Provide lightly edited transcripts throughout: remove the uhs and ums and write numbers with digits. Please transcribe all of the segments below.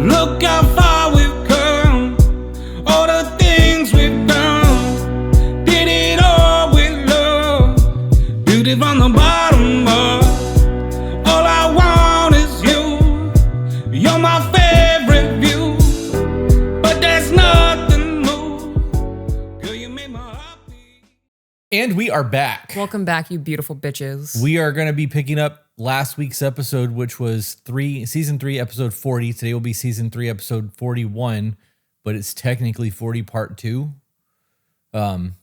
Look how far we've come, all the things we've done. Did it all with love, beauty from the bottom up. All I want is you, you're my favorite view. But there's nothing more, girl, you make my heart beat. And we are back. Welcome back, you beautiful bitches. We are going to be picking up last week's episode, which was season 3, episode 40. Today will be season 3, episode 41, but it's technically 40 part 2. The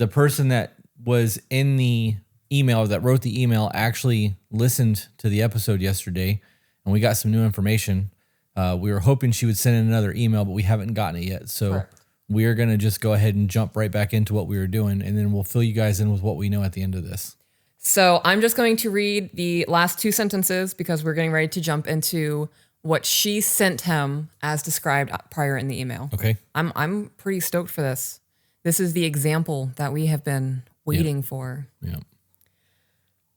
person that was in the email, that wrote the email, actually listened to the episode yesterday, and we got some new information. We were hoping she would send in another email, but we haven't gotten it yet. So Correct. we are going to just go ahead and jump right back into what we were doing, and then we'll fill you guys in with what we know at the end of this. So I'm just going to read the last 2 sentences because we're getting ready to jump into what she sent him as described prior in the email. Okay. I'm pretty stoked for this. This is the example that we have been waiting for. Yeah.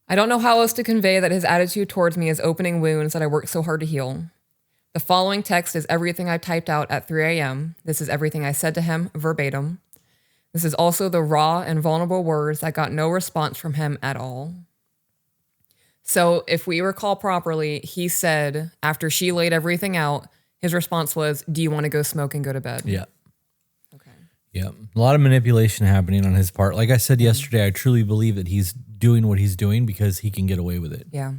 I don't know how else to convey that his attitude towards me is opening wounds that I worked so hard to heal. The following text is everything I typed out at 3 a.m. This is everything I said to him verbatim. This is also the raw and vulnerable words that got no response from him at all. So if we recall properly, he said after she laid everything out, his response was, "Do you want to go smoke and go to bed?" Yeah. Okay. Yeah. A lot of manipulation happening on his part. Like I said yesterday, I truly believe that he's doing what he's doing because he can get away with it. Yeah.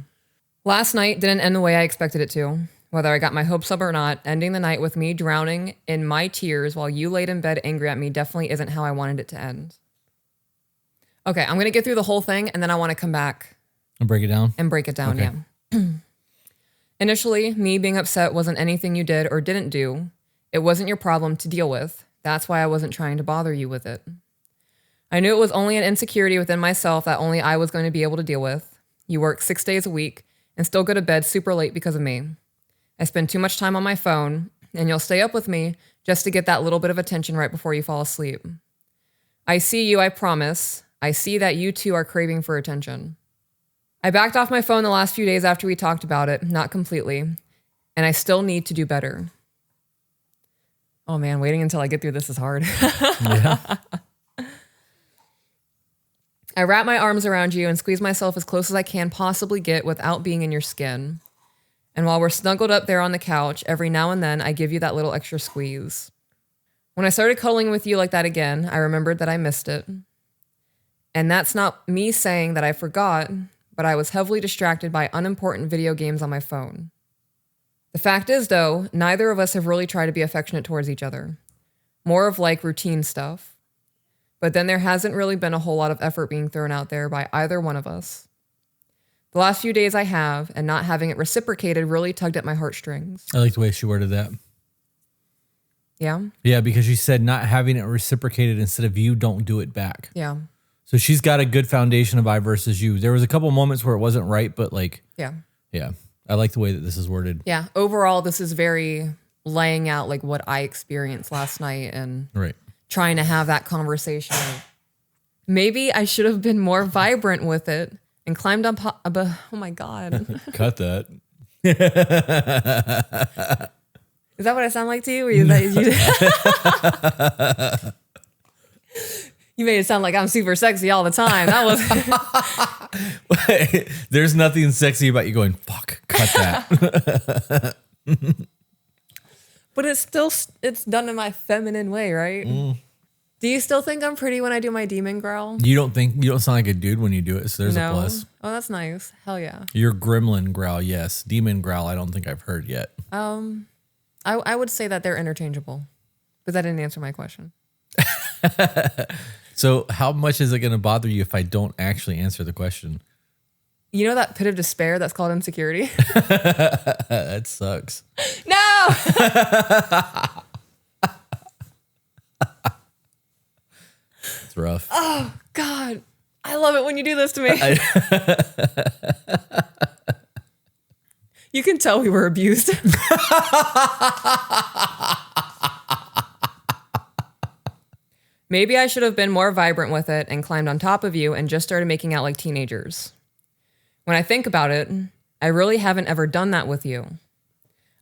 Last night didn't end the way I expected it to. Whether I got my hopes up or not, ending the night with me drowning in my tears while you laid in bed angry at me definitely isn't how I wanted it to end. Okay, I'm going to get through the whole thing and then I want to come back And break it down. and break it down, Okay. yeah. Initially, me being upset wasn't anything you did or didn't do. It wasn't your problem to deal with. That's why I wasn't trying to bother you with it. I knew it was only an insecurity within myself that only I was going to be able to deal with. You work 6 days a week and still go to bed super late because of me. I spend too much time on my phone, and you'll stay up with me just to get that little bit of attention right before you fall asleep. I see you, I promise. I see that you too are craving for attention. I backed off my phone the last few days after we talked about it, not completely, and I still need to do better. Oh man, waiting until I get through this is hard. Yeah. I wrap my arms around you and squeeze myself as close as I can possibly get without being in your skin. And while we're snuggled up there on the couch, every now and then I give you that little extra squeeze. When I started cuddling with you like that again, I remembered that I missed it. And that's not me saying that I forgot, but I was heavily distracted by unimportant video games on my phone. The fact is, though, neither of us have really tried to be affectionate towards each other. More of like routine stuff. But then there hasn't really been a whole lot of effort being thrown out there by either one of us. The last few days I have, and not having it reciprocated really tugged at my heartstrings. I like the way she worded that. Yeah? Yeah, because she said not having it reciprocated instead of you don't do it back. Yeah. So she's got a good foundation of I versus you. There was a couple moments where it wasn't right, but like, Yeah. yeah, I like the way that this is worded. Yeah. Overall, this is very laying out like what I experienced last night and Right. trying to have that conversation. Maybe I should have been more vibrant with it and climbed up. Oh my God. Cut that. Is that what I sound like to you? Or is that, you made it sound like I'm super sexy all the time. That was. There's nothing sexy about you going, fuck, cut that. But it's done in my feminine way, right? Mm. Do you still think I'm pretty when I do my demon growl? You don't sound like a dude when you do it, so there's a plus. Oh, that's nice. Hell yeah. Your gremlin growl, yes. Demon growl, I don't think I've heard yet. I would say that they're interchangeable, but that didn't answer my question. So how much is it going to bother you if I don't actually answer the question? You know that pit of despair that's called insecurity? That sucks. No! It's rough. Oh, God. I love it when you do this to me. You can tell we were abused. Maybe I should have been more vibrant with it and climbed on top of you and just started making out like teenagers. When I think about it, I really haven't ever done that with you.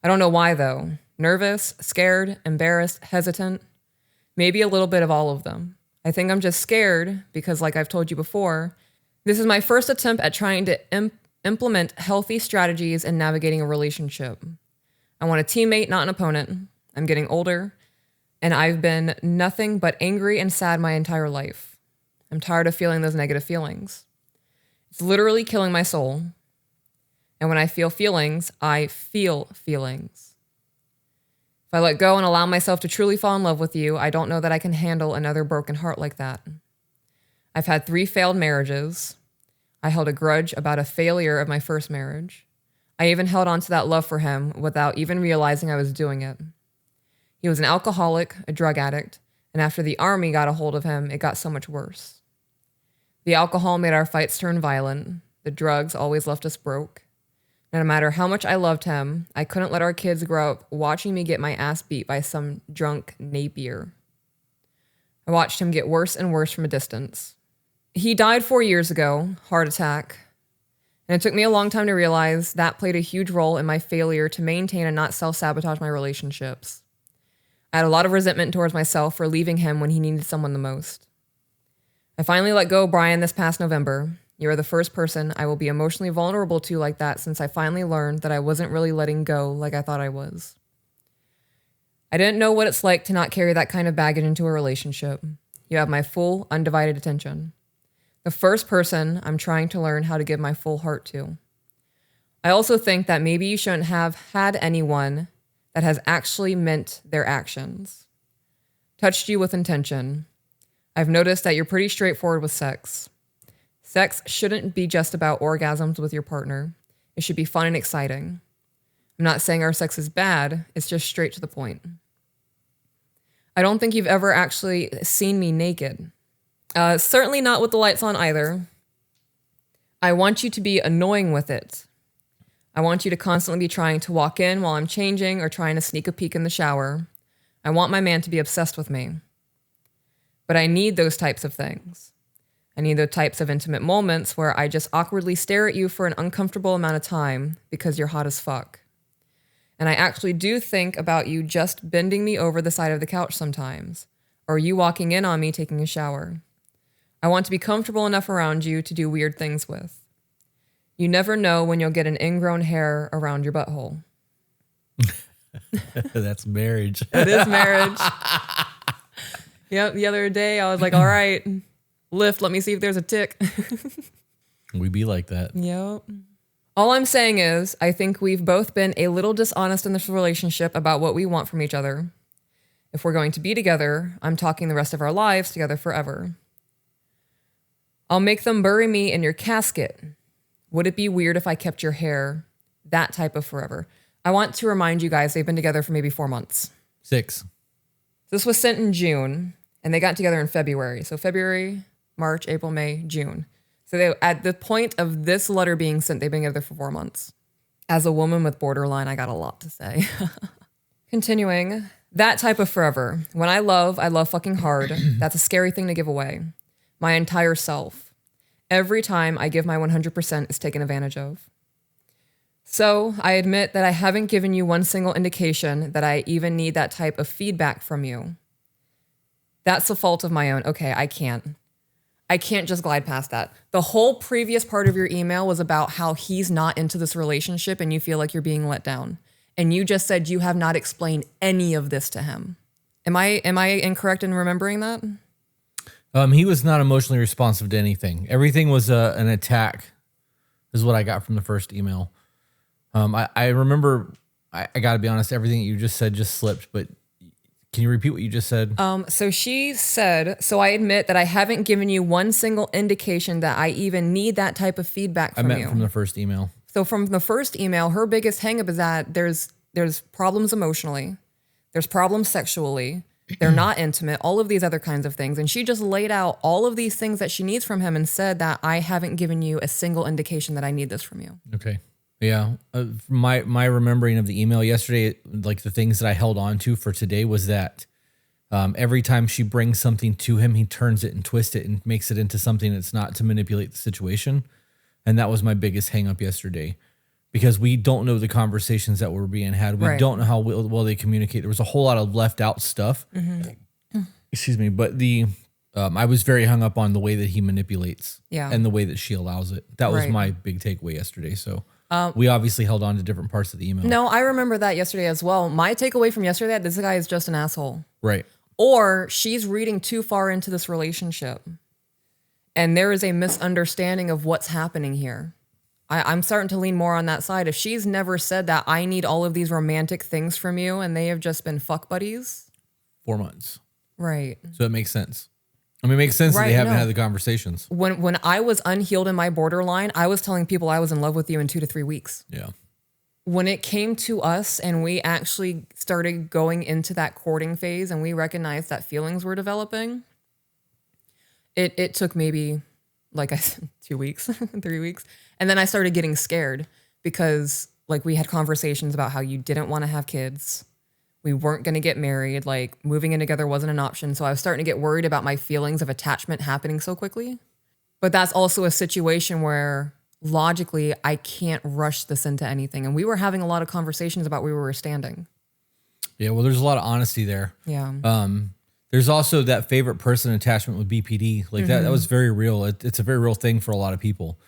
I don't know why though. Nervous, scared, embarrassed, hesitant. Maybe a little bit of all of them. I think I'm just scared because, like I've told you before, this is my first attempt at trying to implement healthy strategies in navigating a relationship. I want a teammate, not an opponent. I'm getting older, and I've been nothing but angry and sad my entire life. I'm tired of feeling those negative feelings. It's literally killing my soul. And when I feel feelings, I feel feelings. If I let go and allow myself to truly fall in love with you, I don't know that I can handle another broken heart like that. I've had 3 failed marriages. I held a grudge about a failure of my first marriage. I even held on to that love for him without even realizing I was doing it. He was an alcoholic, a drug addict, and after the army got a hold of him, it got so much worse. The alcohol made our fights turn violent. The drugs always left us broke. No matter how much I loved him, I couldn't let our kids grow up watching me get my ass beat by some drunk Napier. I watched him get worse and worse from a distance. He died 4 years ago, heart attack. And it took me a long time to realize that played a huge role in my failure to maintain and not self-sabotage my relationships. I had a lot of resentment towards myself for leaving him when he needed someone the most. I finally let go of Brian this past November. You are the first person I will be emotionally vulnerable to like that since I finally learned that I wasn't really letting go like I thought I was. I didn't know what it's like to not carry that kind of baggage into a relationship. You have my full, undivided attention. The first person I'm trying to learn how to give my full heart to. I also think that maybe you shouldn't have had anyone that has actually meant their actions. Touched you with intention. I've noticed that you're pretty straightforward with sex. Sex shouldn't be just about orgasms with your partner. It should be fun and exciting. I'm not saying our sex is bad, it's just straight to the point. I don't think you've ever actually seen me naked. Certainly not with the lights on either. I want you to be annoying with it. I want you to constantly be trying to walk in while I'm changing or trying to sneak a peek in the shower. I want my man to be obsessed with me. But I need those types of things. I need those types of intimate moments where I just awkwardly stare at you for an uncomfortable amount of time because you're hot as fuck. And I actually do think about you just bending me over the side of the couch sometimes, or you walking in on me taking a shower. I want to be comfortable enough around you to do weird things with. You never know when you'll get an ingrown hair around your butthole. That's marriage. It is marriage. Yep, the other day I was like, all right, lift, let me see if there's a tick. We be like that. Yep. All I'm saying is, I think we've both been a little dishonest in this relationship about what we want from each other. If we're going to be together, I'm talking the rest of our lives together forever. I'll make them bury me in your casket. Would it be weird if I kept your hair? That type of forever. I want to remind you guys, they've been together for maybe 4 months. 6. This was sent in June, and they got together in February. So February, March, April, May, June. So they, at the point of this letter being sent, they've been together for 4 months. As a woman with borderline, I got a lot to say. Continuing, that type of forever. When I love fucking hard. That's a scary thing to give away. My entire self. Every time I give my 100% is taken advantage of. So I admit that I haven't given you one single indication that I even need that type of feedback from you. That's a fault of my own. Okay, I can't just glide past that. The whole previous part of your email was about how he's not into this relationship and you feel like you're being let down. And you just said you have not explained any of this to him. Am I incorrect in remembering that? He was not emotionally responsive to anything. Everything was an attack, is what I got from the first email. I remember, I got to be honest, everything that you just said just slipped, but can you repeat what you just said? So she said, so I admit that I haven't given you one single indication that I even need that type of feedback from you. I meant from the first email. So from the first email, her biggest hangup is that there's problems emotionally, there's problems sexually, they're not intimate, all of these other kinds of things. And she just laid out all of these things that she needs from him and said that I haven't given you a single indication that I need this from you. Okay. Yeah. My remembering of the email yesterday, like the things that I held on to for today was that every time she brings something to him, he turns it and twists it and makes it into something that's not to manipulate the situation. And that was my biggest hang up yesterday. because we don't know the conversations that were being had. We Right. don't know how well they communicate. There was a whole lot of left out stuff. Excuse me. But I was very hung up on the way that he manipulates and the way that she allows it. That was Right. my big takeaway yesterday. So we obviously held on to different parts of the email. No, I remember that yesterday as well. My takeaway from yesterday, this guy is just an asshole. Right. Or she's reading too far into this relationship. And there is a misunderstanding of what's happening here. I'm starting to lean more on that side. If she's never said that I need all of these romantic things from you and they have just been fuck buddies. 4 months. Right. So it makes sense. I mean, it makes sense that Right, they haven't no. had the conversations. When I was unhealed in my borderline, I was telling people I was in love with you in 2 to 3 weeks. Yeah. When it came to us and we actually started going into that courting phase and we recognized that feelings were developing, it took maybe like 2 weeks, 3 weeks. And then I started getting scared because like we had conversations about how you didn't want to have kids. We weren't going to get married. Like moving in together wasn't an option. So I was starting to get worried about my feelings of attachment happening so quickly. But that's also a situation where logically I can't rush this into anything. And we were having a lot of conversations about where we were standing. Yeah. Well, there's a lot of honesty there. Yeah. There's also that favorite person attachment with BPD. Like that was very real. It's a very real thing for a lot of people.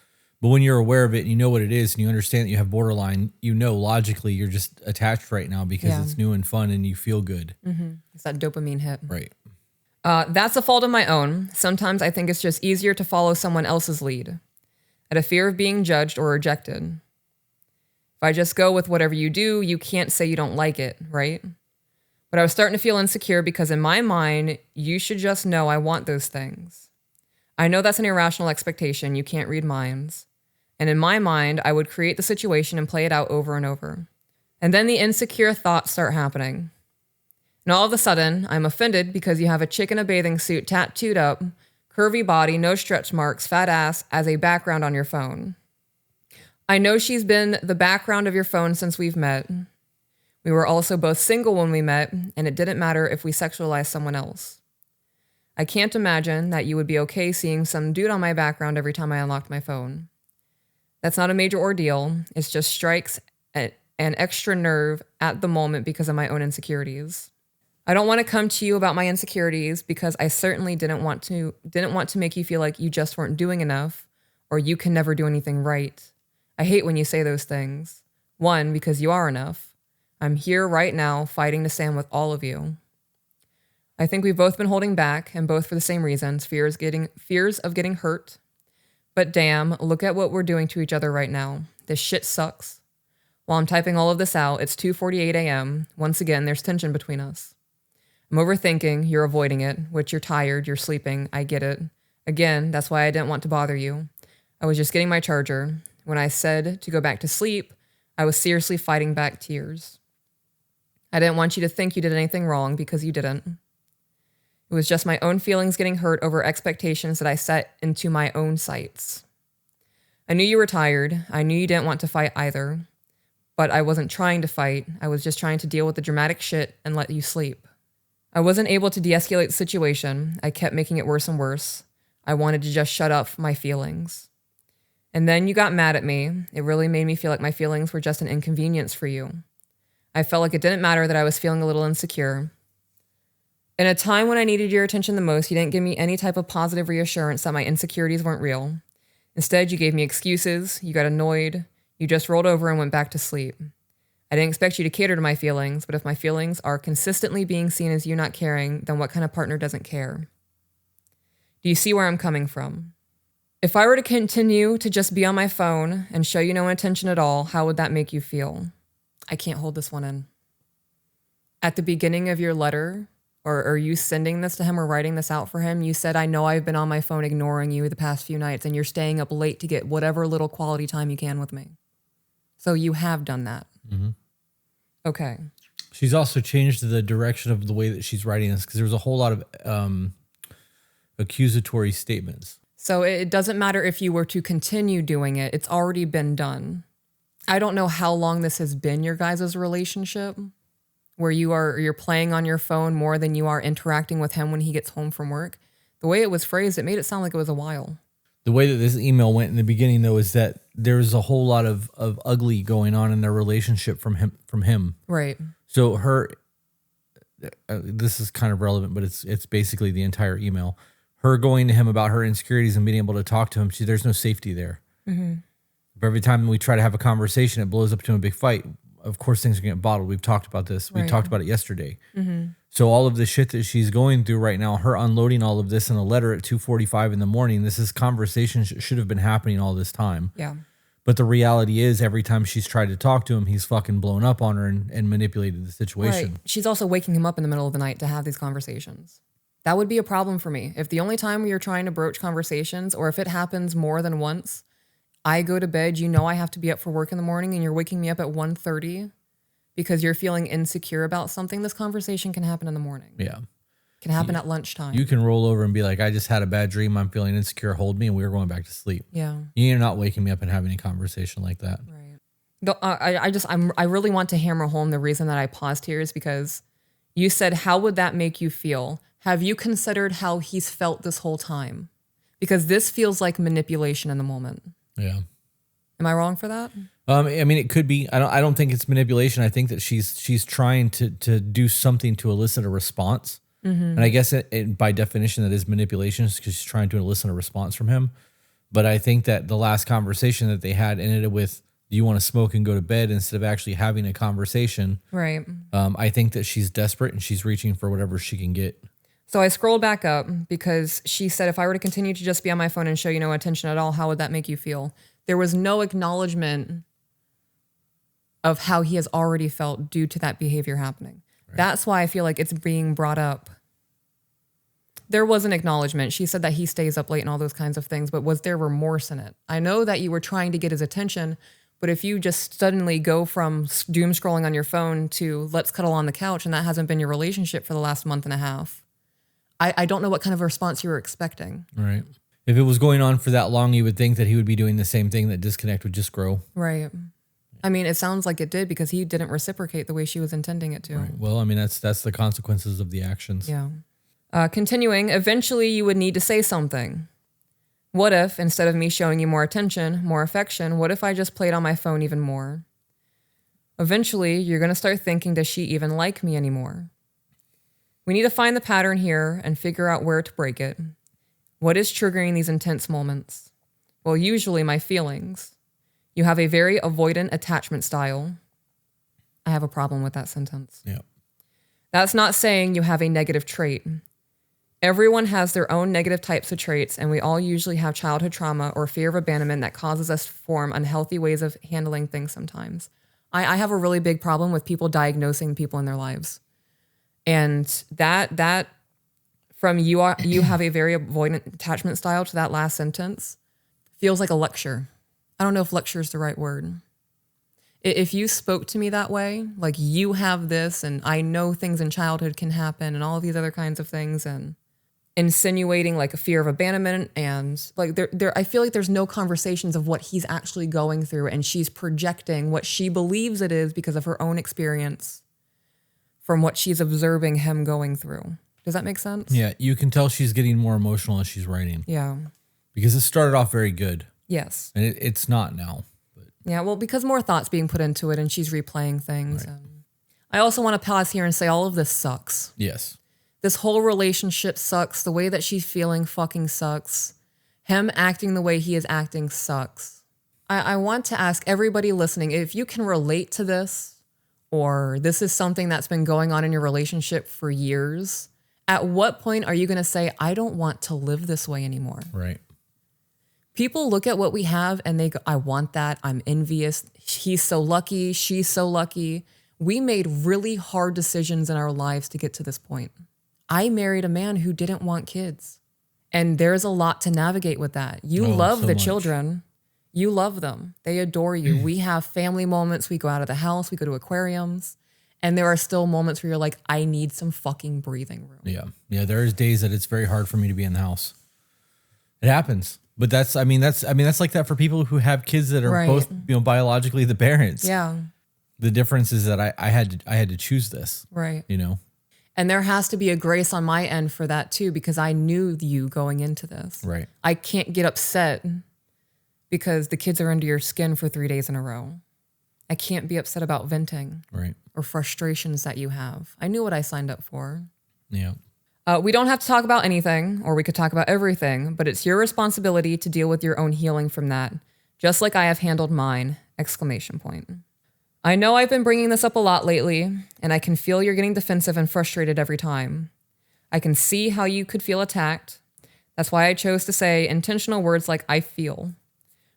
But when you're aware of it and you know what it is and you understand that you have borderline, you know logically you're just attached right now because it's new and fun and you feel good. It's that dopamine hit. Right. That's a fault of my own. Sometimes I think it's just easier to follow someone else's lead out of fear of being judged or rejected. If I just go with whatever you do, you can't say you don't like it, right? But I was starting to feel insecure because in my mind, you should just know I want those things. I know that's an irrational expectation. You can't read minds. And in my mind, I would create the situation and play it out over and over. And then the insecure thoughts start happening. And all of a sudden, I'm offended because you have a chick in a bathing suit tattooed up, curvy body, no stretch marks, fat ass as a background on your phone. I know she's been the background of your phone since we've met. We were also both single when we met, and it didn't matter if we sexualized someone else. I can't imagine that you would be okay seeing some dude on my background every time I unlocked my phone. That's not a major ordeal. It just strikes an extra nerve at the moment because of my own insecurities. I don't want to come to you about my insecurities because I certainly didn't want to make you feel like you just weren't doing enough or you can never do anything right. I hate when you say those things. One, because you are enough. I'm here right now fighting to stand with all of you. I think we've both been holding back, and both for the same reasons, fears of getting hurt. But damn, look at what we're doing to each other right now. This shit sucks. While I'm typing all of this out, it's 2:48 a.m. Once again, there's tension between us. I'm overthinking, you're avoiding it, which you're tired, you're sleeping, I get it. Again, that's why I didn't want to bother you. I was just getting my charger. When I said to go back to sleep, I was seriously fighting back tears. I didn't want you to think you did anything wrong because you didn't. It was just my own feelings getting hurt over expectations that I set into my own sights. I knew you were tired. I knew you didn't want to fight either. But I wasn't trying to fight. I was just trying to deal with the dramatic shit and let you sleep. I wasn't able to de-escalate the situation. I kept making it worse and worse. I wanted to just shut up my feelings. And then you got mad at me. It really made me feel like my feelings were just an inconvenience for you. I felt like it didn't matter that I was feeling a little insecure. In a time when I needed your attention the most, you didn't give me any type of positive reassurance that my insecurities weren't real. Instead, you gave me excuses, you got annoyed, you just rolled over and went back to sleep. I didn't expect you to cater to my feelings, but if my feelings are consistently being seen as you not caring, then what kind of partner doesn't care? Do you see where I'm coming from? If I were to continue to just be on my phone and show you no attention at all, how would that make you feel? I can't hold this one in. At the beginning of your letter, or are you sending this to him or writing this out for him? You said, I know I've been on my phone ignoring you the past few nights and you're staying up late to get whatever little quality time you can with me. So you have done that. Mm-hmm. Okay. She's also changed the direction of the way that she's writing this because there was a whole lot of accusatory statements. So it doesn't matter if you were to continue doing it. It's already been done. I don't know how long this has been your guys' relationship, where you're playing on your phone more than you are interacting with him when he gets home from work. The way it was phrased, it made it sound like it was a while. The way that this email went in the beginning, though, is that there's a whole lot of ugly going on in their relationship from him. Right. So this is kind of relevant, but it's basically the entire email. Her going to him about her insecurities and being able to talk to him. There's no safety there. But every time we try to have a conversation, it blows up to a big fight. Of course, things are getting bottled. We've talked about this. We talked about it yesterday. So all of the shit that she's going through right now, her unloading all of this in a letter at 2:45 in the morning, this is conversation should have been happening all this time. Yeah. But the reality is every time she's tried to talk to him, he's fucking blown up on her and manipulated the situation. Right. She's also waking him up in the middle of the night to have these conversations. That would be a problem for me. If the only time we are trying to broach conversations, or if it happens more than once, I go to bed, you know I have to be up for work in the morning, and you're waking me up at 1:30 because you're feeling insecure about something, this conversation can happen in the morning. Yeah. It can happen at lunchtime. You can roll over and be like, I just had a bad dream. I'm feeling insecure. Hold me. And we were going back to sleep. Yeah. You're not waking me up and having a conversation like that. Right. I really want to hammer home the reason that I paused here is because you said, how would that make you feel? Have you considered how he's felt this whole time? Because this feels like manipulation in the moment. Yeah. Am I wrong for that? I mean, it could be. I don't think it's manipulation. I think that she's trying to do something to elicit a response. And I guess by definition, that is manipulation because she's trying to elicit a response from him. But I think that the last conversation that they had ended with, do you want to smoke and go to bed instead of actually having a conversation? Right. I think that she's desperate and she's reaching for whatever she can get. So I scrolled back up because she said, if I were to continue to just be on my phone and show you no attention at all, how would that make you feel? There was no acknowledgement of how he has already felt due to that behavior happening. Right. That's why I feel like it's being brought up. There was an acknowledgement. She said that he stays up late and all those kinds of things, but was there remorse in it? I know that you were trying to get his attention, but if you just suddenly go from doom scrolling on your phone to let's cuddle on the couch, and that hasn't been your relationship for the last month and a half, I don't know what kind of response you were expecting. Right. If it was going on for that long, you would think that he would be doing the same thing, that disconnect would just grow. Right. I mean, it sounds like it did because he didn't reciprocate the way she was intending it to. Right. Well, I mean, that's the consequences of the actions. Yeah. Continuing, eventually you would need to say something. What if, instead of me showing you more attention, more affection, what if I just played on my phone even more? Eventually, you're going to start thinking, does she even like me anymore? We need to find the pattern here and figure out where to break it. What is triggering these intense moments? Well, usually my feelings. You have a very avoidant attachment style. I have a problem with that sentence. Yeah. That's not saying you have a negative trait. Everyone has their own negative types of traits, and we all usually have childhood trauma or fear of abandonment that causes us to form unhealthy ways of handling things sometimes. I have a really big problem with people diagnosing people in their lives. And that from you have a very avoidant attachment style to that last sentence feels like a lecture. I don't know if lecture is the right word. If you spoke to me that way, like you have this and I know things in childhood can happen and all of these other kinds of things, and insinuating like a fear of abandonment, and like I feel like there's no conversations of what he's actually going through, and she's projecting what she believes it is because of her own experience from what she's observing him going through. Does that make sense? Yeah, you can tell she's getting more emotional as she's writing. Yeah. Because it started off very good. Yes. And it's not now. But. Yeah, well, because more thought's being put into it and she's replaying things. Right. I also want to pause here and say all of this sucks. Yes. This whole relationship sucks. The way that she's feeling fucking sucks. Him acting the way he is acting sucks. I want to ask everybody listening, if you can relate to this, or this is something that's been going on in your relationship for years, at what point are you going to say, I don't want to live this way anymore? Right. People look at what we have and they go, I want that. I'm envious. He's so lucky. She's so lucky. We made really hard decisions in our lives to get to this point. I married a man who didn't want kids. And there's a lot to navigate with that. You love the children. You love them. They adore you. We have family moments. We go out of the house. We go to aquariums. And there are still moments where you're like, I need some fucking breathing room. Yeah. Yeah. There's days that it's very hard for me to be in the house. It happens. But that's like that for people who have kids that are both, biologically the parents. Yeah. The difference is that I had to choose this. Right. And there has to be a grace on my end for that too, because I knew you going into this. Right. I can't get upset because the kids are under your skin for 3 days in a row. I can't be upset about venting Right. or frustrations that you have. I knew what I signed up for. Yeah. We don't have to talk about anything, or we could talk about everything, but it's your responsibility to deal with your own healing from that, just like I have handled mine! ! I know I've been bringing this up a lot lately, and I can feel you're getting defensive and frustrated every time. I can see how you could feel attacked. That's why I chose to say intentional words like I feel.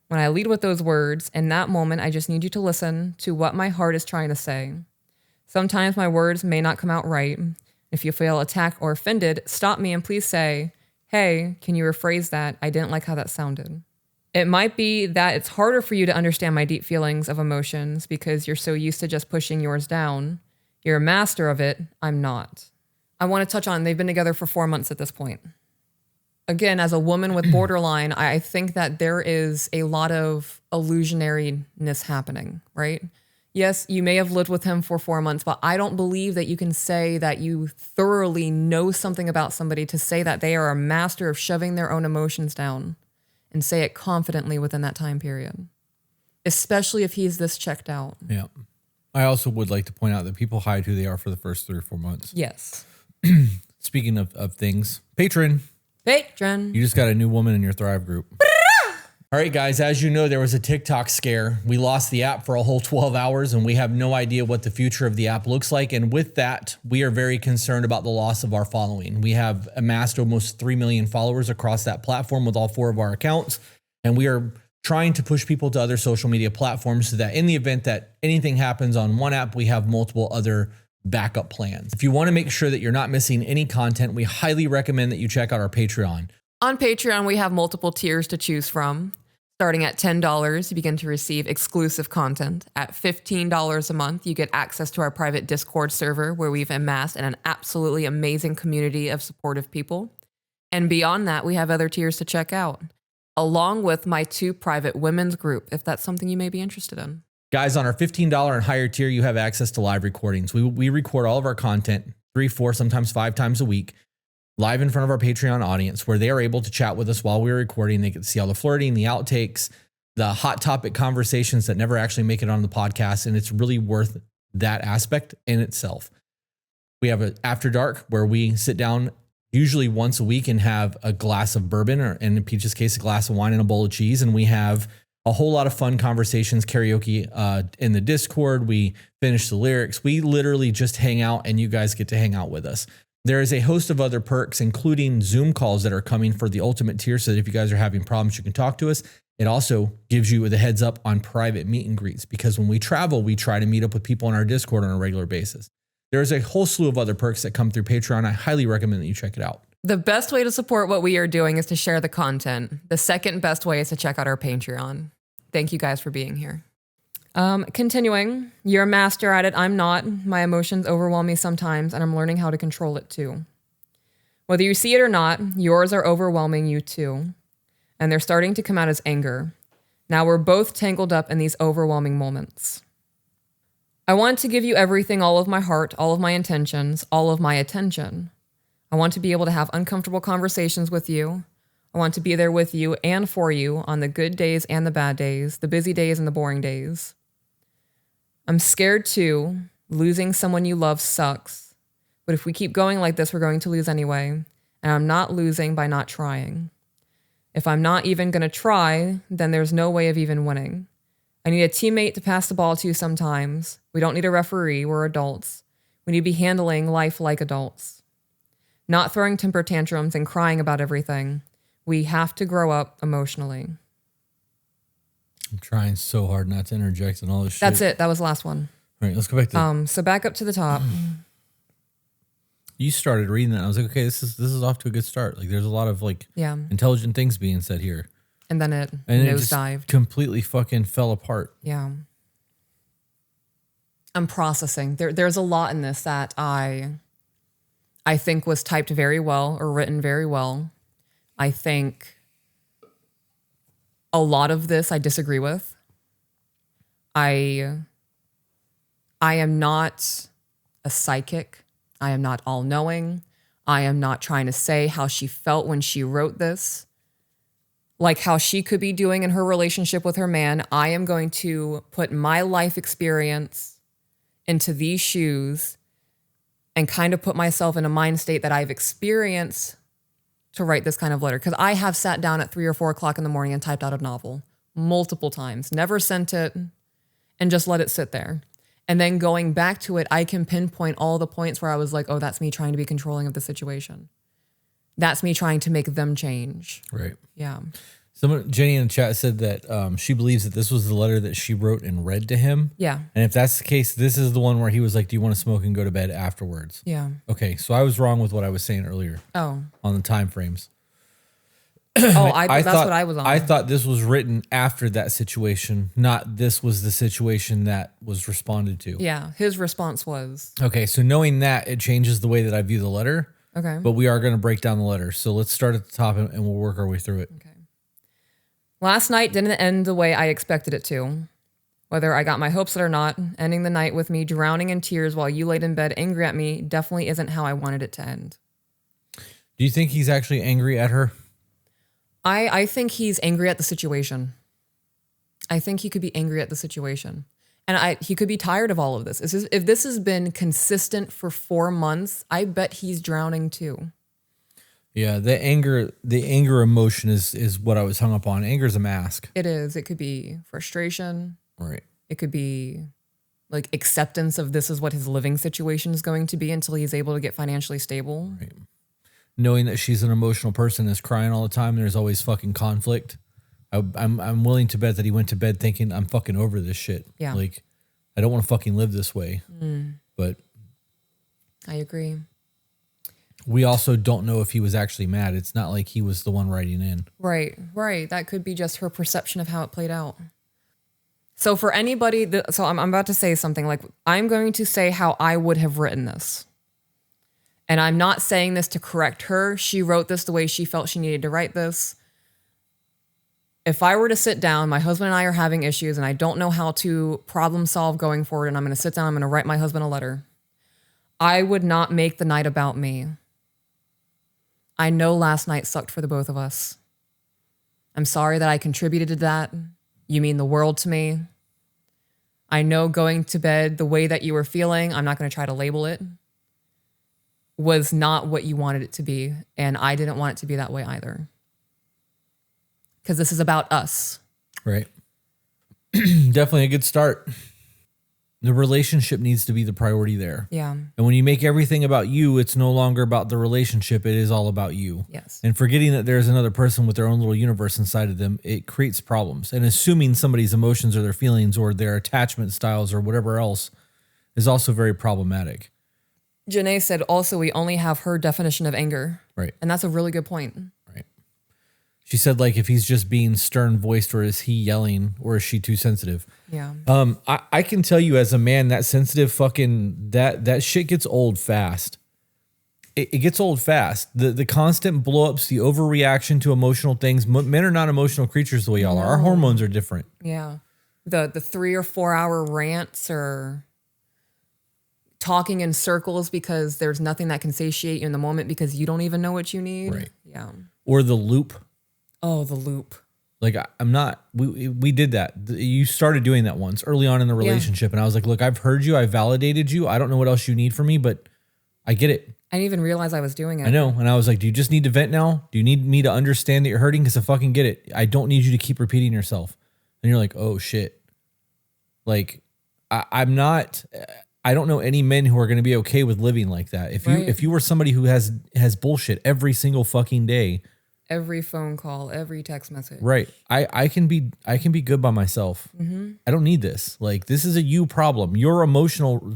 When I lead with those words, in that moment, I just need you to listen to what my heart is trying to say. Sometimes my words may not come out right. If you feel attacked or offended, stop me and please say, hey, can you rephrase that? I didn't like how that sounded. It might be that it's harder for you to understand my deep feelings of emotions because you're so used to just pushing yours down. You're a master of it. I'm not. I want to touch on, they've been together for 4 months at this point. Again, as a woman with borderline, I think that there is a lot of illusionariness happening, right? Yes, you may have lived with him for 4 months, but I don't believe that you can say that you thoroughly know something about somebody to say that they are a master of shoving their own emotions down and say it confidently within that time period, especially if he's this checked out. Yeah. I also would like to point out that people hide who they are for the first 3 or 4 months. Yes. Speaking of things, Patron, you just got a new woman in your Thrive group. All right, guys, as you know, there was a TikTok scare. We lost the app for a whole 12 hours, and we have no idea what the future of the app looks like. And with that, we are very concerned about the loss of our following. We have amassed almost 3 million followers across that platform with all 4 of our accounts, and we are trying to push people to other social media platforms so that in the event that anything happens on one app, we have multiple other backup plans. If you want to make sure that you're not missing any content, we highly recommend that you check out our Patreon. On Patreon, we have multiple tiers to choose from. Starting at $10, you begin to receive exclusive content. At $15 a month, you get access to our private Discord server where we've amassed an absolutely amazing community of supportive people. And beyond that, we have other tiers to check out, along with my 2 private women's group, if that's something you may be interested in. Guys, on our $15 and higher tier, you have access to live recordings. We record all of our content 3, 4, sometimes 5 times a week, live in front of our Patreon audience, where they are able to chat with us while we're recording. They can see all the flirting, the outtakes, the hot topic conversations that never actually make it on the podcast. And it's really worth that aspect in itself. We have an After Dark where we sit down usually once a week and have a glass of bourbon, or in Peach's case, a glass of wine and a bowl of cheese. And we have a whole lot of fun conversations, karaoke in the Discord. We finish the lyrics. We literally just hang out, and you guys get to hang out with us. There is a host of other perks, including Zoom calls that are coming for the ultimate tier, so that if you guys are having problems, you can talk to us. It also gives you the heads up on private meet and greets, because when we travel, we try to meet up with people on our Discord on a regular basis. There's a whole slew of other perks that come through Patreon. I highly recommend that you check it out. The best way to support what we are doing is to share the content. The second best way is to check out our Patreon. Thank you guys for being here. Continuing, you're a master at it. I'm not. My emotions overwhelm me sometimes, and I'm learning how to control it too. Whether you see it or not, yours are overwhelming you too. And they're starting to come out as anger. Now we're both tangled up in these overwhelming moments. I want to give you everything, all of my heart, all of my intentions, all of my attention. I want to be able to have uncomfortable conversations with you. I want to be there with you and for you on the good days and the bad days, the busy days and the boring days. I'm scared too. Losing someone you love sucks. But if we keep going like this, we're going to lose anyway. And I'm not losing by not trying. If I'm not even going to try, then there's no way of even winning. I need a teammate to pass the ball to sometimes. We don't need a referee. We're adults. We need to be handling life like adults. Not throwing temper tantrums and crying about everything. We have to grow up emotionally. I'm trying so hard not to interject and all this shit. That's it. That was the last one. All right, let's go back to So back up to the top. You started reading that. And I was like, okay, this is off to a good start. Like, there's a lot of intelligent things being said here. And then it just nosedived. Completely fucking fell apart. Yeah. I'm processing. There's a lot in this that I think was typed very well or written very well. I think a lot of this I disagree with. I am not a psychic. I am not all-knowing. I am not trying to say how she felt when she wrote this. like how she could be doing in her relationship with her man. I am going to put my life experience into these shoes and kind of put myself in a mind state that I've experienced to write this kind of letter. Because I have sat down at 3 or 4 o'clock in the morning and typed out a novel multiple times, never sent it, and just let it sit there. And then going back to it, I can pinpoint all the points where I was like, oh, that's me trying to be controlling of the situation. That's me trying to make them change. Right. Yeah. Jenny in the chat said that she believes that this was the letter that she wrote and read to him. Yeah. And if that's the case, this is the one where he was like, do you want to smoke and go to bed afterwards? Yeah. Okay. So I was wrong with what I was saying earlier. Oh. On the time frames. That's what I was on. I thought this was written after that situation, not this was the situation that was responded to. Yeah. His response was. Okay. So knowing that, it changes the way that I view the letter. Okay. But we are going to break down the letter. So let's start at the top and we'll work our way through it. Okay. Last night didn't end the way I expected it to. Whether I got my hopes set or not, ending the night with me drowning in tears while you laid in bed angry at me definitely isn't how I wanted it to end. Do you think he's actually angry at her? I think he's angry at the situation. I think he could be angry at the situation. And he could be tired of all of this. If this has been consistent for 4 months, I bet he's drowning too. Yeah, the anger emotion is what I was hung up on. Anger is a mask. It is. It could be frustration. Right. It could be like acceptance of this is what his living situation is going to be until he's able to get financially stable. Right. Knowing that she's an emotional person, is crying all the time. There's always fucking conflict. I'm willing to bet that he went to bed thinking I'm fucking over this shit. Yeah. Like I don't want to fucking live this way. But I agree. we also don't know if he was actually mad. It's not like he was the one writing in. Right. That could be just her perception of how it played out. So for anybody, so I'm about to say something like, I'm going to say how I would have written this. And I'm not saying this to correct her. She wrote this the way she felt she needed to write this. If I were to sit down, my husband and I are having issues and I don't know how to problem solve going forward, and I'm going to sit down, I'm going to write my husband a letter. I would not make the night about me. I know last night sucked for the both of us. I'm sorry that I contributed to that. You mean the world to me. I know going to bed the way that you were feeling, I'm not going to try to label it, was not what you wanted it to be. And I didn't want it to be that way either. Because this is about us. Right. Definitely a good start. The relationship needs to be the priority there. Yeah. And when you make everything about you, it's no longer about the relationship. It is all about you. Yes. And forgetting that there's another person with their own little universe inside of them, it creates problems. And assuming somebody's emotions or their feelings or their attachment styles or whatever else is also very problematic. Janae said also we only have her definition of anger. Right. And that's a really good point. Right. She said, like, if he's just being stern voiced, or is he yelling, or is she too sensitive? Yeah. I can tell you as a man, that sensitive fucking, that shit gets old fast. It gets old fast. The constant blow-ups, the overreaction to emotional things. Men are not emotional creatures the way y'all are. Our hormones are different. Yeah. The 3 or 4 hour rants or talking in circles because there's nothing that can satiate you in the moment because you don't even know what you need. Right. Yeah. Or the loop. Oh, the loop. Like, I'm not, we did that. You started doing that once early on in the relationship. And I was like, look, I've heard you. I validated you. I don't know what else you need from me, but I get it. I didn't even realize I was doing it. I know. And I was like, do you just need to vent now? Do you need me to understand that you're hurting? Because I fucking get it. I don't need you to keep repeating yourself. And you're like, oh shit. Like, I'm not, I don't know any men who are going to be okay with living like that. If you were somebody who has bullshit every single fucking day, every phone call, every text message. right? I can be good by myself. Mm-hmm. I don't need this. Like, this is a you problem. Your emotional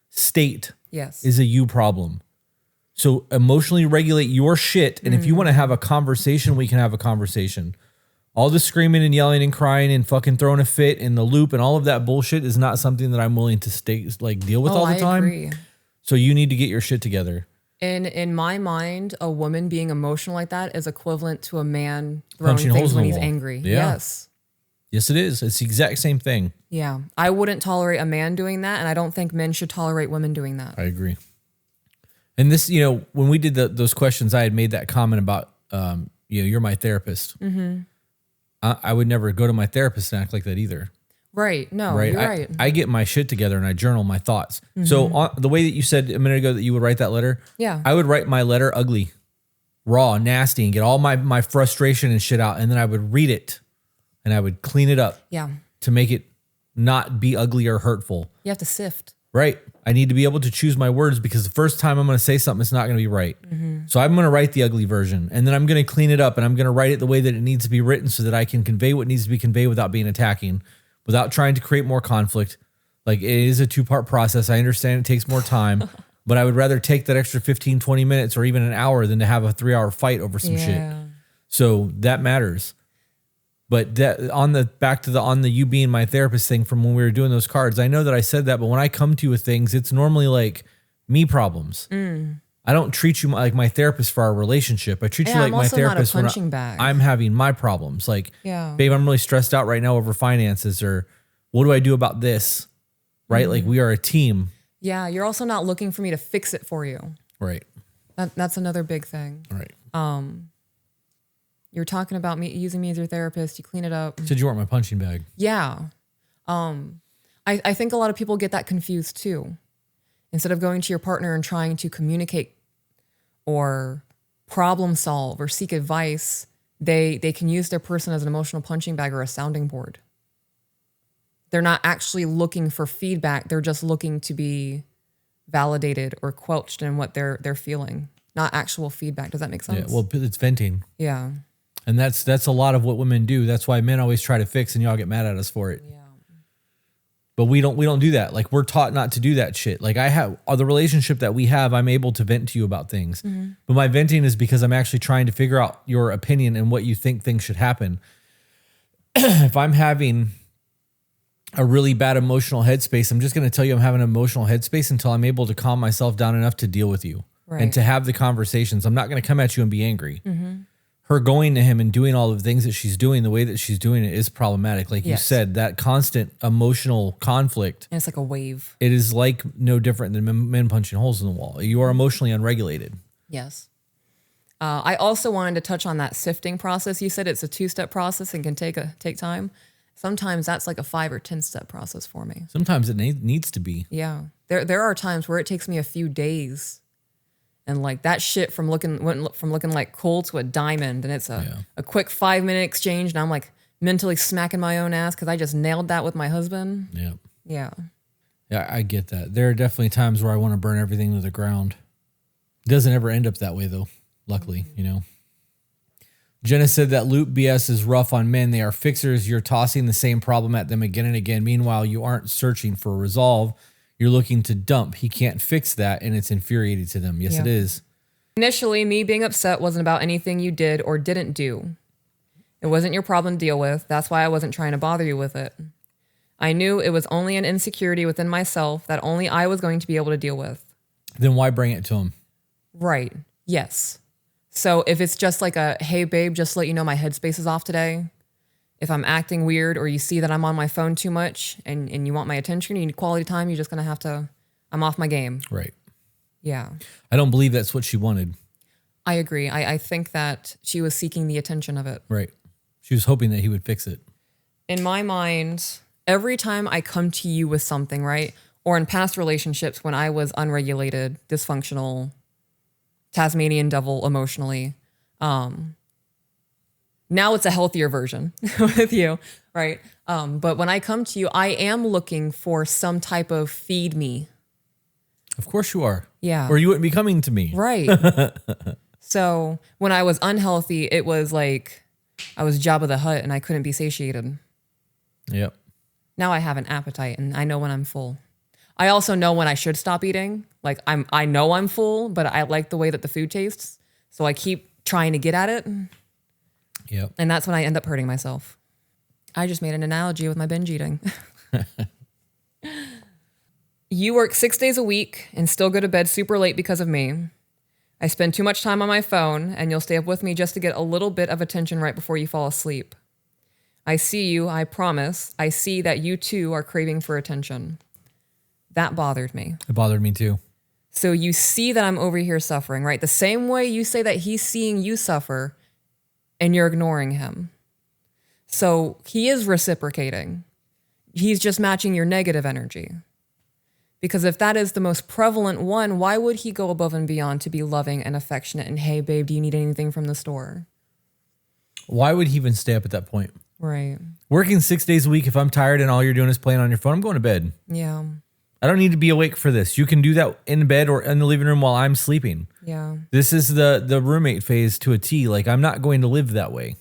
state is a you problem. So emotionally regulate your shit. And if you want to have a conversation, we can have a conversation. All the screaming and yelling and crying and fucking throwing a fit in the loop and all of that bullshit is not something that I'm willing to deal with all the time. Agree. So you need to get your shit together. In my mind, a woman being emotional like that is equivalent to a man throwing Punching things holes in when the he's wall. angry. Yeah. Yes. Yes, it is. It's the exact same thing. Yeah. I wouldn't tolerate a man doing that, and I don't think men should tolerate women doing that. I agree. And this, when we did those questions, I had made that comment about, you're my therapist. I would never go to my therapist and act like that either. Right. No, Right. you're right. I get my shit together and I journal my thoughts. So the way that you said a minute ago that you would write that letter, Yeah. I would write my letter ugly, raw, nasty, and get all my frustration and shit out. And then I would read it and I would clean it up Yeah. to make it not be ugly or hurtful. You have to sift. Right. I need to be able to choose my words because the first time I'm going to say something, it's not going to be right. So I'm going to write the ugly version and then I'm going to clean it up and I'm going to write it the way that it needs to be written so that I can convey what needs to be conveyed without being attacking, without trying to create more conflict. Like, it is a 2-part process. I understand it takes more time, but I would rather take that extra 15, 20 minutes or even an hour than to have a 3-hour fight over some shit. So that matters. But that on the you being my therapist thing from when we were doing those cards, I know that I said that, but when I come to you with things, it's normally like me problems. I don't treat you like my therapist for our relationship. I treat you like my therapist when I'm having my problems. Like, babe, I'm really stressed out right now over finances, or what do I do about this? Right? Like, we are a team. Yeah. You're also not looking for me to fix it for you. Right. That's another big thing. Right. You're talking about me using me as your therapist. You clean it up. Said you weren't my punching bag. Yeah. I think a lot of people get that confused too. Instead of going to your partner and trying to communicate or problem solve or seek advice, they can use their person as an emotional punching bag or a sounding board. They're not actually looking for feedback. They're just looking to be validated or quelched in what they're feeling, not actual feedback. Does that make sense? Yeah, well, it's venting. Yeah. And that's a lot of what women do. That's why men always try to fix and y'all get mad at us for it. Yeah. But we don't do that. Like, we're taught not to do that shit. Like, I have the relationship that we have, I'm able to vent to you about things. But my venting is because I'm actually trying to figure out your opinion and what you think things should happen. If I'm having a really bad emotional headspace, I'm just going to tell you I'm having an emotional headspace until I'm able to calm myself down enough to deal with you and to have the conversations. I'm not going to come at you and be angry. Her going to him and doing all the things that she's doing, the way that she's doing it, is problematic. Like you said, that constant emotional conflict. And it's like a wave. It is like no different than men punching holes in the wall. You are emotionally unregulated. Yes. I also wanted to touch on that sifting process. You said it's a 2-step process and can take time. Sometimes that's like a 5 or 10-step process for me. Sometimes it needs to be. Yeah. There are times where it takes me a few days. And like that shit went from looking like coal to a diamond, and it's a quick 5-minute exchange, and I'm like mentally smacking my own ass because I just nailed that with my husband. Yeah. Yeah. Yeah, I get that. There are definitely times where I want to burn everything to the ground. It doesn't ever end up that way though, luckily, you know. Jenna said that loop BS is rough on men. They are fixers. You're tossing the same problem at them again and again. Meanwhile, you aren't searching for a resolve. You're looking to dump. He can't fix that, and it's infuriating to them. Yes, it is. Initially, me being upset wasn't about anything you did or didn't do. It wasn't your problem to deal with. That's why I wasn't trying to bother you with it. I knew it was only an insecurity within myself that only I was going to be able to deal with. Then why bring it to him? Right. Yes. So if it's just like a, hey, babe, just to let you know my headspace is off today. If I'm acting weird or you see that I'm on my phone too much and you want my attention, you need quality time, you're just going to have to, I'm off my game. Right. Yeah. I don't believe that's what she wanted. I agree. I think that she was seeking the attention of it. Right. She was hoping that he would fix it. In my mind, every time I come to you with something, right? Or in past relationships when I was unregulated, dysfunctional, Tasmanian devil emotionally, now it's a healthier version with you, right? But when I come to you, I am looking for some type of feed me. Of course you are. Yeah. Or you wouldn't be coming to me. Right. So when I was unhealthy, it was like I was Jabba the Hutt and I couldn't be satiated. Yep. Now I have an appetite and I know when I'm full. I also know when I should stop eating. Like I know I'm full, but I like the way that the food tastes. So I keep trying to get at it. Yep. And that's when I end up hurting myself. I just made an analogy with my binge eating. You work 6 days a week and still go to bed super late because of me. I spend too much time on my phone and you'll stay up with me just to get a little bit of attention right before you fall asleep. I see you, I promise. I see that you too are craving for attention. That bothered me. It bothered me too. So you see that I'm over here suffering, right? The same way you say that he's seeing you suffer, and you're ignoring him. So he is reciprocating. He's just matching your negative energy. Because if that is the most prevalent one, why would he go above and beyond to be loving and affectionate and, hey, babe, do you need anything from the store? Why would he even stay up at that point? Right. Working 6 days a week, if I'm tired and all you're doing is playing on your phone, I'm going to bed. Yeah. I don't need to be awake for this. You can do that in bed or in the living room while I'm sleeping. Yeah. This is the roommate phase to a T. Like, I'm not going to live that way.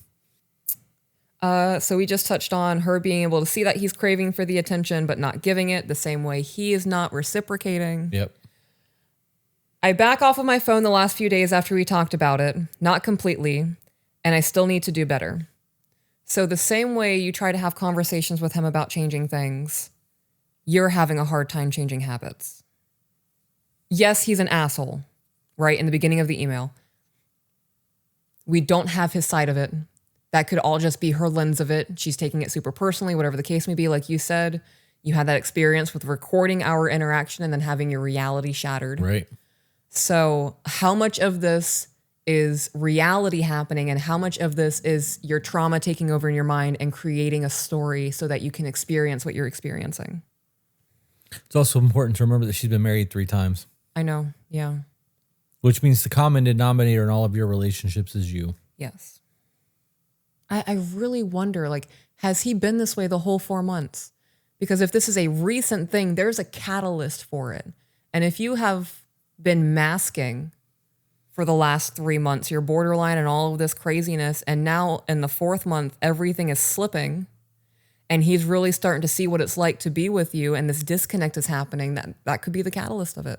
So we just touched on her being able to see that he's craving for the attention, but not giving it the same way he is not reciprocating. Yep. I back off of my phone the last few days after we talked about it, not completely, and I still need to do better. So the same way you try to have conversations with him about changing things, you're having a hard time changing habits. Yes, he's an asshole, right? In the beginning of the email. We don't have his side of it. That could all just be her lens of it. She's taking it super personally, whatever the case may be. Like you said, you had that experience with recording our interaction and then having your reality shattered. Right. So how much of this is reality happening and how much of this is your trauma taking over in your mind and creating a story so that you can experience what you're experiencing? It's also important to remember that she's been married 3 times. I know. Yeah. Which means the common denominator in all of your relationships is you. Yes. I really wonder, like, has he been this way the whole 4 months? Because if this is a recent thing, there's a catalyst for it. And if you have been masking for the last 3 months, your borderline and all of this craziness, and now in the 4th month, everything is slipping, and he's really starting to see what it's like to be with you, and this disconnect is happening, that could be the catalyst of it.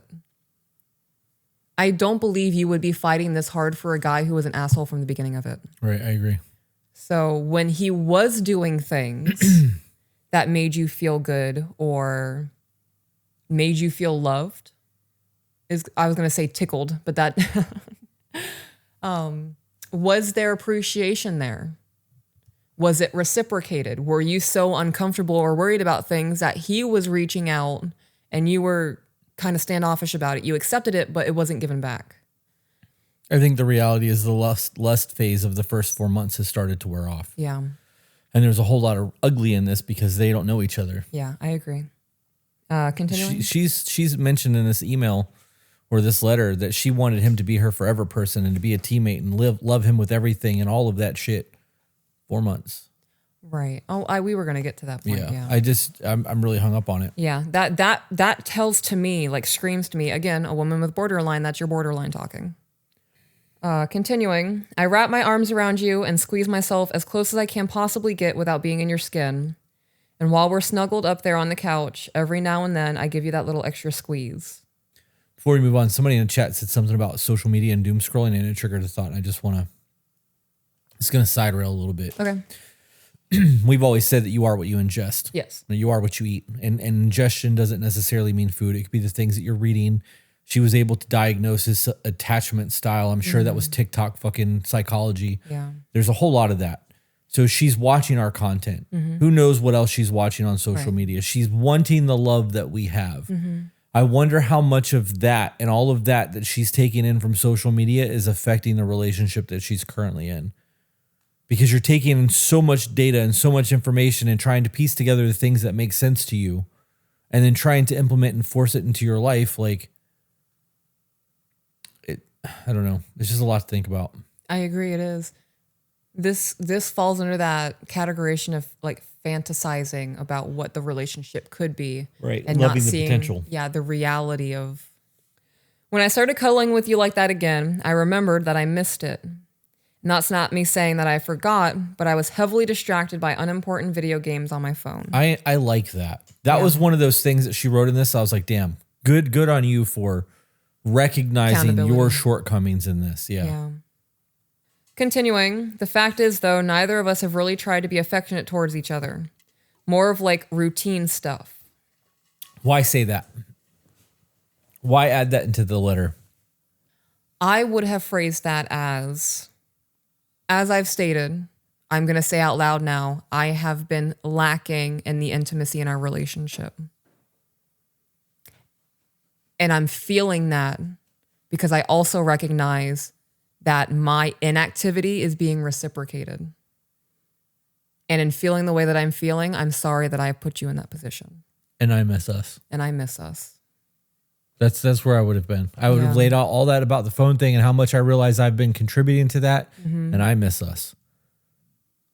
I don't believe you would be fighting this hard for a guy who was an asshole from the beginning of it. Right, I agree. So when he was doing things that made you feel good or made you feel loved, I was going to say tickled, but that was there appreciation there? Was it reciprocated? Were you so uncomfortable or worried about things that he was reaching out and you were kind of standoffish about it? You accepted it, but it wasn't given back. I think the reality is the lust phase of the first 4 months has started to wear off. Yeah. And there's a whole lot of ugly in this because they don't know each other. Yeah, I agree. Continuing. She's mentioned in this email or this letter that she wanted him to be her forever person and to be a teammate and love him with everything and all of that shit. 4 months. Right. Oh, we were going to get to that point. Yeah. I'm really hung up on it. Yeah. That tells to me, like screams to me, again, a woman with borderline, that's your borderline talking. Continuing, I wrap my arms around you and squeeze myself as close as I can possibly get without being in your skin. And while we're snuggled up there on the couch, every now and then I give you that little extra squeeze. Before we move on, somebody in the chat said something about social media and doom scrolling and it triggered a thought. It's going to side rail a little bit. Okay. We've always said that you are what you ingest. Yes. You are what you eat. And ingestion doesn't necessarily mean food. It could be the things that you're reading. She was able to diagnose his attachment style. I'm sure that was TikTok fucking psychology. Yeah. There's a whole lot of that. So she's watching our content. Who knows what else she's watching on social media? She's wanting the love that we have. I wonder how much of that and all of that she's taking in from social media is affecting the relationship that she's currently in. Because you're taking in so much data and so much information and trying to piece together the things that make sense to you and then trying to implement and force it into your life. Like, I don't know. It's just a lot to think about. I agree. It is. This falls under that categorization of like fantasizing about what the relationship could be. Right. And Loving not the seeing, potential. Yeah. The reality of when I started cuddling with you like that again, I remembered that I missed it. And that's not me saying that I forgot, but I was heavily distracted by unimportant video games on my phone. I like that. That was one of those things that she wrote in this. I was like, damn, good on you for recognizing your shortcomings in this. Yeah. Continuing, the fact is, though, neither of us have really tried to be affectionate towards each other. More of like routine stuff. Why say that? Why add that into the letter? I would have phrased that as I've stated, I'm going to say out loud now, I have been lacking in the intimacy in our relationship. And I'm feeling that because I also recognize that my inactivity is being reciprocated. And in feeling the way that I'm feeling, I'm sorry that I put you in that position. And I miss us. And I miss us. That's where I would have been. I would have laid out all that about the phone thing and how much I realize I've been contributing to that. And I miss us.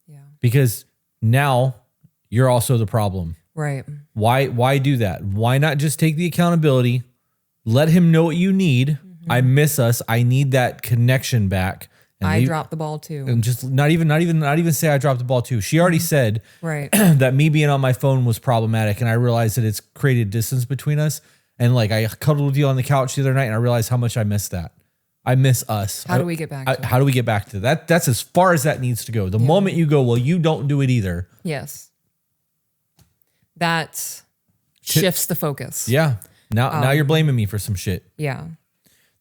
Yeah. Because now you're also the problem. Right. Why do that? Why not just take the accountability? Let him know what you need. I miss us. I need that connection back. And I dropped the ball too. And just not even say I dropped the ball too. She already said right. that me being on my phone was problematic, and I realized that it's created distance between us. And like I cuddled with you on the couch the other night, and I realized how much I miss that. I miss us. How do we get back to how do we get back to that? That's as far as that needs to go. The moment you go, well, you don't do it either. Yes. That shifts the focus. Yeah. Now you're blaming me for some shit. Yeah.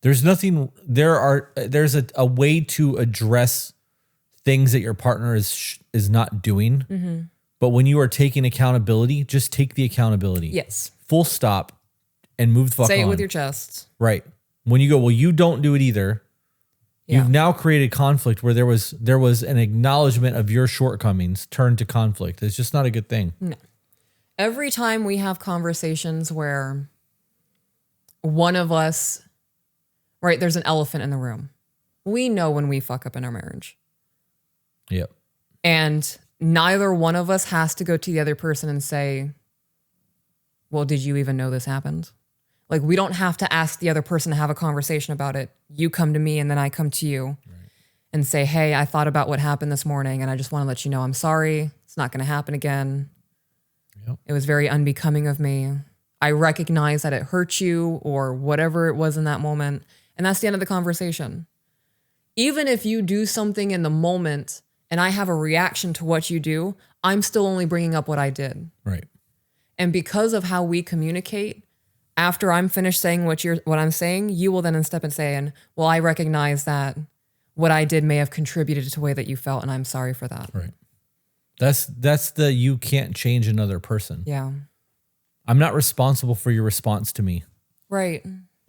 There's a way to address things that your partner is not doing. But when you are taking accountability, just take the accountability. Yes. Full stop and move the fuck on. Say it with your chest. Right. When you go, well, you don't do it either. Yeah. You've now created conflict where there was an acknowledgement of your shortcomings turned to conflict. It's just not a good thing. No. Every time we have conversations where one of us, right, there's an elephant in the room. We know when we fuck up in our marriage. Yep. And neither one of us has to go to the other person and say, well, did you even know this happened? Like, we don't have to ask the other person to have a conversation about it. You come to me and then I come to you and say, hey, I thought about what happened this morning and I just want to let you know I'm sorry. It's not going to happen again. Yep. It was very unbecoming of me. I recognize that it hurt you or whatever it was in that moment. And that's the end of the conversation. Even if you do something in the moment and I have a reaction to what you do, I'm still only bringing up what I did. Right. And because of how we communicate, after I'm finished saying what I'm saying, you will then step and say, well, I recognize that what I did may have contributed to the way that you felt, and I'm sorry for that. Right. That's the you can't change another person. Yeah. I'm not responsible for your response to me. Right.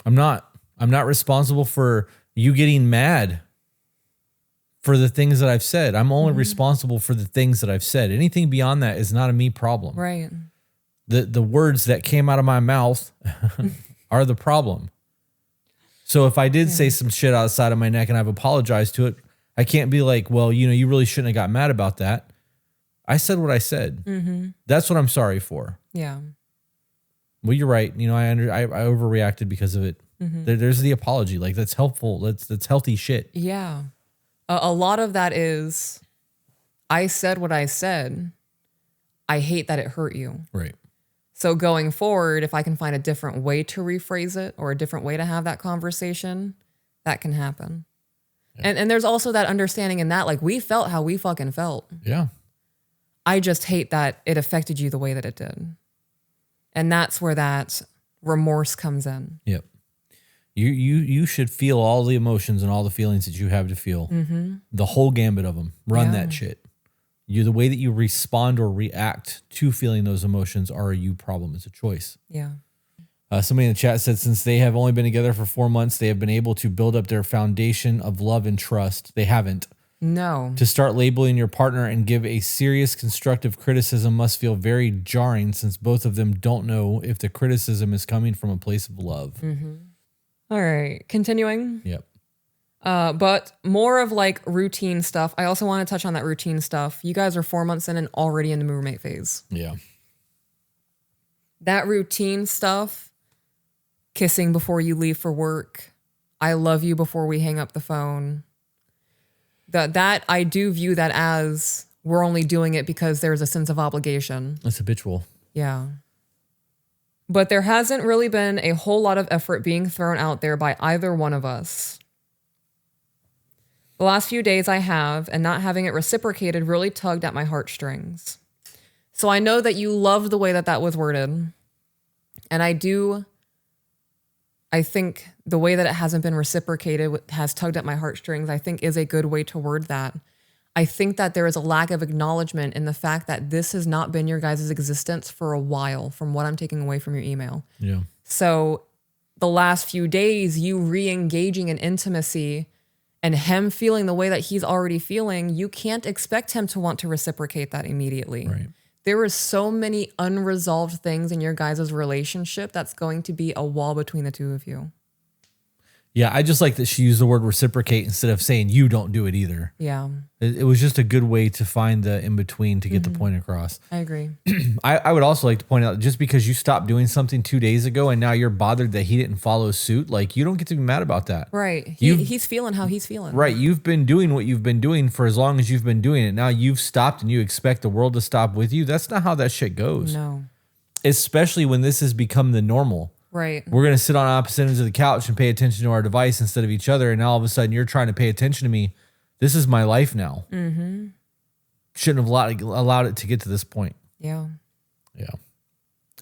I'm not responsible for you getting mad for the things that I've said. I'm only responsible for the things that I've said. Anything beyond that is not a me problem. Right. The words that came out of my mouth are the problem. So if I did say some shit outside of my neck and I've apologized to it, I can't be like, well, you really shouldn't have got mad about that. I said what I said. That's what I'm sorry for. Yeah. Well, you're right. I overreacted because of it. There's the apology. Like, that's helpful. That's healthy shit. Yeah. A lot of that is, I said what I said. I hate that it hurt you. Right. So going forward, if I can find a different way to rephrase it or a different way to have that conversation, that can happen. Yeah. And there's also that understanding in that, like, we felt how we fucking felt. Yeah. I just hate that it affected you the way that it did. And that's where that remorse comes in. Yep. You should feel all the emotions and all the feelings that you have to feel. The whole gambit of them. Run that shit. The way that you respond or react to feeling those emotions are a you problem. It's a choice. Yeah. Somebody in the chat said since they have only been together for 4 months, they have been able to build up their foundation of love and trust. They haven't. No. To start labeling your partner and give a serious constructive criticism must feel very jarring since both of them don't know if the criticism is coming from a place of love. All right. Continuing. Yep. But more of like routine stuff. I also want to touch on that routine stuff. You guys are 4 months in and already in the roommate phase. Yeah. That routine stuff, kissing before you leave for work, I love you before we hang up the phone. That I do view that as we're only doing it because there's a sense of obligation. It's habitual. Yeah. But there hasn't really been a whole lot of effort being thrown out there by either one of us. The last few days I have, and not having it reciprocated really tugged at my heartstrings. So I know that you loved the way that was worded. And I think the way that it hasn't been reciprocated has tugged at my heartstrings, I think is a good way to word that. I think that there is a lack of acknowledgement in the fact that this has not been your guys' existence for a while, from what I'm taking away from your email. Yeah. So the last few days, you re-engaging in intimacy and him feeling the way that he's already feeling, you can't expect him to want to reciprocate that immediately. Right. There is so many unresolved things in your guys' relationship that's going to be a wall between the two of you. Yeah, I just like that she used the word reciprocate instead of saying you don't do it either. Yeah. It was just a good way to find the in-between to get the point across. I agree. I would also like to point out, just because you stopped doing something 2 days ago and now you're bothered that he didn't follow suit, like, you don't get to be mad about that. Right. He's feeling how he's feeling. Right. You've been doing what you've been doing for as long as you've been doing it. Now you've stopped and you expect the world to stop with you. That's not how that shit goes. No. Especially when this has become the normal. Right. We're going to sit on opposite ends of the couch and pay attention to our device instead of each other. And now all of a sudden you're trying to pay attention to me. This is my life now. Mm-hmm. Shouldn't have allowed it to get to this point. Yeah. Yeah.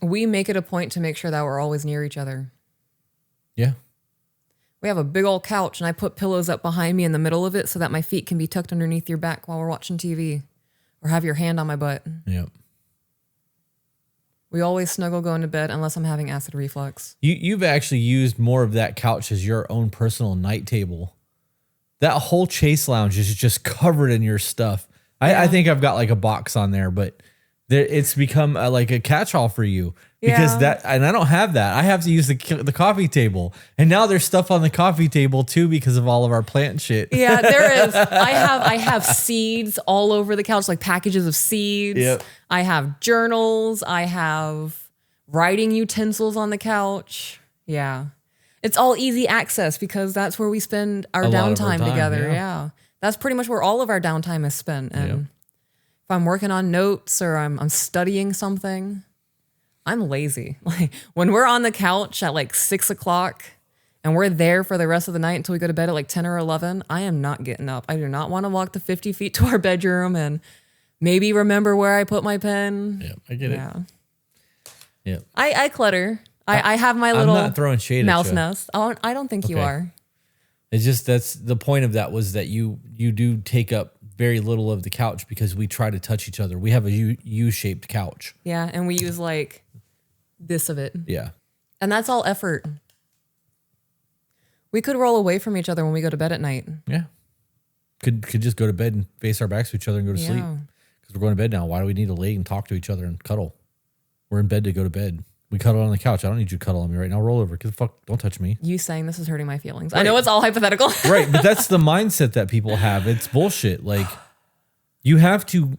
We make it a point to make sure that we're always near each other. Yeah. We have a big old couch and I put pillows up behind me in the middle of it so that my feet can be tucked underneath your back while we're watching TV, or have your hand on my butt. Yeah. We always snuggle going to bed unless I'm having acid reflux. You've actually used more of that couch as your own personal night table. That whole chase lounge is just covered in your stuff. I think I've got like a box on there, but it's become like a catch-all for you because and I don't have that. I have to use the coffee table, and now there's stuff on the coffee table too because of all of our plant shit. Yeah, there is. I have seeds all over the couch, like packages of seeds. Yep. I have journals. I have writing utensils on the couch. Yeah. It's all easy access because that's where we spend our downtime together. Yeah. That's pretty much where all of our downtime is spent. And if I'm working on notes or I'm studying something, I'm lazy. Like when we're on the couch at like 6 o'clock and we're there for the rest of the night until we go to bed at like 10 or 11, I am not getting up. I do not want to walk the 50 feet to our bedroom and maybe remember where I put my pen. Yeah, I get it. Yeah. I clutter. I have my little I'm not throwing shade mouse at you. nest. I don't think you are. It's just that's the point of that was that you do take up very little of the couch because we try to touch each other. We have a U-shaped couch. Yeah, and we use like this of it. Yeah. And that's all effort. We could roll away from each other when we go to bed at night. Yeah. Could just go to bed and face our backs to each other and go to sleep. Because we're going to bed now. Why do we need to lay and talk to each other and cuddle? We're in bed to go to bed. We cuddle on the couch. I don't need you to cuddle on me right now. Roll over. Because fuck, don't touch me. You saying this is hurting my feelings. Right. I know it's all hypothetical. Right, but that's the mindset that people have. It's bullshit. Like you have to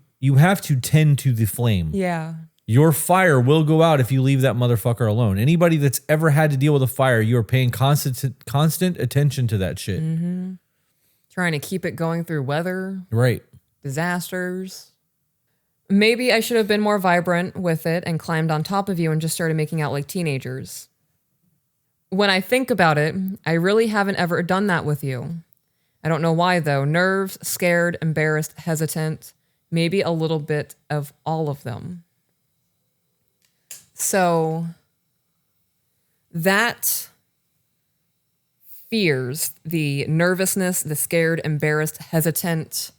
tend to the flame. Yeah. Your fire will go out if you leave that motherfucker alone. Anybody that's ever had to deal with a fire, you are paying constant attention to that shit. Mm-hmm. Trying to keep it going through weather. Right. Disasters. Maybe I should have been more vibrant with it and climbed on top of you and just started making out like teenagers. When I think about it, I really haven't ever done that with you. I don't know why though. Nerves, scared, embarrassed, hesitant, maybe a little bit of all of them. So that fears, the nervousness, the scared, embarrassed, hesitant,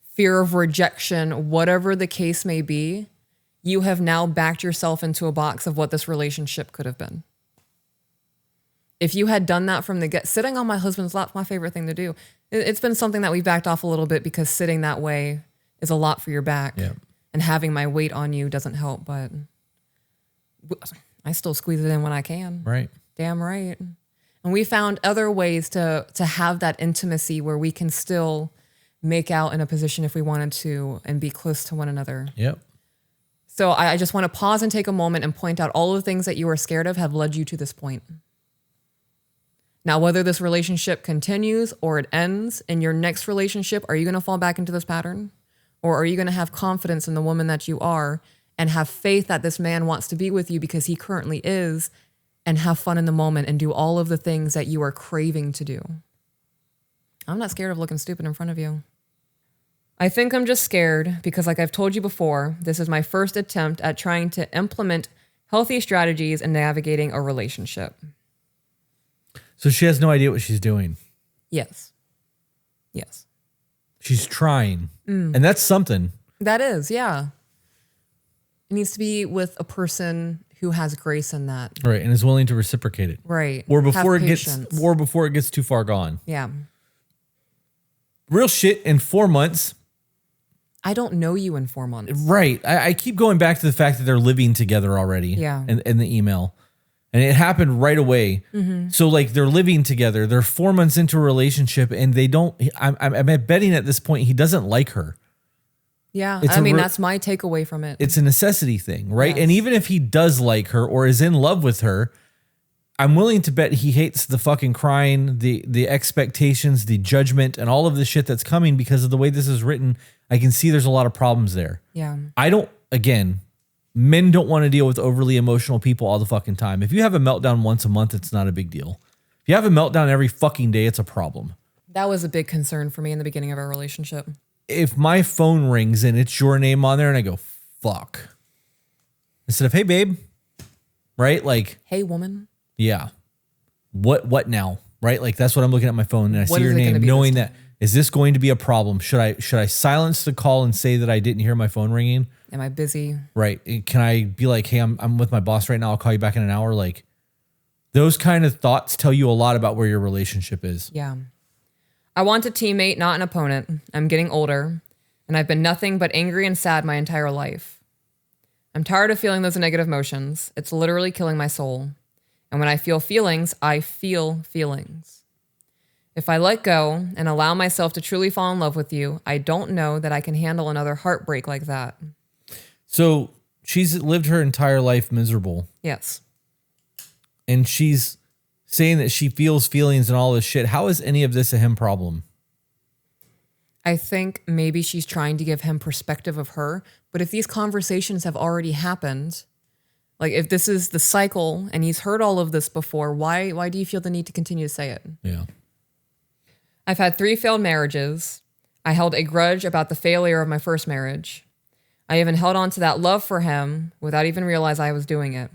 fear of rejection, whatever the case may be, you have now backed yourself into a box of what this relationship could have been. If you had done that from the get, sitting on my husband's lap, my favorite thing to do. It's been something that we backed off a little bit because sitting that way is a lot for your back. Yeah. And having my weight on you doesn't help, but I still squeeze it in when I can. Right. Damn right. And we found other ways to have that intimacy where we can still make out in a position if we wanted to and be close to one another. Yep. So I just want to pause and take a moment and point out all of the things that you are scared of have led you to this point. Now, whether this relationship continues or it ends, in your next relationship, are you going to fall back into this pattern? Or are you going to have confidence in the woman that you are and have faith that this man wants to be with you because he currently is, and have fun in the moment and do all of the things that you are craving to do? I'm not scared of looking stupid in front of you. I think I'm just scared because, like I've told you before, this is my first attempt at trying to implement healthy strategies in navigating a relationship. So she has no idea what she's doing. Yes. Yes. She's trying. And that's something. That is, yeah. It needs to be with a person who has grace in that. Right. And is willing to reciprocate it. Right. Or before Have it patience. gets too far gone. Yeah. real shit, in 4 months. I don't know you in 4 months. Right. I keep going back to the fact that they're living together already. Yeah. In the email. And it happened right away. So like they're living together. They're 4 months into a relationship and they don't, I'm betting at this point he doesn't like her. Yeah. It's that's my takeaway from it. It's a necessity thing, right? Yes. And even if he does like her or is in love with her, I'm willing to bet he hates the fucking crying, the expectations, the judgment, and all of the shit that's coming because of the way this is written. I can see there's a lot of problems there. Yeah. Men don't want to deal with overly emotional people all the fucking time. If you have a meltdown once a month, it's not a big deal. If you have a meltdown every fucking day, it's a problem. That was a big concern for me in the beginning of our relationship. If my phone rings and it's your name on there and I go, fuck. Instead of, hey, babe, right? Like, hey, woman. Yeah. What now? Right? Like that's what I'm looking at my phone and I see What your is it gonna name be knowing this that is this going to be a problem? Should I silence the call and say that I didn't hear my phone ringing? Am I busy? Right. Can I be like, hey, I'm with my boss right now. I'll call you back in an hour. Like those kind of thoughts tell you a lot about where your relationship is. Yeah. I want a teammate, not an opponent. I'm getting older and I've been nothing but angry and sad my entire life. I'm tired of feeling those negative emotions. It's literally killing my soul. And when I feel feelings, I feel feelings. If I let go and allow myself to truly fall in love with you, I don't know that I can handle another heartbreak like that. So she's lived her entire life miserable. Yes. And she's saying that she feels feelings and all this shit. How is any of this a him problem? I think maybe she's trying to give him perspective of her. But if these conversations have already happened, like if this is the cycle and he's heard all of this before, why do you feel the need to continue to say it? Yeah. I've had 3 failed marriages. I held a grudge about the failure of my first marriage. I even held on to that love for him without even realize I was doing it.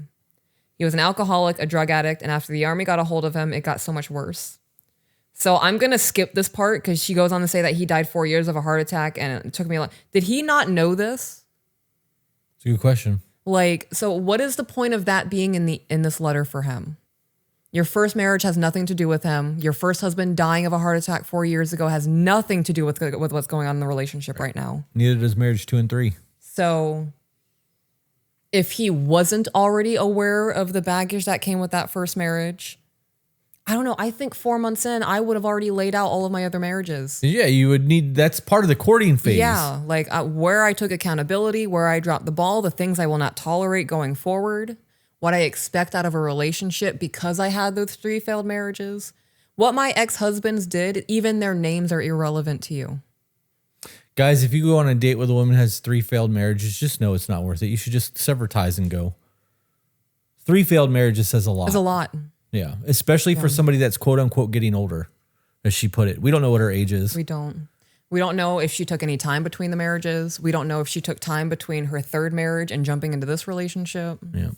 He was an alcoholic, a drug addict, and after the army got a hold of him, it got so much worse. So I'm going to skip this part because she goes on to say that he died 4 years of a heart attack and it took me a lot. Did he not know this? It's a good question. Like, so what is the point of that being in this letter for him? Your first marriage has nothing to do with him. Your first husband dying of a heart attack 4 years ago has nothing to do with what's going on in the relationship right now. Neither does marriage 2 and 3. So if he wasn't already aware of the baggage that came with that first marriage, I don't know. I think 4 months in, I would have already laid out all of my other marriages. Yeah, you would need, that's part of the courting phase. Yeah, like where I took accountability, where I dropped the ball, the things I will not tolerate going forward, what I expect out of a relationship because I had those 3 failed marriages. What my ex-husbands did, even their names are irrelevant to you. Guys, if you go on a date with a woman who has 3 failed marriages, just know it's not worth it. You should just sever ties and go. 3 failed marriages says a lot. It's a lot. Yeah, especially for somebody that's quote unquote getting older, as she put it. We don't know what her age is. We don't. We don't know if she took any time between the marriages. We don't know if she took time between her 3rd marriage and jumping into this relationship. Yeah.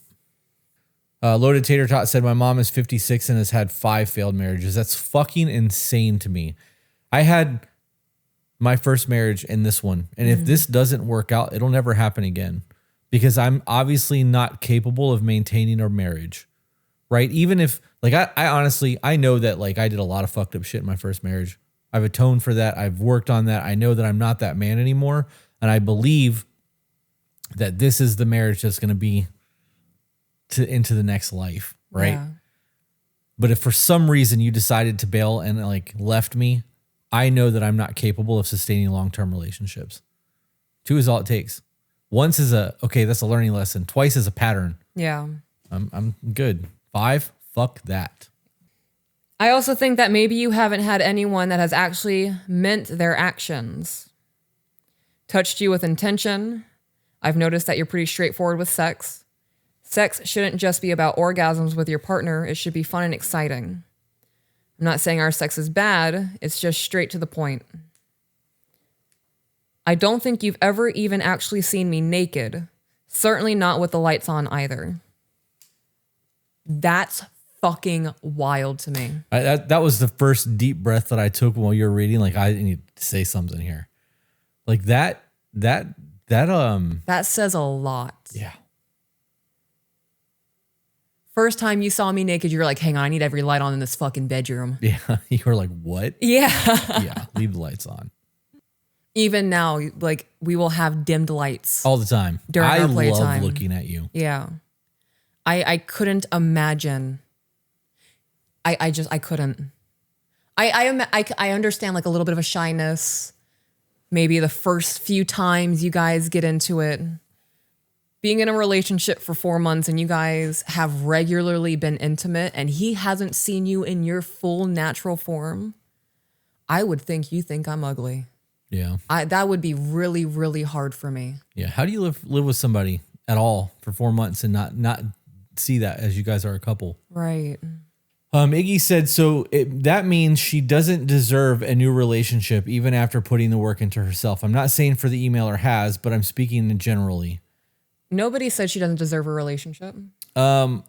Loaded Tater Tot said, my mom is 56 and has had 5 failed marriages. That's fucking insane to me. I had my first marriage and this one. And if this doesn't work out, it'll never happen again because I'm obviously not capable of maintaining a marriage, right? Even if, like, I honestly, I know that, like, I did a lot of fucked up shit in my first marriage. I've atoned for that. I've worked on that. I know that I'm not that man anymore. And I believe that this is the marriage that's going to be into the next life, right? Yeah. But if for some reason you decided to bail and like left me, I know that I'm not capable of sustaining long-term relationships. 2 is all it takes. Once is okay, that's a learning lesson. Twice is a pattern. Yeah. I'm good. 5, fuck that. I also think that maybe you haven't had anyone that has actually meant their actions. Touched you with intention. I've noticed that you're pretty straightforward with sex. Sex shouldn't just be about orgasms with your partner. It should be fun and exciting. I'm not saying our sex is bad. It's just straight to the point. I don't think you've ever even actually seen me naked. Certainly not with the lights on either. That's fucking wild to me. That was the first deep breath that I took while you were reading. Like, I need to say something here. Like that says a lot. Yeah. First time you saw me naked, you were like, hang on, I need every light on in this fucking bedroom. Yeah. You were like, what? Yeah. Yeah. Leave the lights on. Even now, like we will have dimmed lights. All the time. During I our love playtime. looking at you. Yeah. I couldn't imagine. I couldn't. I understand like a little bit of a shyness. Maybe the first few times you guys get into it. Being in a relationship for 4 months and you guys have regularly been intimate and he hasn't seen you in your full natural form, I would think you think I'm ugly. Yeah. That would be really, really hard for me. Yeah. How do you live with somebody at all for 4 months and not see that as you guys are a couple? Right. Iggy said, so that means she doesn't deserve a new relationship even after putting the work into herself. I'm not saying for the emailer has, but I'm speaking generally. Nobody said she doesn't deserve a relationship. You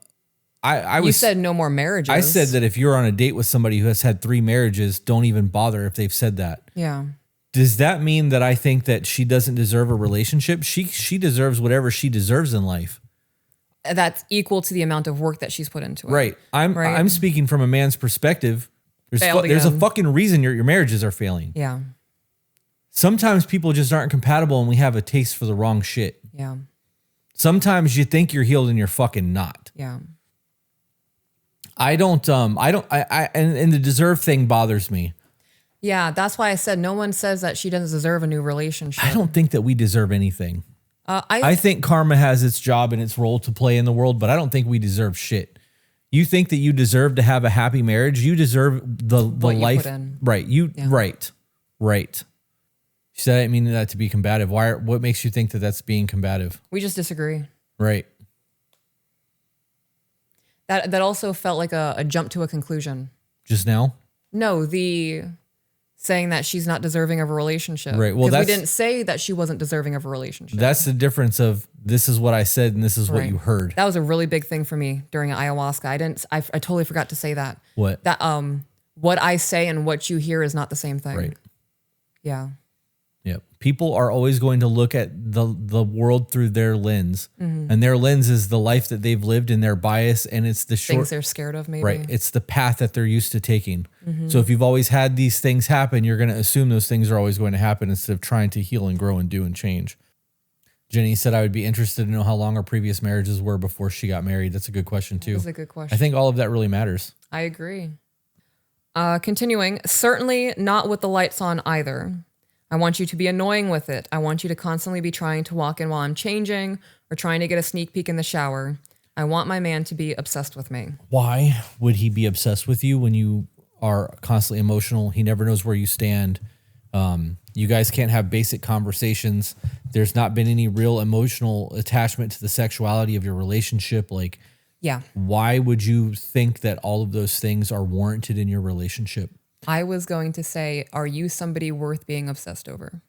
said no more marriages. I said that if you're on a date with somebody who has had 3 marriages, don't even bother if they've said that. Yeah. Does that mean that I think that she doesn't deserve a relationship? She deserves whatever she deserves in life. That's equal to the amount of work that she's put into it. Right. I'm speaking from a man's perspective. There's a fucking reason your marriages are failing. Yeah. Sometimes people just aren't compatible and we have a taste for the wrong shit. Yeah. Sometimes you think you're healed and you're fucking not. Yeah. And the deserve thing bothers me. Yeah, that's why I said no one says that she doesn't deserve a new relationship. I don't think that we deserve anything. I think karma has its job and its role to play in the world, but I don't think we deserve shit. You think that you deserve to have a happy marriage? You deserve the life. Put in. Right. Right. She said I didn't mean that to be combative. What makes you think that that's being combative? We just disagree. Right. That also felt like a jump to a conclusion. Just now? No, the saying that she's not deserving of a relationship. Right. Well, we didn't say that she wasn't deserving of a relationship. That's the difference of this is what I said and this is what you heard. That was a really big thing for me during ayahuasca. I totally forgot to say that. What? That what I say and what you hear is not the same thing. Right. Yeah. Yep. People are always going to look at the world through their lens, and their lens is the life that they've lived and their bias, and it's the things they're scared of, maybe. Right. It's the path that they're used to taking. So if you've always had these things happen, you're going to assume those things are always going to happen instead of trying to heal and grow and do and change. Jenny said, I would be interested to know how long her previous marriages were before she got married. That's a good question too. That's a good question. I think all of that really matters. I agree. Continuing, certainly not with the lights on either. I want you to be annoying with it. I want you to constantly be trying to walk in while I'm changing or trying to get a sneak peek in the shower. I want my man to be obsessed with me. Why would he be obsessed with you when you are constantly emotional? He never knows where you stand. You guys can't have basic conversations. There's not been any real emotional attachment to the sexuality of your relationship. Like, yeah. Why would you think that all of those things are warranted in your relationship? I was going to say, are you somebody worth being obsessed over?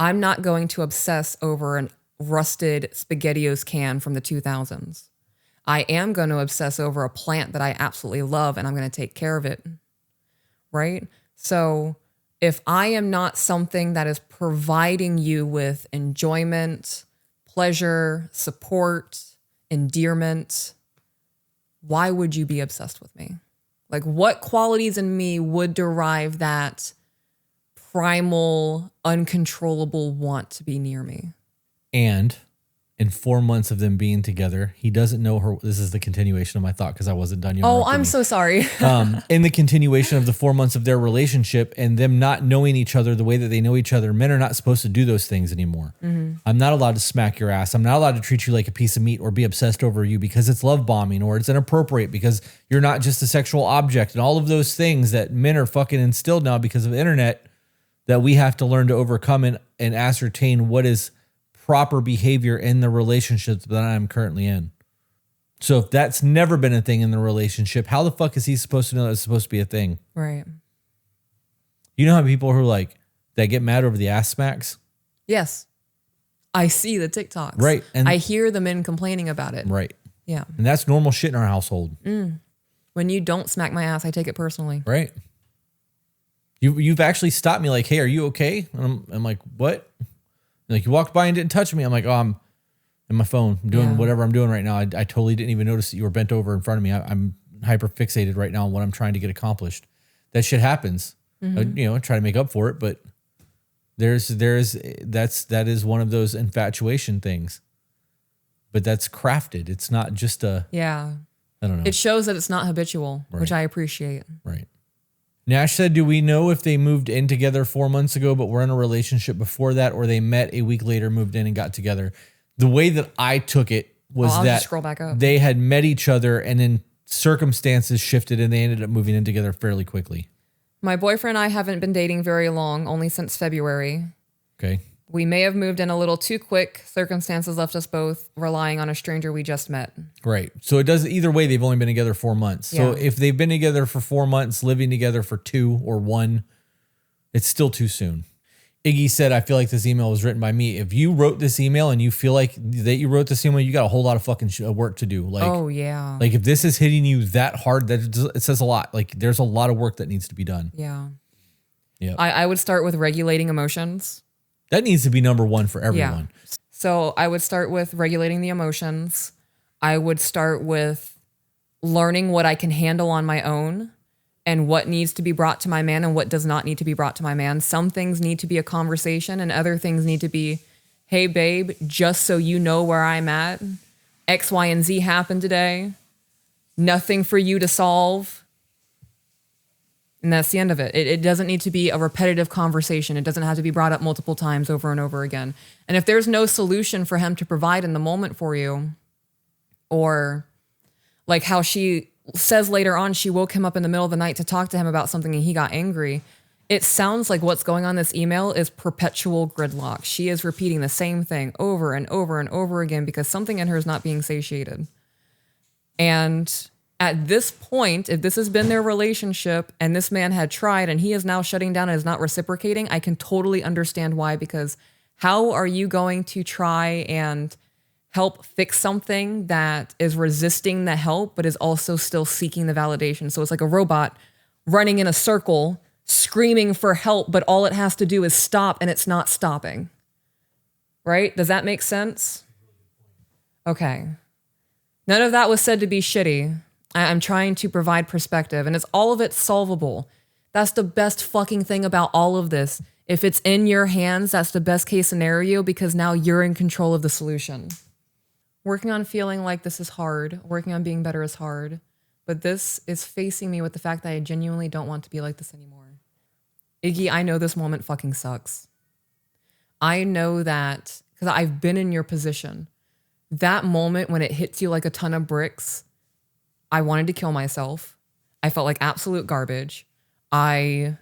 I'm not going to obsess over an rusted SpaghettiOs can from the 2000s. I am going to obsess over a plant that I absolutely love and I'm going to take care of it. Right? So if I am not something that is providing you with enjoyment, pleasure, support, endearment, why would you be obsessed with me? Like, what qualities in me would derive that primal, uncontrollable want to be near me? And in 4 months of them being together, he doesn't know her. This is the continuation of my thought because I wasn't done yet. Oh, I'm so sorry. In the continuation of the 4 months of their relationship and them not knowing each other the way that they know each other, men are not supposed to do those things anymore. I'm not allowed to smack your ass. I'm not allowed to treat you like a piece of meat or be obsessed over you because it's love bombing or it's inappropriate because you're not just a sexual object and all of those things that men are fucking instilled now because of the internet that we have to learn to overcome and ascertain what is proper behavior in the relationship that I'm currently in. So if that's never been a thing in the relationship, how the fuck is he supposed to know that's supposed to be a thing? Right. You know how people who are like, that get mad over the ass smacks? Yes. I see the TikToks. Right. And I hear the men complaining about it. right. Yeah. And that's normal shit in our household. When you don't smack my ass, I take it personally. Right. You've actually stopped me like, hey, are you okay? And I'm like, what? Like, you walked by and didn't touch me. I'm like, and in my phone. I'm doing Yeah. whatever I'm doing right now. I totally didn't even notice that you were bent over in front of me. I'm hyper fixated right now on what I'm trying to get accomplished. That shit happens. I try to make up for it, but that is one of those infatuation things. But that's crafted. It's not just I don't know. It shows that it's not habitual, which I appreciate. Right. Nash said, do we know if they moved in together 4 months ago, but were in a relationship before that, or they met a week later, moved in and got together? The way that I took it was I'll that just scroll back up. they had met each other and then circumstances shifted and they ended up moving in together fairly quickly. My boyfriend and I haven't been dating very long, only since February. Okay. We may have moved in a little too quick. Circumstances left us both relying on a stranger we just met. Right. So it does either way. They've only been together 4 months. So Yeah. if they've been together for 4 months, living together for 2 or 1, it's still too soon. Iggy said, I feel like this email was written by me. If you wrote this email and you feel like that you wrote this email, you got a whole lot of fucking work to do. Like, Oh, yeah. like if this is hitting you that hard, that it says a lot. Like there's a lot of work that needs to be done. Yeah. Yeah. I would start with regulating emotions. That needs to be number one for everyone. Yeah. So I would start with regulating the emotions. I would start with learning what I can handle on my own and what needs to be brought to my man and what does not need to be brought to my man. Some things need to be a conversation and other things need to be, hey, babe, just so you know where I'm at. X, Y, and Z happened today. Nothing for you to solve. And that's the end of it. It doesn't need to be a repetitive conversation. It doesn't have to be brought up multiple times over and over again. And if there's no solution for him to provide in the moment for you, or like how she says later on, she woke him up in the middle of the night to talk to him about something and he got angry. It sounds like what's going on in this email is perpetual gridlock. She is repeating the same thing over and over and over again because something in her is not being satiated. And at this point, if this has been their relationship and this man had tried and he is now shutting down and is not reciprocating, I can totally understand why, because how are you going to try and help fix something that is resisting the help, but is also still seeking the validation? So it's like a robot running in a circle, screaming for help, but all it has to do is stop and it's not stopping. Right? Does that make sense? Okay. None of that was said to be shitty. I'm trying to provide perspective, and it's all of it solvable. That's the best fucking thing about all of this. If it's in your hands, that's the best case scenario because now you're in control of the solution. Working on feeling like this is hard, working on being better is hard, but this is facing me with the fact that I genuinely don't want to be like this anymore. Iggy, I know this moment fucking sucks. I know that because I've been in your position. That moment when it hits you like a ton of bricks, I wanted to kill myself. I felt like absolute garbage. I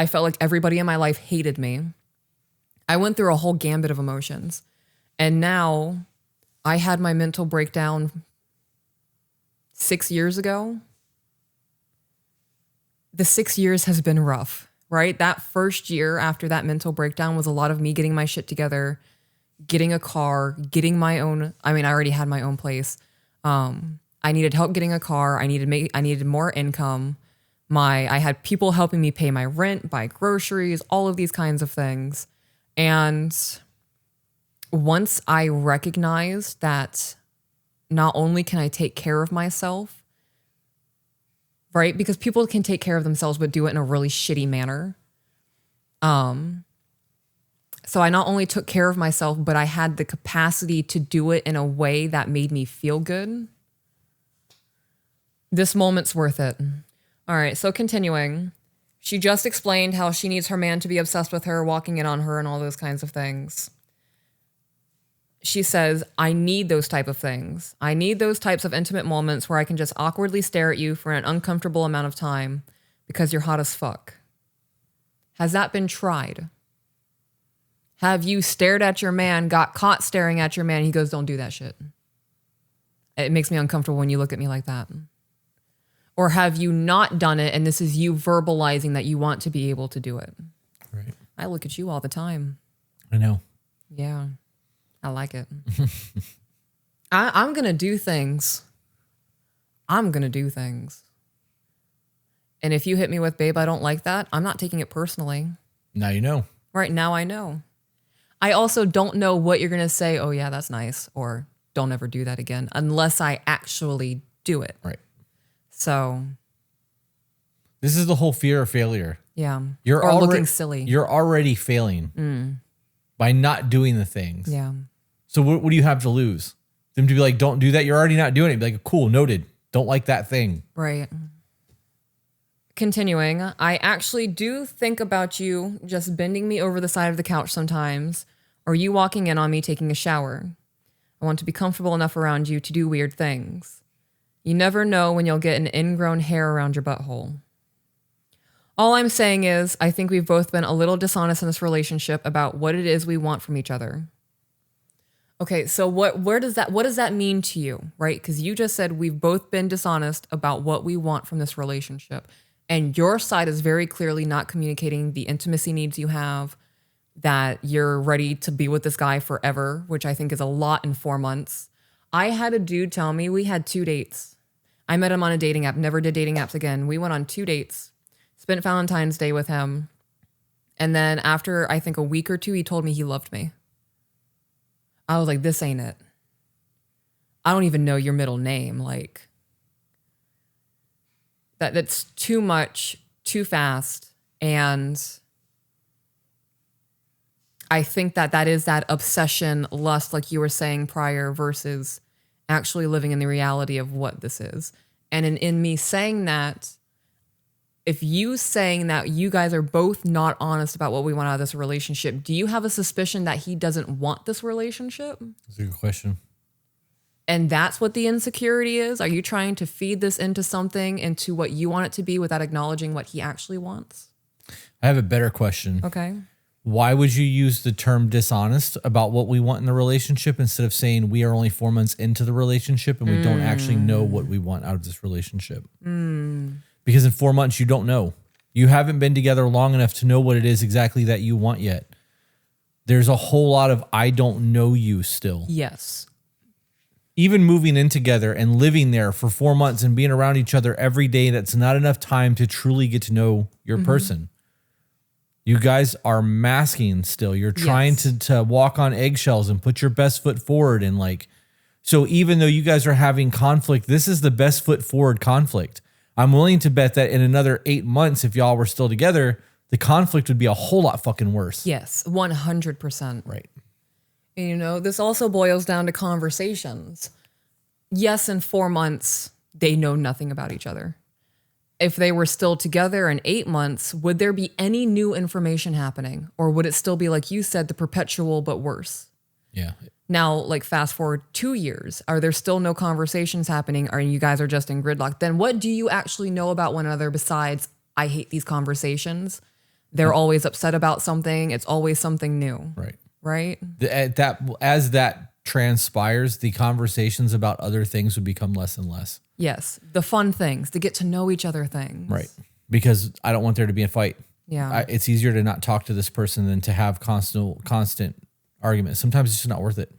felt like everybody in my life hated me. I went through a whole gambit of emotions. And now I had my mental breakdown 6 years ago. The 6 years has been rough, right? That first year after that mental breakdown was a lot of me getting my shit together, getting a car, getting my own, I already had my own place. I needed help getting a car. I needed more income. I had people helping me pay my rent, buy groceries, all of these kinds of things. And once I recognized that not only can I take care of myself, right? Because people can take care of themselves, but do it in a really shitty manner. So I not only took care of myself, but I had the capacity to do it in a way that made me feel good. This moment's worth it. All right, so continuing. She just explained how she needs her man to be obsessed with her, walking in on her, and all those kinds of things. She says, I need those type of things. I need those types of intimate moments where I can just awkwardly stare at you for an uncomfortable amount of time because you're hot as fuck. Has that been tried? Have you stared at your man, got caught staring at your man, and he goes, don't do that shit. It makes me uncomfortable when you look at me like that. Or have you not done it and this is you verbalizing that you want to be able to do it? Right. I look at you all the time. I know. Yeah, I like it. I'm going to do things. I'm going to do things. And if you hit me with, babe, I don't like that, I'm not taking it personally. Now you know. Right now I know. I also don't know what you're going to say. Oh yeah, that's nice. Or don't ever do that again unless I actually do it. Right. So This is the whole fear of failure. yeah. You're or already, looking silly. You're already failing by not doing the things. Yeah. So what do you have to lose? Them to be like, don't do that. You're already not doing it. Be like, cool, noted. Don't like that thing. Right. Continuing, I actually do think about you just bending me over the side of the couch sometimes, or you walking in on me taking a shower. I want to be comfortable enough around you to do weird things. You never know when you'll get an ingrown hair around your butthole. All I'm saying is, I think we've both been a little dishonest in this relationship about what it is we want from each other. Okay, so what does that mean to you, right? Because you just said we've both been dishonest about what we want from this relationship. And your side is very clearly not communicating the intimacy needs you have, that you're ready to be with this guy forever, which I think is a lot in 4 months. I had a dude tell me we had 2 dates. I met him on a dating app, never did dating apps again. We went on 2 dates, spent Valentine's Day with him. And then after, I think, a week or 2, he told me he loved me. I was like, this ain't it. I don't even know your middle name. Like, that's too much, too fast. And I think that is that obsession, lust, like you were saying prior, versus actually living in the reality of what this is. And in me saying that, if you saying that you guys are both not honest about what we want out of this relationship, do you have a suspicion that he doesn't want this relationship? That's a good question. And that's what the insecurity is? Are you trying to feed this into something, into what you want it to be, without acknowledging what he actually wants? I have a better question. Okay. Why would you use the term dishonest about what we want in the relationship instead of saying we are only 4 months into the relationship and we don't actually know what we want out of this relationship? Because in 4 months, you don't know. You haven't been together long enough to know what it is exactly that you want yet. There's a whole lot of I don't know you still. Yes. Even moving in together and living there for 4 months and being around each other every day, that's not enough time to truly get to know your person. You guys are masking still. You're trying to walk on eggshells and put your best foot forward. And like, so even though you guys are having conflict, this is the best foot forward conflict. I'm willing to bet that in another 8 months, if y'all were still together, the conflict would be a whole lot fucking worse. Yes, 100%. Right. And, you know, this also boils down to conversations. Yes, in 4 months, they know nothing about each other. If they were still together in 8 months, would there be any new information happening? Or would it still be, like you said, the perpetual but worse? Yeah. Now, like fast forward 2 years, are there still no conversations happening? Or you guys are just in gridlock? Then what do you actually know about one another besides, I hate these conversations? They're always upset about something. It's always something new. Right. Right? As that transpires, the conversations about other things would become less and less. Yes. The fun things, the get to know each other things. Right. Because I don't want there to be a fight. Yeah. It's easier to not talk to this person than to have constant arguments. Sometimes it's just not worth it.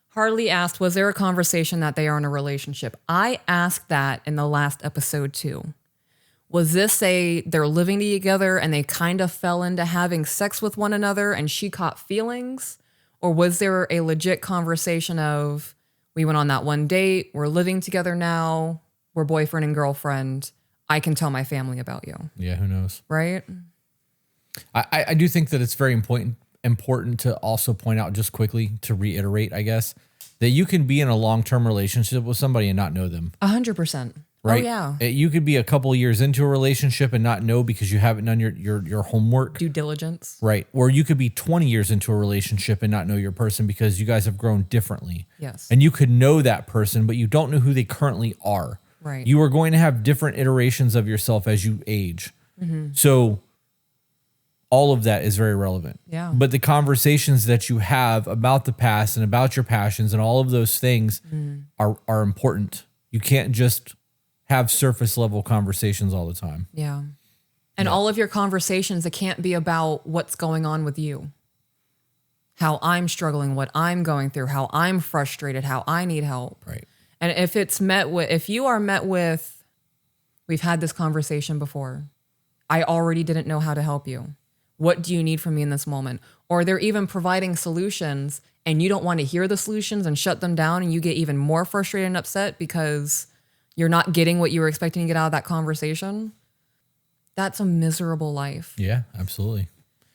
Harley asked, was there a conversation that they are in a relationship? I asked that in the last episode too. Was this they're living together and they kind of fell into having sex with one another and she caught feelings? Or was there a legit conversation of, we went on that one date, we're living together now, we're boyfriend and girlfriend, I can tell my family about you. Yeah, who knows? Right? I do think that it's very important to also point out, just quickly to reiterate, I guess, that you can be in a long-term relationship with somebody and not know them. 100%. Right? Oh, yeah. You could be a couple of years into a relationship and not know because you haven't done your homework. Due diligence. Right. Or you could be 20 years into a relationship and not know your person because you guys have grown differently. Yes. And you could know that person, but you don't know who they currently are. Right. You are going to have different iterations of yourself as you age. So all of that is very relevant. Yeah. But the conversations that you have about the past and about your passions and all of those things are important. You can't just have surface level conversations all the time. Yeah. And all of your conversations, it can't be about what's going on with you. How I'm struggling, what I'm going through, how I'm frustrated, how I need help. Right. And if you are met with, we've had this conversation before, I already didn't know how to help you. What do you need from me in this moment? Or they're even providing solutions and you don't want to hear the solutions and shut them down, and you get even more frustrated and upset because you're not getting what you were expecting to get out of that conversation. That's a miserable life. Yeah, absolutely.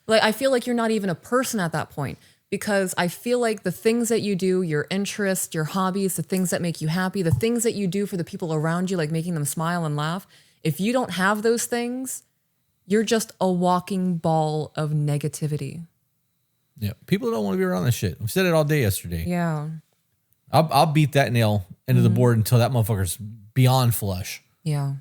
Like, I feel like you're not even a person at that point, because I feel like the things that you do, your interests, your hobbies, the things that make you happy, the things that you do for the people around you, like making them smile and laugh, if you don't have those things, you're just a walking ball of negativity. Yeah. People don't want to be around this shit. We said it all day yesterday. Yeah. I'll beat that nail into the board until that motherfucker's beyond flush. Yeah.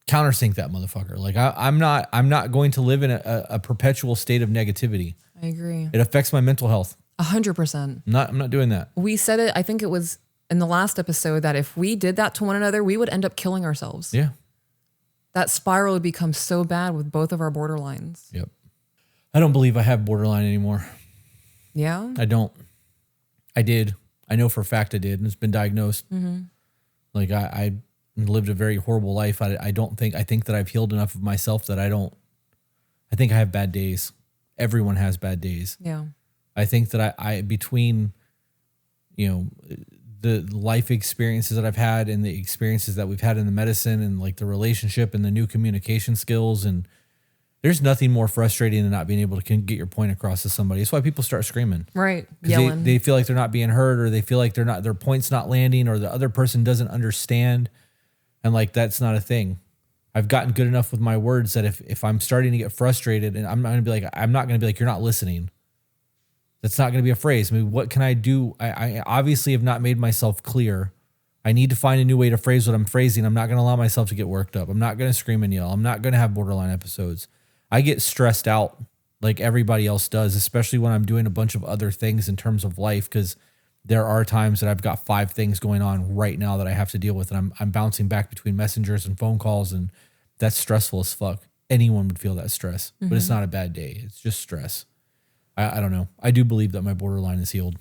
Countersink that motherfucker. Like I'm not going to live in a perpetual state of negativity. I agree. It affects my mental health. 100%. I'm not doing that. We said it, I think it was in the last episode, that if we did that to one another, we would end up killing ourselves. Yeah. That spiral would become so bad with both of our borderlines. Yep. I don't believe I have borderline anymore. Yeah? I don't. I did. I know for a fact I did, and it's been diagnosed. Mm-hmm. Like I lived a very horrible life. I think that I've healed enough of myself that I think I have bad days. Everyone has bad days. Yeah. I think that I between, the life experiences that I've had and the experiences that we've had in the medicine and like the relationship and the new communication skills, and there's nothing more frustrating than not being able to get your point across to somebody. That's why people start screaming. Right. Yelling. They feel like they're not being heard, or they feel like their point's not landing, or the other person doesn't understand. And like, that's not a thing. I've gotten good enough with my words that if I'm starting to get frustrated, and I'm not going to be like, you're not listening. That's not going to be a phrase. I mean, what can I do? I obviously have not made myself clear. I need to find a new way to phrase what I'm phrasing. I'm not going to allow myself to get worked up. I'm not going to scream and yell. I'm not going to have borderline episodes. I get stressed out like everybody else does, especially when I'm doing a bunch of other things in terms of life, because there are times that I've got 5 things going on right now that I have to deal with, and I'm bouncing back between messengers and phone calls, and that's stressful as fuck. Anyone would feel that stress, but it's not a bad day. It's just stress. I don't know. I do believe that my borderline is healed.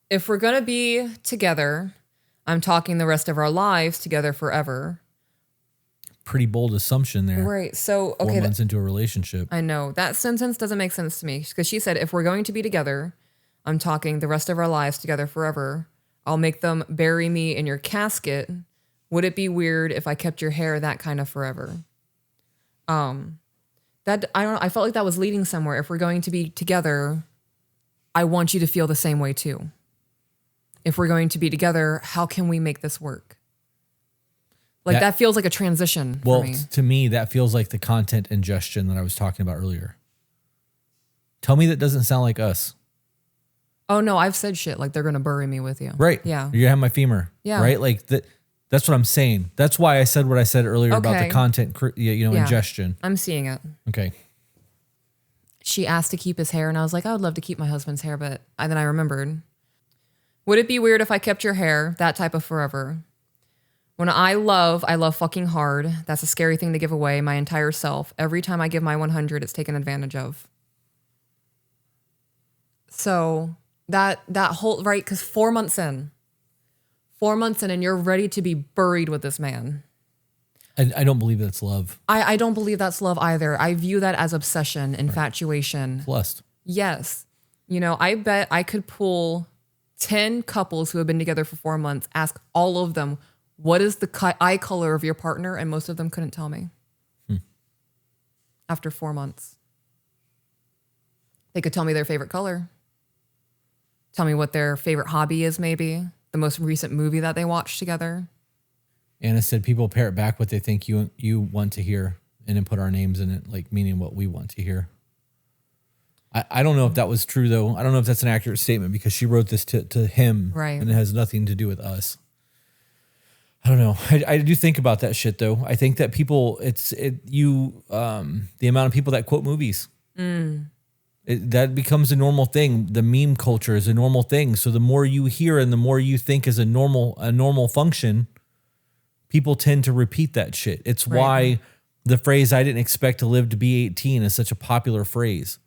If we're going to be together, I'm talking the rest of our lives together forever. Pretty bold assumption there. Right. So, okay. 4 months into a relationship. I know. That sentence doesn't make sense to me, because she said, if we're going to be together, I'm talking the rest of our lives together forever. I'll make them bury me in your casket. Would it be weird if I kept your hair that kind of forever? That I don't know. I felt like that was leading somewhere. If we're going to be together, I want you to feel the same way too. If we're going to be together, how can we make this work? Like that feels like a transition for me. To me, that feels like the content ingestion that I was talking about earlier. Tell me that doesn't sound like us. Oh no, I've said shit like they're going to bury me with you. Right. Yeah. You're gonna have my femur. Yeah. Right. Like that. That's what I'm saying. That's why I said what I said earlier about the content, ingestion. I'm seeing it. Okay. She asked to keep his hair, and I was like, I would love to keep my husband's hair, but then I remembered. Would it be weird if I kept your hair that type of forever? When I love fucking hard. That's a scary thing to give away, my entire self. Every time I give my 100, it's taken advantage of. So that whole, right? Because 4 months in, and you're ready to be buried with this man. I don't believe that's love. I don't believe that's love either. I view that as obsession, infatuation. Lust. Yes. I bet I could pull 10 couples who have been together for 4 months, ask all of them, what is the eye color of your partner? And most of them couldn't tell me. After 4 months. They could tell me their favorite color. Tell me what their favorite hobby is, maybe. The most recent movie that they watched together. Anna said people parrot back what they think you want to hear and then put our names in it, like meaning what we want to hear. I don't know if that was true, though. I don't know if that's an accurate statement, because she wrote this to him, right? And it has nothing to do with us. I don't know. I do think about that shit, though. I think that people, the amount of people that quote movies. That becomes a normal thing. The meme culture is a normal thing. So the more you hear and the more you think is a normal function, people tend to repeat that shit. It's why the phrase "I didn't expect to live to be 18" is such a popular phrase.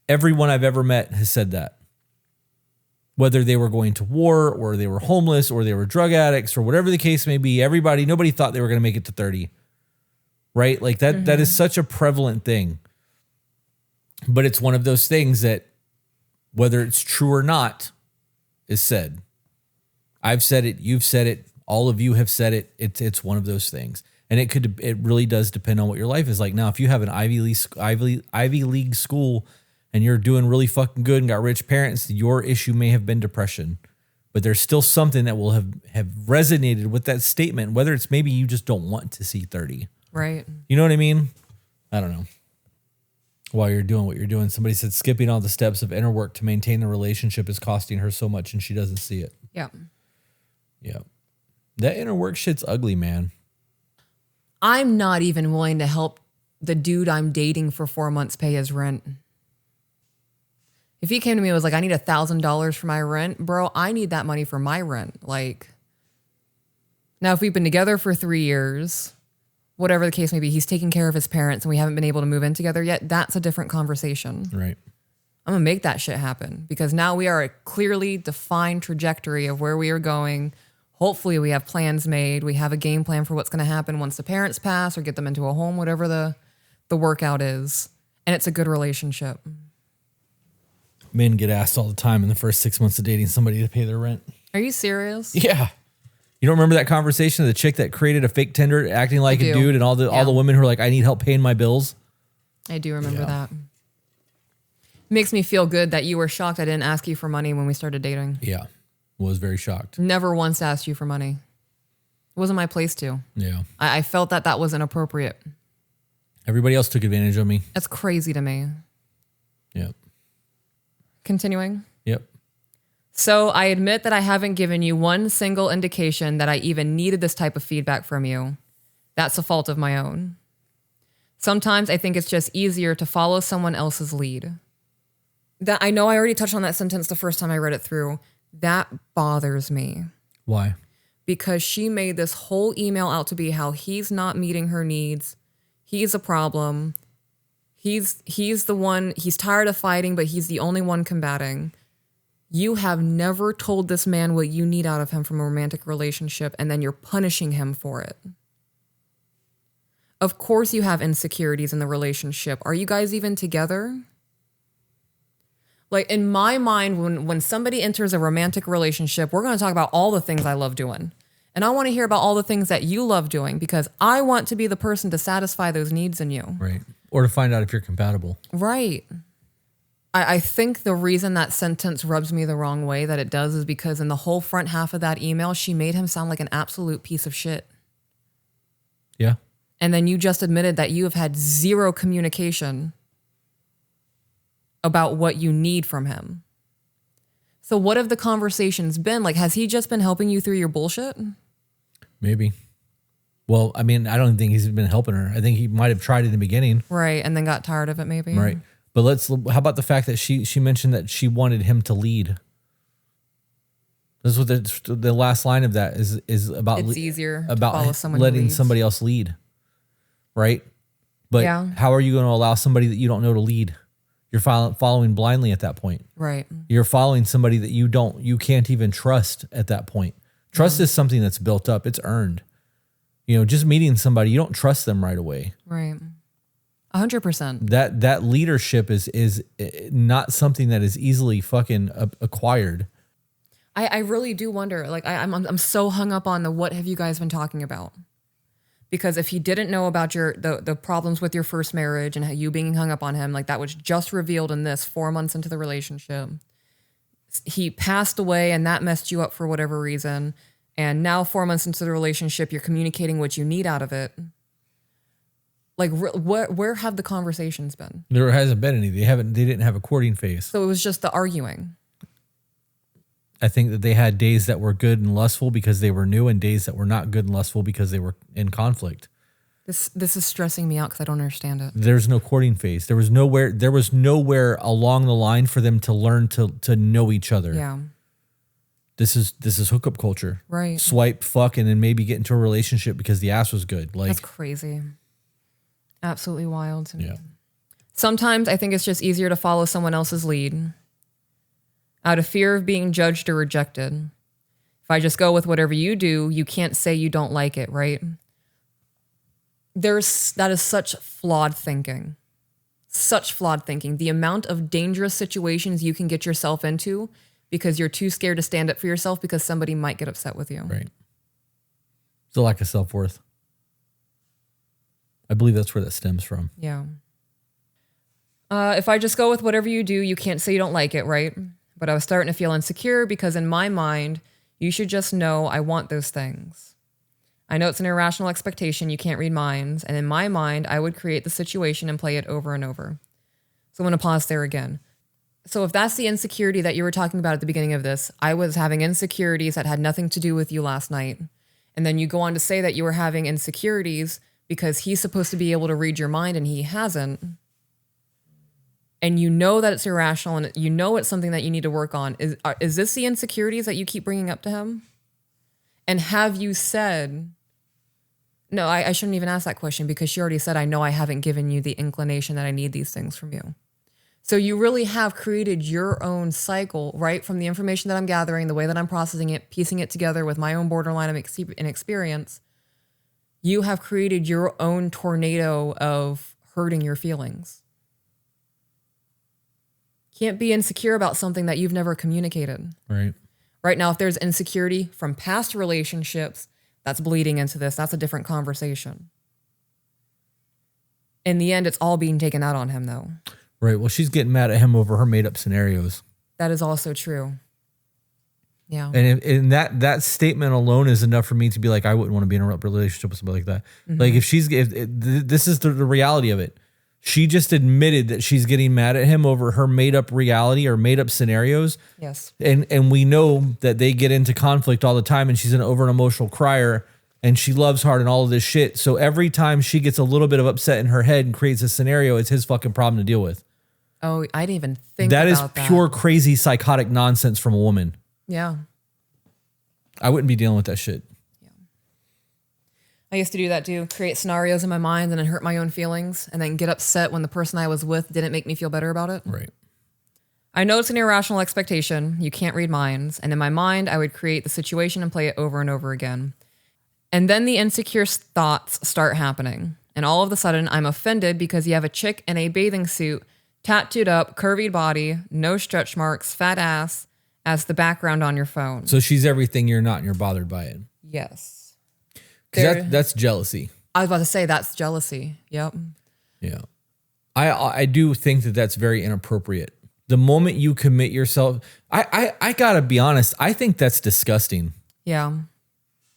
Everyone I've ever met has said that. Whether they were going to war or they were homeless or they were drug addicts or whatever the case may be, nobody thought they were going to make it to 30. Right? Like that is such a prevalent thing. But it's one of those things that, whether it's true or not, is said. I've said it. You've said it. All of you have said it. It's one of those things. And it really does depend on what your life is like. Now, if you have an Ivy League school and you're doing really fucking good and got rich parents, your issue may have been depression. But there's still something that will have resonated with that statement, whether it's maybe you just don't want to see 30. Right. You know what I mean? I don't know. While you're doing what you're doing, somebody said skipping all the steps of inner work to maintain the relationship is costing her so much and she doesn't see it. Yeah. Yeah. That inner work shit's ugly, man. I'm not even willing to help the dude I'm dating for 4 months pay his rent. If he came to me and was like, I need $1,000 for my rent, bro, I need that money for my rent. Like, now if we've been together for 3 years, whatever the case may be, he's taking care of his parents and we haven't been able to move in together yet, that's a different conversation. Right. I'm gonna make that shit happen because now we are a clearly defined trajectory of where we are going. Hopefully we have plans made. We have a game plan for what's gonna happen once the parents pass or get them into a home, whatever the workout is. And it's a good relationship. Men get asked all the time in the first 6 months of dating somebody to pay their rent. Are you serious? Yeah. You don't remember that conversation of the chick that created a fake Tinder acting like a do. dude and all the women who are like, I need help paying my bills? I do remember that. Makes me feel good that you were shocked I didn't ask you for money when we started dating. Yeah. Was very shocked. Never once asked you for money. It wasn't my place to. Yeah. I felt that was inappropriate. Everybody else took advantage of me. That's crazy to me. Yep. Continuing. Yep. So I admit that I haven't given you one single indication that I even needed this type of feedback from you. That's a fault of my own. Sometimes I think it's just easier to follow someone else's lead. That I know I already touched on that sentence the first time I read it through. That bothers me. Why? Because she made this whole email out to be how he's not meeting her needs. He's a problem. He's the one, he's tired of fighting, but he's the only one combating. You have never told this man what you need out of him from a romantic relationship, and then you're punishing him for it. Of course you have insecurities in the relationship. Are you guys even together? Like, in my mind, when somebody enters a romantic relationship, we're going to talk about all the things I love doing. And I want to hear about all the things that you love doing because I want to be the person to satisfy those needs in you. Right. Or to find out if you're compatible. Right. I think the reason that sentence rubs me the wrong way that it does is because in the whole front half of that email, she made him sound like an absolute piece of shit. Yeah. And then you just admitted that you have had zero communication about what you need from him. So what have the conversations been? Like, has he just been helping you through your bullshit? Maybe. Well, I mean, I don't think he's been helping her. I think he might have tried in the beginning. Right. And then got tired of it maybe. Right. But how about the fact that she mentioned that she wanted him to lead? This is what the last line of that is about. It's easier about to follow someone who letting leads. somebody else lead. Right. But how are you going to allow somebody that you don't know to lead? You're following blindly at that point. Right. You're following somebody that you can't even trust at that point. Trust is something that's built up. It's earned. You know, just meeting somebody, you don't trust them right away. Right. 100%. That leadership is not something that is easily fucking acquired. I really do wonder. Like I'm so hung up on the what have you guys been talking about? Because if he didn't know about the problems with your first marriage and you being hung up on him, like that was just revealed in this 4 months into the relationship. He passed away and that messed you up for whatever reason. And now 4 months into the relationship, you're communicating what you need out of it. Like where have the conversations been? There hasn't been any. They didn't have a courting phase. So it was just the arguing. I think that they had days that were good and lustful because they were new and days that were not good and lustful because they were in conflict. This is stressing me out because I don't understand it. There's no courting phase. There was nowhere along the line for them to learn to know each other. Yeah. This is hookup culture. Right. Swipe, fuck, and then maybe get into a relationship because the ass was good. Like, that's crazy. Absolutely wild to me. Yeah. Sometimes I think it's just easier to follow someone else's lead out of fear of being judged or rejected. If I just go with whatever you do, you can't say you don't like it, right? That is such flawed thinking. Such flawed thinking. The amount of dangerous situations you can get yourself into because you're too scared to stand up for yourself because somebody might get upset with you. Right. It's a lack of self-worth. I believe that's where that stems from. Yeah. If I just go with whatever you do, you can't say you don't like it, right? But I was starting to feel insecure because in my mind, you should just know I want those things. I know it's an irrational expectation. You can't read minds. And in my mind, I would create the situation and play it over and over. So I'm going to pause there again. So if that's the insecurity that you were talking about at the beginning of this, I was having insecurities that had nothing to do with you last night. And then you go on to say that you were having insecurities because he's supposed to be able to read your mind and he hasn't. And you know that it's irrational and you know it's something that you need to work on. Is this the insecurities that you keep bringing up to him? And have you said, no, I shouldn't even ask that question because she already said, I know I haven't given you the inclination that I need these things from you. So you really have created your own cycle, right? From the information that I'm gathering, the way that I'm processing it, piecing it together with my own borderline and experience, you have created your own tornado of hurting your feelings. Can't be insecure about something that you've never communicated. Right. Right now, if there's insecurity from past relationships, that's bleeding into this. That's a different conversation. In the end, it's all being taken out on him, though. Right. Well, she's getting mad at him over her made up scenarios. That is also true. Yeah. And that statement alone is enough for me to be like, I wouldn't want to be in a relationship with somebody like that. Mm-hmm. Like if this is the reality of it. She just admitted that she's getting mad at him over her made up reality or made up scenarios. Yes. And we know that they get into conflict all the time and she's an over an emotional crier and she loves hard and all of this shit. So every time she gets a little bit of upset in her head and creates a scenario, it's his fucking problem to deal with. Oh, I didn't even think that about is pure crazy psychotic nonsense from a woman. Yeah. I wouldn't be dealing with that shit. I used to do that too, create scenarios in my mind and then hurt my own feelings and then get upset when the person I was with didn't make me feel better about it. Right. I know it's an irrational expectation. You can't read minds. And in my mind, I would create the situation and play it over and over again. And then the insecure thoughts start happening. And all of a sudden, I'm offended because you have a chick in a bathing suit, tattooed up, curvy body, no stretch marks, fat ass, as the background on your phone. So she's everything you're not and you're bothered by it. Yes. Because that's jealousy. I was about to say that's jealousy. Yep. Yeah. I do think that that's very inappropriate. The moment you commit yourself, I gotta be honest, I think that's disgusting. Yeah.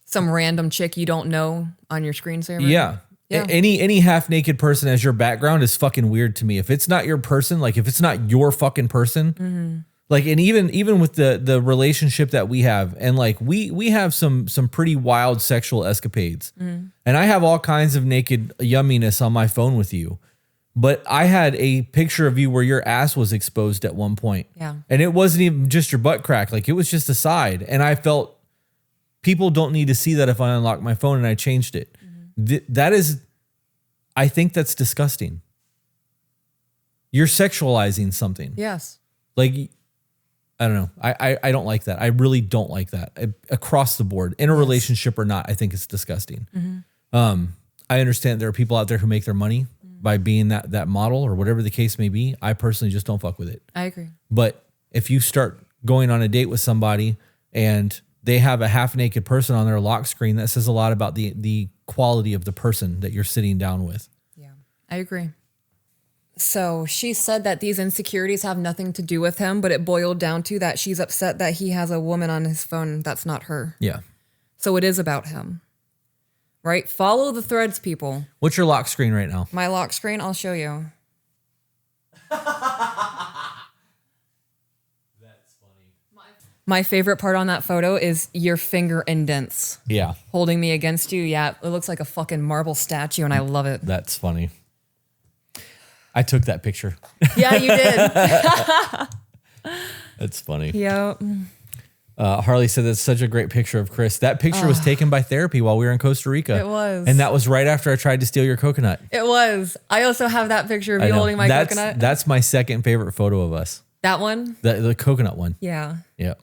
Some random chick you don't know on your screensaver. Yeah. Any half naked person as your background is fucking weird to me. If it's not your person, like if it's not your fucking person, mm-hmm. Like, and even with the relationship that we have, and like we have some pretty wild sexual escapades, and I have all kinds of naked yumminess on my phone with you, but I had a picture of you where your ass was exposed at one point, and it wasn't even just your butt crack, like it was just a side, and I felt people don't need to see that if I unlock my phone, and I changed it. That is, I think that's disgusting. You're sexualizing something. Yes. Like, I don't know. I don't like that. I really don't like that. Across the board, in a relationship or not, I think it's disgusting. Mm-hmm. I understand there are people out there who make their money by being that model or whatever the case may be. I personally just don't fuck with it. I agree. But if you start going on a date with somebody and they have a half naked person on their lock screen, that says a lot about the quality of the person that you're sitting down with. Yeah, I agree. So she said that these insecurities have nothing to do with him, but it boiled down to that she's upset that he has a woman on his phone that's not her. Yeah. So it is about him, right? Follow the threads, people. What's your lock screen right now? My lock screen, I'll show you. That's funny. My favorite part on that photo is your finger indents. Yeah. Holding me against you. Yeah, it looks like a fucking marble statue and I love it. That's funny. I took that picture. Yeah, you did. That's funny. Yeah. Harley said that's such a great picture of Chris. That picture was taken by therapy while we were in Costa Rica. It was. And that was right after I tried to steal your coconut. It was. I also have that picture of you holding my coconut. That's my second favorite photo of us. That one? The coconut one. Yeah. Yeah.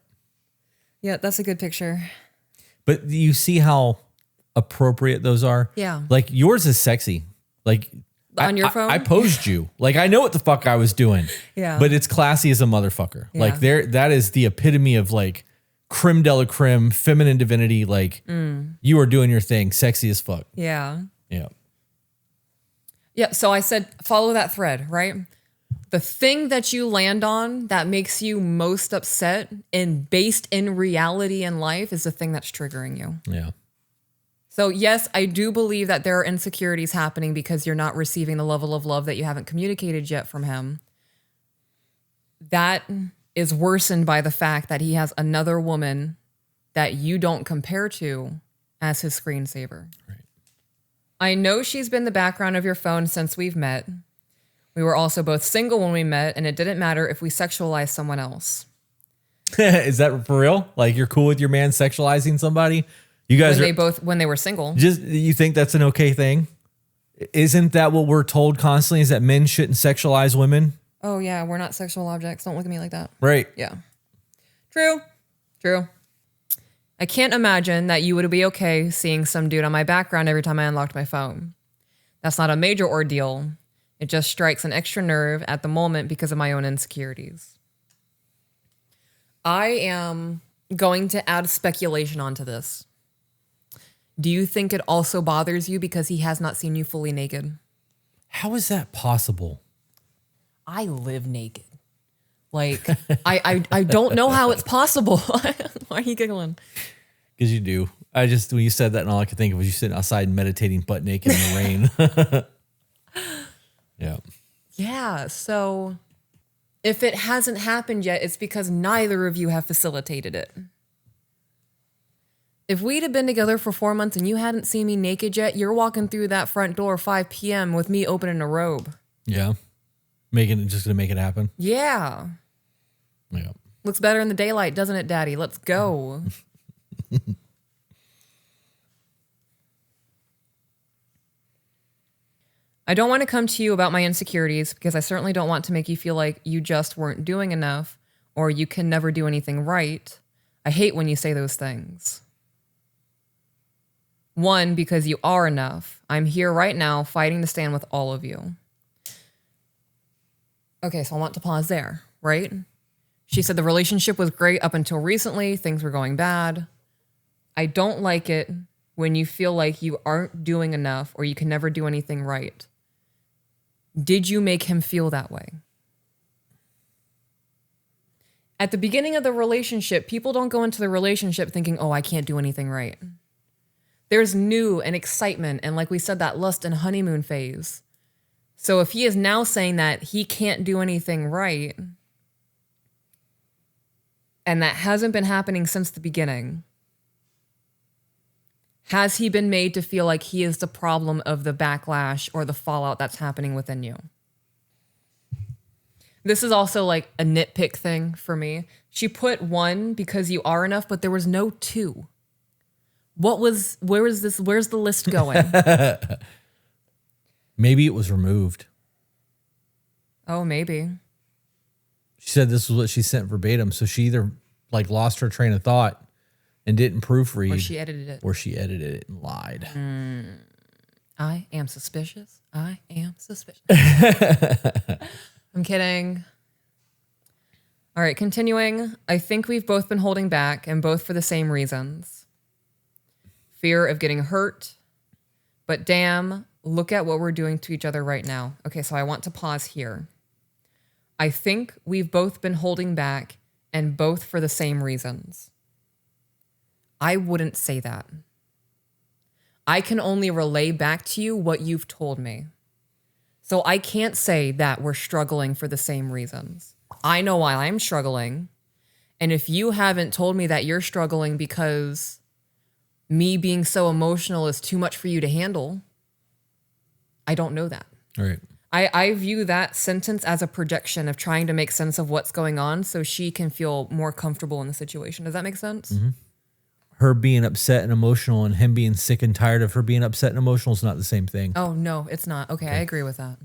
Yeah, that's a good picture. But you see how appropriate those are? Yeah. Like yours is sexy. Like on your phone? I posed you. Like, I know what the fuck I was doing. Yeah. But it's classy as a motherfucker. Yeah. Like, that is the epitome of like creme de la creme, feminine divinity. Like, you are doing your thing, sexy as fuck. Yeah. Yeah. Yeah. So I said, follow that thread, right? The thing that you land on that makes you most upset and based in reality in life is the thing that's triggering you. Yeah. So yes, I do believe that there are insecurities happening because you're not receiving the level of love that you haven't communicated yet from him. That is worsened by the fact that he has another woman that you don't compare to as his screensaver. Right. I know she's been the background of your phone since we've met. We were also both single when we met, and it didn't matter if we sexualized someone else. Is that for real? Like, you're cool with your man sexualizing somebody? You guys When they were single. just, you think that's an okay thing? Isn't that what we're told constantly, is that men shouldn't sexualize women? Oh yeah, we're not sexual objects. Don't look at me like that. Right. Yeah. True. I can't imagine that you would be okay seeing some dude on my background every time I unlocked my phone. That's not a major ordeal. It just strikes an extra nerve at the moment because of my own insecurities. I am going to add speculation onto this. Do you think it also bothers you because he has not seen you fully naked? How is that possible? I live naked. Like, I don't know how it's possible. Why are you giggling? Because you do. When you said that, and all I could think of was you sitting outside meditating butt naked in the rain. Yeah. Yeah. So if it hasn't happened yet, it's because neither of you have facilitated it. If we'd have been together for 4 months and you hadn't seen me naked yet, you're walking through that front door 5 p.m. with me opening a robe. Yeah. Just gonna make it happen. Yeah. Yeah. Looks better in the daylight, doesn't it, Daddy? Let's go. I don't want to come to you about my insecurities because I certainly don't want to make you feel like you just weren't doing enough or you can never do anything right. I hate when you say those things. One, because you are enough. I'm here right now fighting to stand with all of you. Okay, so I want to pause there, right? She said the relationship was great up until recently. Things were going bad. I don't like it when you feel like you aren't doing enough or you can never do anything right. Did you make him feel that way? At the beginning of the relationship, people don't go into the relationship thinking, oh, I can't do anything right. There's new and excitement. And like we said, that lust and honeymoon phase. So if he is now saying that he can't do anything right, and that hasn't been happening since the beginning, has he been made to feel like he is the problem of the backlash or the fallout that's happening within you? This is also like a nitpick thing for me. She put 1 because you are enough, but there was no 2. Where's the list going? Maybe it was removed. Oh, maybe. She said this was what she sent verbatim. So she either like lost her train of thought and didn't proofread. Or she edited it. Or she edited it and lied. I am suspicious. I'm kidding. All right, continuing. I think we've both been holding back and both for the same reasons. Fear of getting hurt. But damn, look at what we're doing to each other right now. Okay, so I want to pause here. I think we've both been holding back and both for the same reasons. I wouldn't say that. I can only relay back to you what you've told me. So I can't say that we're struggling for the same reasons. I know why I'm struggling. And if you haven't told me that you're struggling because me being so emotional is too much for you to handle, I don't know that. All right. I view that sentence as a projection of trying to make sense of what's going on so she can feel more comfortable in the situation. Does that make sense? Mm-hmm. Her being upset and emotional and him being sick and tired of her being upset and emotional is not the same thing. Oh, no, it's not. Okay, I agree with that.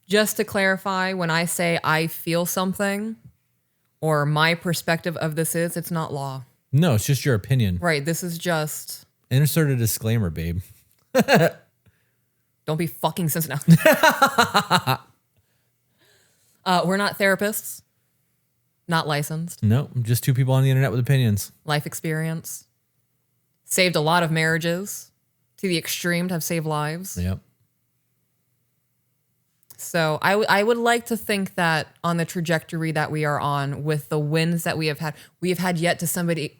Just to clarify, when I say I feel something or my perspective of this is, it's not law. No, it's just your opinion. Right, this is just... Insert a disclaimer, babe. Don't Don't be fucking sensitive. We're not therapists. Not licensed. No, just two people on the internet with opinions. Life experience. Saved a lot of marriages to the extreme to have saved lives. Yep. So I would like to think that on the trajectory that we are on with the wins that we have had yet to somebody,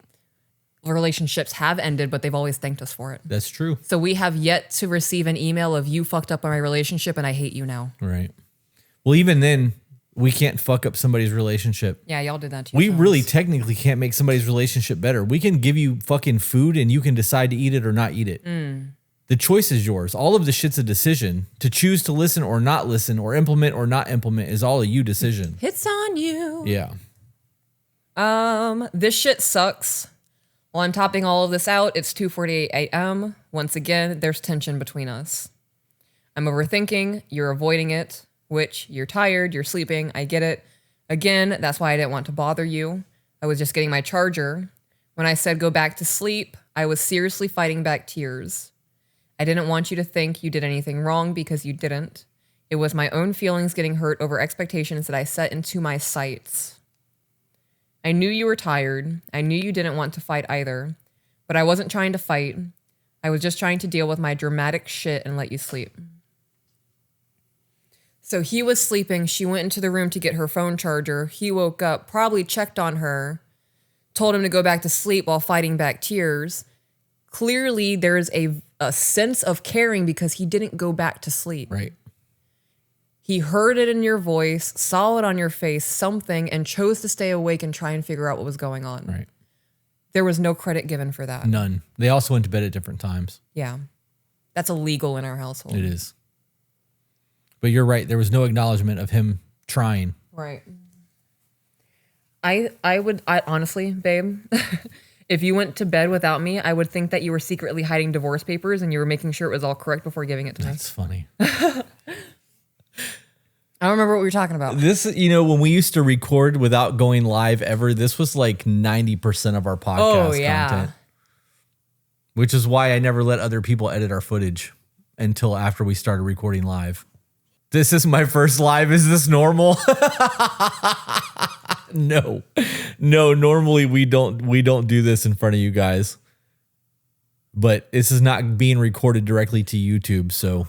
relationships have ended, but they've always thanked us for it. That's true. So we have yet to receive an email of you fucked up on my relationship and I hate you now. Right. Well, even then, we can't fuck up somebody's relationship. Yeah, y'all did that too. We really technically can't make somebody's relationship better. We can give you fucking food and you can decide to eat it or not eat it. The choice is yours. All of the shit's a decision. To choose to listen or not listen or implement or not implement is all a you decision. It's on you. Yeah. This shit sucks. While I'm topping all of this out, it's 2:48 a.m. Once again, there's tension between us. I'm overthinking, you're avoiding it, which you're tired, you're sleeping, I get it. Again, that's why I didn't want to bother you. I was just getting my charger. When I said go back to sleep, I was seriously fighting back tears. I didn't want you to think you did anything wrong because you didn't. It was my own feelings getting hurt over expectations that I set into my sights. I knew you were tired. I knew you didn't want to fight either. But I wasn't trying to fight. I was just trying to deal with my dramatic shit and let you sleep. So he was sleeping. She went into the room to get her phone charger. He woke up, probably checked on her, told him to go back to sleep while fighting back tears. Clearly, there's a sense of caring because he didn't go back to sleep. Right. He heard it in your voice, saw it on your face, something, and chose to stay awake and try and figure out what was going on. Right. There was no credit given for that. None. They also went to bed at different times. Yeah. That's illegal in our household. It is. But you're right. There was no acknowledgement of him trying. Right. I honestly, babe, if you went to bed without me, I would think that you were secretly hiding divorce papers and you were making sure it was all correct before giving it to me. That's funny. I don't remember what we were talking about. This, when we used to record without going live ever, this was like 90% of our podcast content. Which is why I never let other people edit our footage until after we started recording live. This is my first live. Is this normal? No, normally we don't do this in front of you guys. But this is not being recorded directly to YouTube, so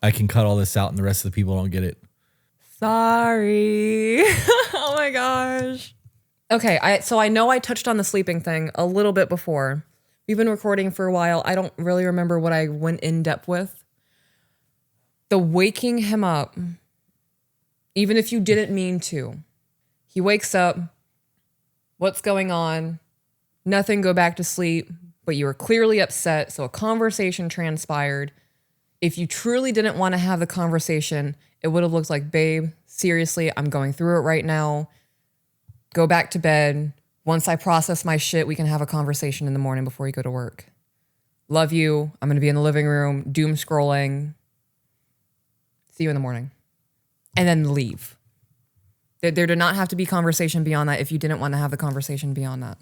I can cut all this out and the rest of the people don't get it. Sorry. Oh my gosh. Okay, so I know I touched on the sleeping thing a little bit before. We've been recording for a while. I don't really remember what I went in depth with. The waking him up, even if you didn't mean to. He wakes up. What's going on? Nothing, go back to sleep. But you were clearly upset, so a conversation transpired. If you truly didn't want to have the conversation, it would have looked like, babe, seriously, I'm going through it right now. Go back to bed. Once I process my shit, we can have a conversation in the morning before you go to work. Love you. I'm going to be in the living room, doom scrolling. See you in the morning. And then leave. There did not have to be conversation beyond that if you didn't want to have the conversation beyond that.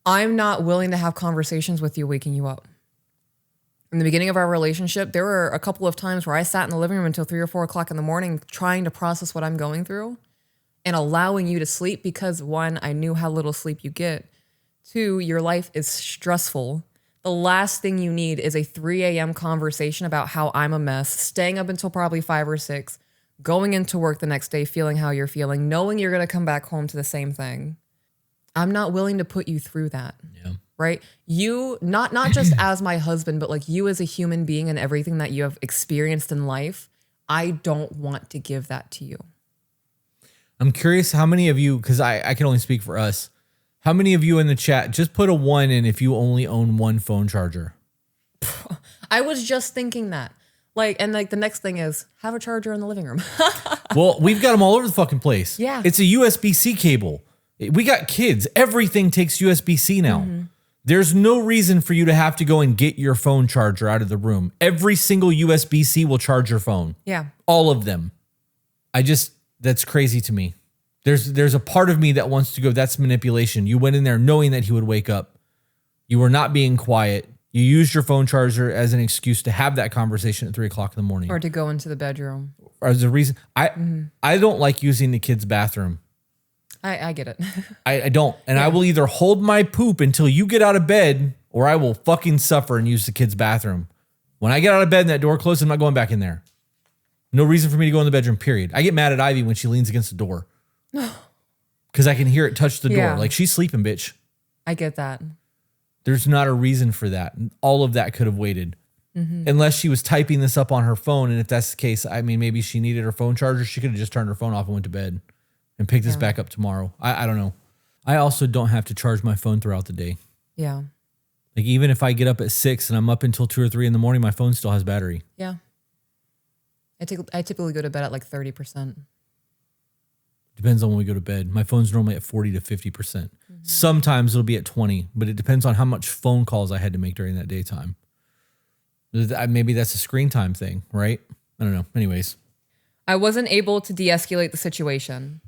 I'm not willing to have conversations with you waking you up. In the beginning of our relationship, there were a couple of times where I sat in the living room until 3 or 4 o'clock in the morning trying to process what I'm going through and allowing you to sleep because, one, I knew how little sleep you get. 2, your life is stressful. The last thing you need is a 3 a.m. conversation about how I'm a mess, staying up until probably 5 or 6, going into work the next day feeling how you're feeling, knowing you're going to come back home to the same thing. I'm not willing to put you through that. Yeah. Right? You, not just as my husband, but like you as a human being and everything that you have experienced in life, I don't want to give that to you. I'm curious how many of you, because I can only speak for us, how many of you in the chat, just put a 1 in if you only own one phone charger? I was just thinking that. And the next thing is, have a charger in the living room. Well, we've got them all over the fucking place. Yeah. It's a USB-C cable. We got kids. Everything takes USB-C now. Mm-hmm. There's no reason for you to have to go and get your phone charger out of the room. Every single USB-C will charge your phone. Yeah. All of them. That's crazy to me. There's a part of me that wants to go, that's manipulation. You went in there knowing that he would wake up. You were not being quiet. You used your phone charger as an excuse to have that conversation at 3 o'clock in the morning. Or to go into the bedroom. Or as a reason. I don't like using the kids' bathroom. I get it. I don't. And I will either hold my poop until you get out of bed, or I will fucking suffer and use the kids' bathroom. When I get out of bed and that door closes, I'm not going back in there. No reason for me to go in the bedroom, period. I get mad at Ivy when she leans against the door. Because I can hear it touch the door. Yeah. Like, she's sleeping, bitch. I get that. There's not a reason for that. All of that could have waited. Unless she was typing this up on her phone. And if that's the case, I mean, maybe she needed her phone charger. She could have just turned her phone off and went to bed and picked this back up tomorrow. I don't know. I also don't have to charge my phone throughout the day. Yeah. Like, even if I get up at 6 and I'm up until 2 or 3 in the morning, my phone still has battery. Yeah. I typically go to bed at like 30%. Depends on when we go to bed. My phone's normally at 40 to 50%. Sometimes it'll be at 20, but it depends on how much phone calls I had to make during that daytime. Maybe that's a screen time thing, right? I don't know. Anyways. I wasn't able to de-escalate the situation.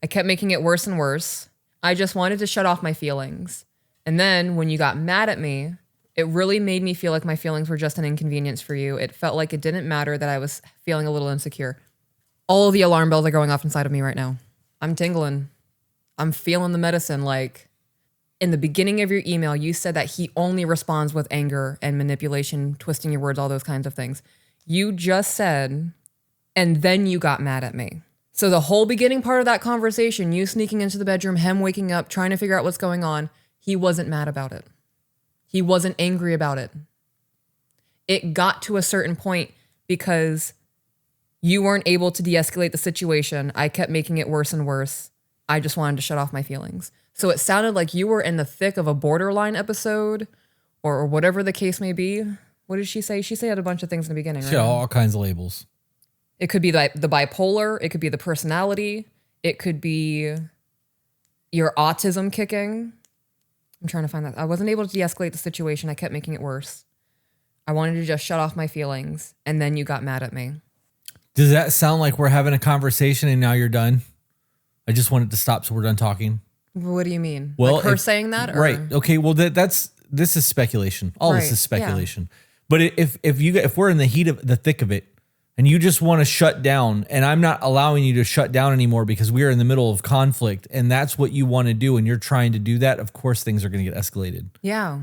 I kept making it worse and worse. I just wanted to shut off my feelings. And then when you got mad at me, it really made me feel like my feelings were just an inconvenience for you. It felt like it didn't matter that I was feeling a little insecure. All of the alarm bells are going off inside of me right now. I'm tingling. I'm feeling the medicine. Like, in the beginning of your email, you said that he only responds with anger and manipulation, twisting your words, all those kinds of things. You just said, and then you got mad at me. So the whole beginning part of that conversation, you sneaking into the bedroom, him waking up, trying to figure out what's going on, he wasn't mad about it. He wasn't angry about it. It got to a certain point because you weren't able to de-escalate the situation. I kept making it worse and worse. I just wanted to shut off my feelings. So it sounded like you were in the thick of a borderline episode or whatever the case may be. What did she say? She said a bunch of things in the beginning, right? Yeah, all kinds of labels. It could be the bipolar. It could be the personality. It could be your autism kicking. I'm trying to find that. I wasn't able to de-escalate the situation. I kept making it worse. I wanted to just shut off my feelings. And then you got mad at me. Does that sound like we're having a conversation and now you're done? I just wanted to stop so we're done talking. What do you mean? Well, like her saying that? Or? Right. Okay. Well, this is speculation. All this is speculation. Yeah. But if we're in the heat of the thick of it and you just want to shut down and I'm not allowing you to shut down anymore because we are in the middle of conflict and that's what you want to do and you're trying to do that, of course things are going to get escalated. Yeah.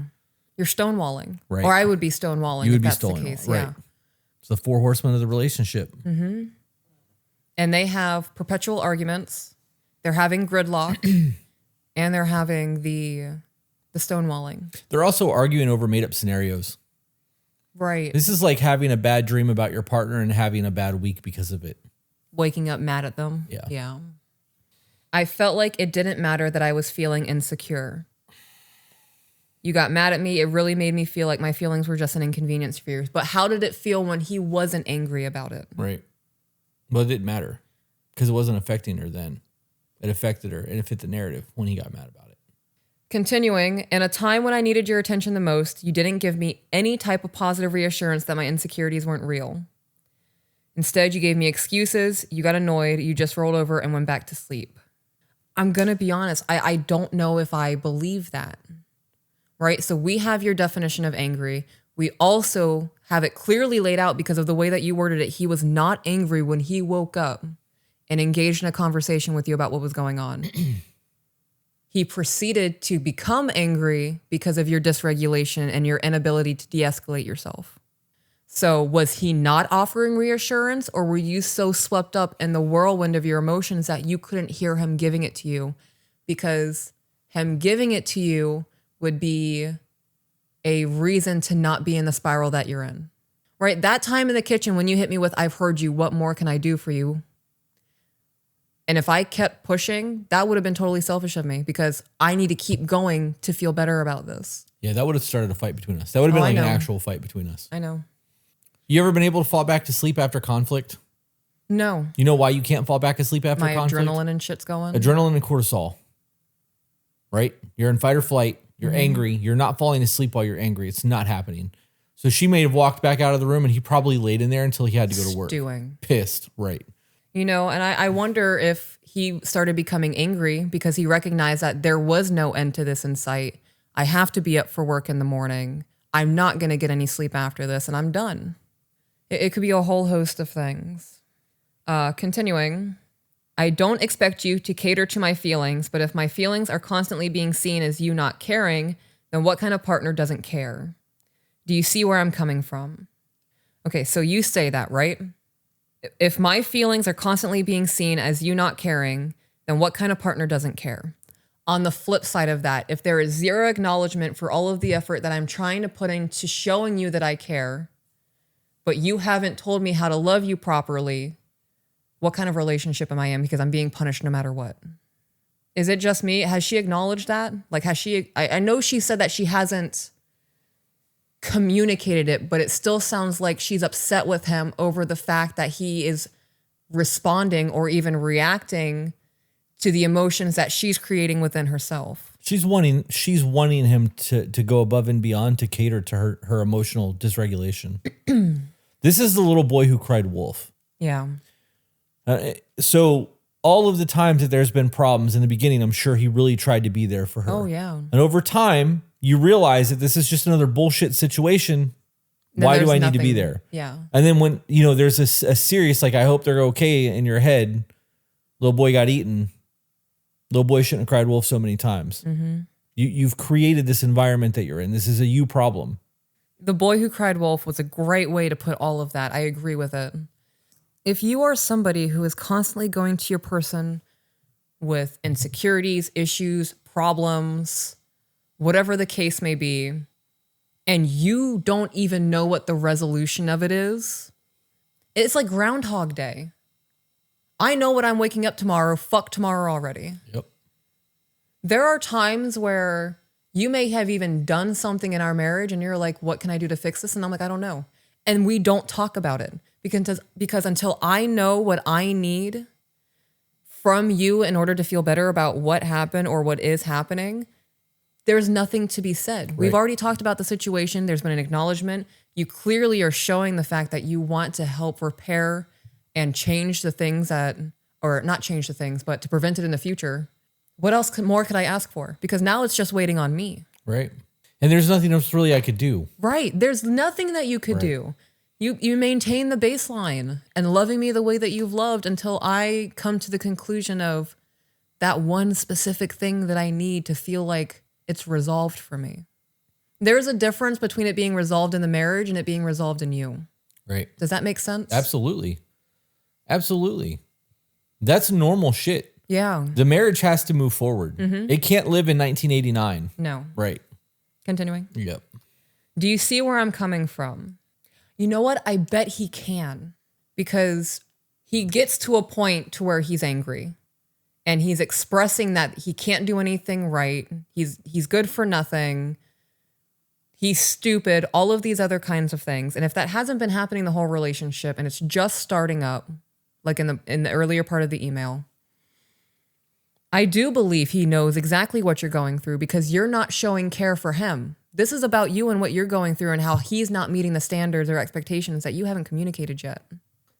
You're stonewalling. Right. Or I would be stonewalling if that's the case. Right. Yeah. It's the 4 horsemen of the relationship. Mm-hmm. And they have perpetual arguments. They're having gridlock. And they're having the stonewalling. They're also arguing over made-up scenarios. Right. This is like having a bad dream about your partner and having a bad week because of it. Waking up mad at them. Yeah. Yeah. I felt like it didn't matter that I was feeling insecure. You got mad at me. It really made me feel like my feelings were just an inconvenience for you. But how did it feel when he wasn't angry about it? Right. Well, it didn't matter because it wasn't affecting her then. It affected her and it fit the narrative when he got mad about it. Continuing, in a time when I needed your attention the most, you didn't give me any type of positive reassurance that my insecurities weren't real. Instead, you gave me excuses, you got annoyed, you just rolled over and went back to sleep. I'm going to be honest, I don't know if I believe that, right? So we have your definition of angry. We also have it clearly laid out because of the way that you worded it. He was not angry when he woke up and engaged in a conversation with you about what was going on. He proceeded to become angry because of your dysregulation and your inability to de-escalate yourself. So was he not offering reassurance, or were you so swept up in the whirlwind of your emotions that you couldn't hear him giving it to you? Because him giving it to you would be a reason to not be in the spiral that you're in. Right? That time in the kitchen when you hit me with, "I've heard you, what more can I do for you?" And if I kept pushing, that would have been totally selfish of me because I need to keep going to feel better about this. Yeah, that would have started a fight between us. That would have been like an actual fight between us. I know. You ever been able to fall back to sleep after conflict? No. You know why you can't fall back to sleep after conflict? My adrenaline and shit's going. Adrenaline and cortisol. Right? You're in fight or flight. You're angry. You're not falling asleep while you're angry. It's not happening. So she may have walked back out of the room and he probably laid in there until he had to go to work. Pissed. Right. You know, and I wonder if he started becoming angry because he recognized that there was no end to this in sight. I have to be up for work in the morning. I'm not going to get any sleep after this and I'm done. It could be a whole host of things. Continuing, I don't expect you to cater to my feelings, but if my feelings are constantly being seen as you not caring, then what kind of partner doesn't care? Do you see where I'm coming from? Okay, so you say that, right? If my feelings are constantly being seen as you not caring, then what kind of partner doesn't care? On the flip side of that, if there is zero acknowledgement for all of the effort that I'm trying to put into showing you that I care, but you haven't told me how to love you properly, what kind of relationship am I in? Because I'm being punished no matter what. Is it just me? Has she acknowledged that? Like, has she, I know she said that she hasn't communicated it, but it still sounds like she's upset with him over the fact that he is responding or even reacting to the emotions that she's creating within herself. She's wanting him to go above and beyond to cater to her emotional dysregulation. This is the little boy who cried wolf. Yeah. So all of the times that there's been problems in the beginning, I'm sure he really tried to be there for her. Oh, yeah. And over time, you realize that this is just another bullshit situation. Then Why do I there's need to be nothing- there? Yeah. And then when, there's a serious, like, I hope they're okay in your head. Little boy got eaten. Little boy shouldn't have cried wolf so many times. Mm-hmm. You've created this environment that you're in. This is a you problem. The boy who cried wolf was a great way to put all of that. I agree with it. If you are somebody who is constantly going to your person with insecurities, issues, problems, whatever the case may be, and you don't even know what the resolution of it is, it's like Groundhog Day. I know what I'm waking up tomorrow. Fuck tomorrow already. Yep. There are times where you may have even done something in our marriage and you're like, what can I do to fix this? And I'm like, I don't know. And we don't talk about it because until I know what I need from you in order to feel better about what happened or what is happening, there's nothing to be said. Right. We've already talked about the situation. There's been an acknowledgement. You clearly are showing the fact that you want to help repair and change the things or not change the things, but to prevent it in the future. What else more could I ask for? Because now it's just waiting on me. Right. And there's nothing else really I could do. Right. There's nothing that you could do. You maintain the baseline and loving me the way that you've loved until I come to the conclusion of that one specific thing that I need to feel like it's resolved for me. There's a difference between it being resolved in the marriage and it being resolved in you. Right. Does that make sense? Absolutely. Absolutely. That's normal shit. Yeah. The marriage has to move forward. Mm-hmm. It can't live in 1989. No. Right. Continuing. Yep. Do you see where I'm coming from? You know what? I bet he can, because he gets to a point to where he's angry and he's expressing that he can't do anything right. He's good for nothing. He's stupid, all of these other kinds of things. And if that hasn't been happening the whole relationship and it's just starting up, like in the earlier part of the email, I do believe he knows exactly what you're going through because you're not showing care for him. This is about you and what you're going through and how he's not meeting the standards or expectations that you haven't communicated yet.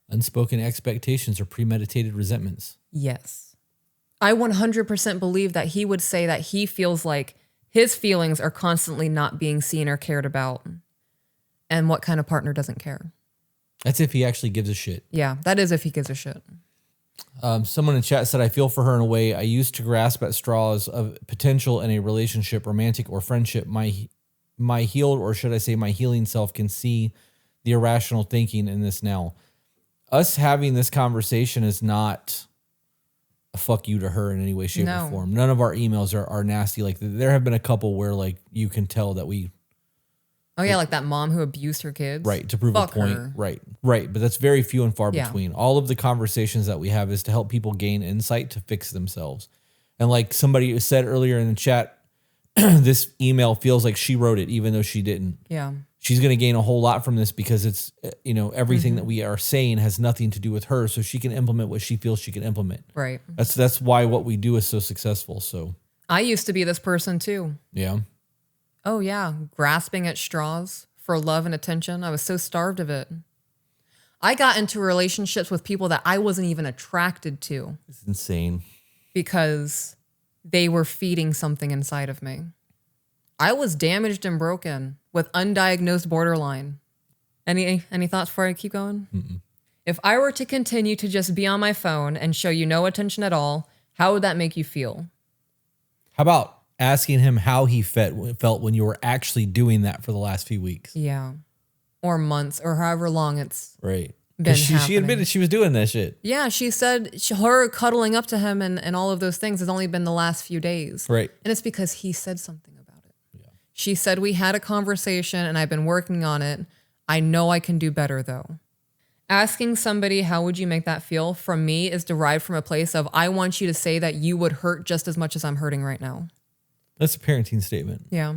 Unspoken expectations or premeditated resentments. Yes. I 100% believe that he would say that he feels like his feelings are constantly not being seen or cared about. And what kind of partner doesn't care? That's if he actually gives a shit. Yeah, that is if he gives a shit. Someone in chat said, I feel for her in a way I used to grasp at straws of potential in a relationship, romantic or friendship. My healed, or should I say my healing self, can see the irrational thinking in this now. Us having this conversation is not a fuck you to her in any way, shape, or form. None of our emails are nasty. Like, there have been a couple where, like, you can tell that we... Oh, yeah, like that mom who abused her kids? Right, to prove Fuck a point. her. Right. But that's very few and far Yeah. between. All of the conversations that we have is to help people gain insight to fix themselves. And like somebody said earlier in the chat, this email feels like she wrote it, even though she didn't. Yeah. She's going to gain a whole lot from this because it's, everything that we are saying has nothing to do with her. So she can implement what she feels she can implement. Right. That's why what we do is so successful. So I used to be this person too. yeah. Oh, yeah. Grasping at straws for love and attention. I was so starved of it. I got into relationships with people that I wasn't even attracted to It's insane. because they were feeding something inside of me. I was damaged and broken. with undiagnosed borderline. Any thoughts before I keep going? Mm-mm. If I were to continue to just be on my phone and show you no attention at all, how would that make you feel? How about asking him how he felt when you were actually doing that for the last few weeks? Yeah. Or months or however long it's right. been She admitted she was doing that shit. Yeah, she said her cuddling up to him and all of those things has only been the last few days. Right. And it's because he said something about it. Yeah. She said, we had a conversation and I've been working on it. I know I can do better though. Asking somebody, how would you make that feel, from me is derived from a place of, I want you to say that you would hurt just as much as I'm hurting right now. That's a parenting statement. Yeah.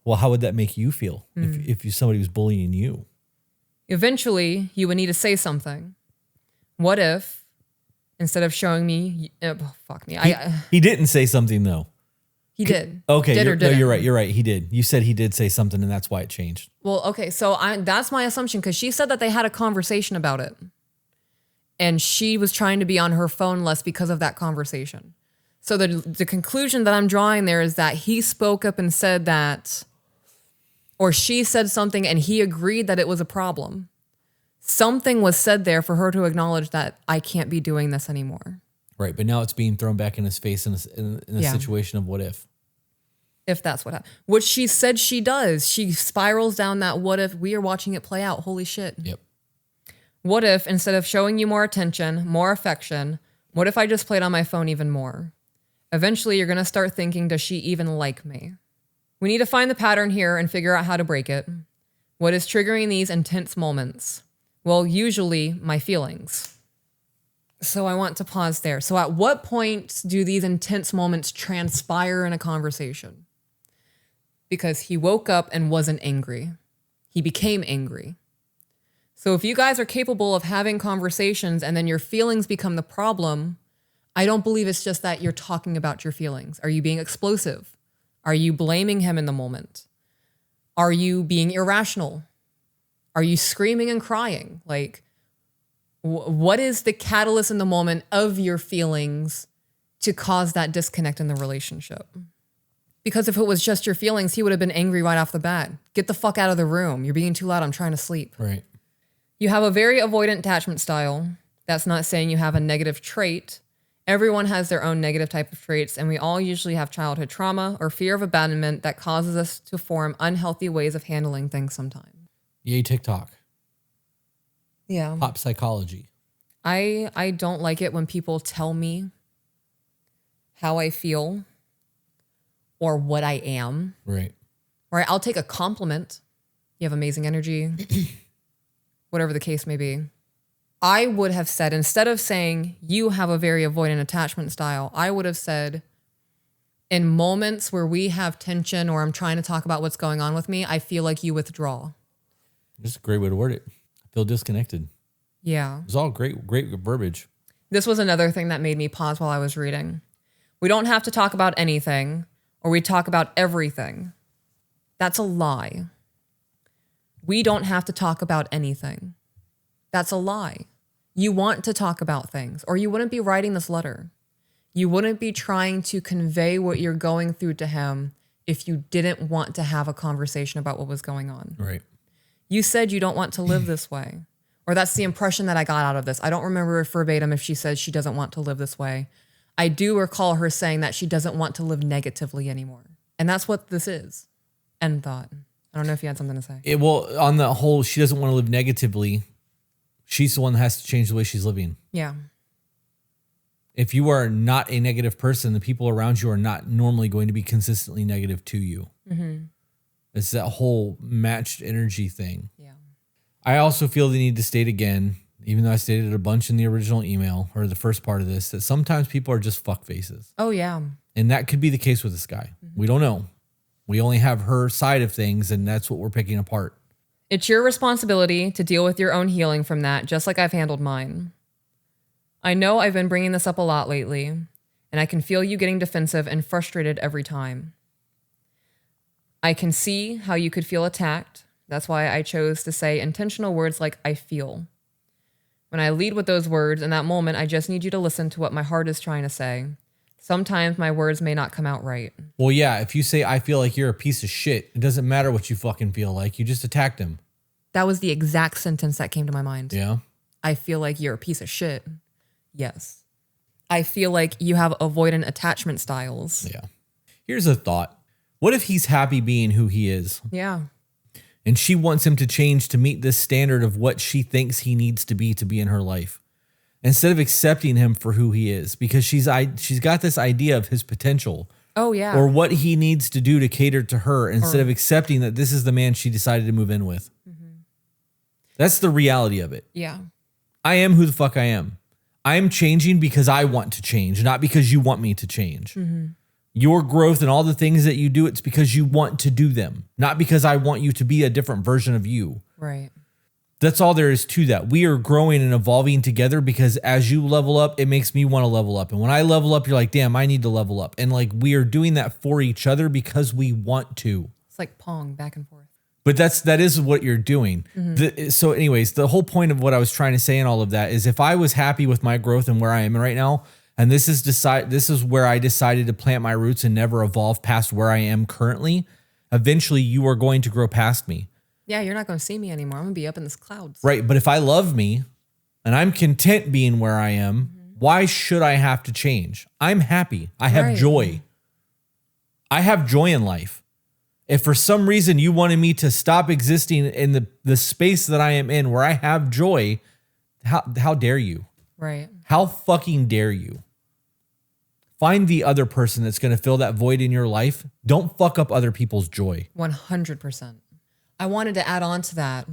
Well, how would that make you feel if somebody was bullying you? Eventually, you would need to say something. What if, instead of showing me, fuck me. He didn't say something though. He did. Okay, did or didn't? You're right. You're right. He did. You said he did say something, and that's why it changed. Well, okay, so that's my assumption because she said that they had a conversation about it, and she was trying to be on her phone less because of that conversation. So the conclusion that I'm drawing there is that he spoke up and said that, or she said something, and he agreed that it was a problem. Something was said there for her to acknowledge that I can't be doing this anymore. Right, but now it's being thrown back in his face in a situation of what if. If that's what happens. Which she said she does. She spirals down that what if. We are watching it play out. Holy shit. Yep. What if, instead of showing you more attention, more affection, what if I just played on my phone even more? Eventually, you're going to start thinking, does she even like me? We need to find the pattern here and figure out how to break it. What is triggering these intense moments? Well, usually my feelings. So I want to pause there. So at what point do these intense moments transpire in a conversation? Because he woke up and wasn't angry. He became angry. So if you guys are capable of having conversations and then your feelings become the problem, I don't believe it's just that you're talking about your feelings. Are you being explosive? Are you blaming him in the moment? Are you being irrational? Are you screaming and crying? Like, what is the catalyst in the moment of your feelings to cause that disconnect in the relationship? Because if it was just your feelings, he would have been angry right off the bat. Get the fuck out of the room. You're being too loud. I'm trying to sleep. Right. You have a very avoidant attachment style. That's not saying you have a negative trait. Everyone has their own negative type of traits, and we all usually have childhood trauma or fear of abandonment that causes us to form unhealthy ways of handling things sometimes. Yay, TikTok. Yeah. Pop psychology. I don't like it when people tell me how I feel or what I am. Right. Right. I'll take a compliment. You have amazing energy. Whatever the case may be. I would have said, instead of saying you have a very avoidant attachment style, I would have said, in moments where we have tension or I'm trying to talk about what's going on with me, I feel like you withdraw. That's a great way to word it. I feel disconnected. Yeah. It's all great verbiage. This was another thing that made me pause while I was reading. We don't have to talk about anything, or we talk about everything. That's a lie. We don't have to talk about anything. That's a lie. You want to talk about things, or you wouldn't be writing this letter. You wouldn't be trying to convey what you're going through to him if you didn't want to have a conversation about what was going on. Right. You said you don't want to live this way, or that's the impression that I got out of this. I don't remember verbatim if she says she doesn't want to live this way. I do recall her saying that she doesn't want to live negatively anymore. And that's what this is. End thought. I don't know if you had something to say. Well, on the whole, she doesn't want to live negatively. She's the one that has to change the way she's living. Yeah. If you are not a negative person, the people around you are not normally going to be consistently negative to you. Mm-hmm. It's that whole matched energy thing. Yeah. I also feel the need to state again, even though I stated it a bunch in the original email or the first part of this, that sometimes people are just fuck faces. Oh, yeah. And that could be the case with this guy. Mm-hmm. We don't know. We only have her side of things, and that's what we're picking apart. It's your responsibility to deal with your own healing from that, just like I've handled mine. I know I've been bringing this up a lot lately, and I can feel you getting defensive and frustrated every time. I can see how you could feel attacked. That's why I chose to say intentional words like I feel. When I lead with those words in that moment, I just need you to listen to what my heart is trying to say. Sometimes my words may not come out right. Well, yeah, if you say, I feel like you're a piece of shit, it doesn't matter what you fucking feel like. You just attacked him. That was the exact sentence that came to my mind. Yeah. I feel like you're a piece of shit. Yes. I feel like you have avoidant attachment styles. Yeah. Here's a thought. What if he's happy being who he is? Yeah. And she wants him to change to meet this standard of what she thinks he needs to be in her life, instead of accepting him for who he is, because she's got this idea of his potential. Oh, yeah. Or what he needs to do to cater to her, instead of accepting that this is the man she decided to move in with. Mm-hmm. That's the reality of it. Yeah. I am who the fuck I am. I am changing because I want to change, not because you want me to change. Mm-hmm. Your growth and all the things that you do, it's because you want to do them, not because I want you to be a different version of you. Right. That's all there is to that. We are growing and evolving together, because as you level up, it makes me want to level up. And when I level up, you're like, damn, I need to level up. And like, we are doing that for each other because we want to. It's like Pong, back and forth. But that is what you're doing. Mm-hmm. So anyways, the whole point of what I was trying to say in all of that is, if I was happy with my growth and where I am right now, and this is where I decided to plant my roots and never evolve past where I am currently, eventually you are going to grow past me. Yeah, you're not going to see me anymore. I'm going to be up in the clouds. Right. But if I love me and I'm content being where I am, why should I have to change? I'm happy. I have joy. I have joy in life. If for some reason you wanted me to stop existing in the space that I am in where I have joy, how dare you? Right. How fucking dare you? Find the other person that's going to fill that void in your life. Don't fuck up other people's joy. 100%. I wanted to add on to that.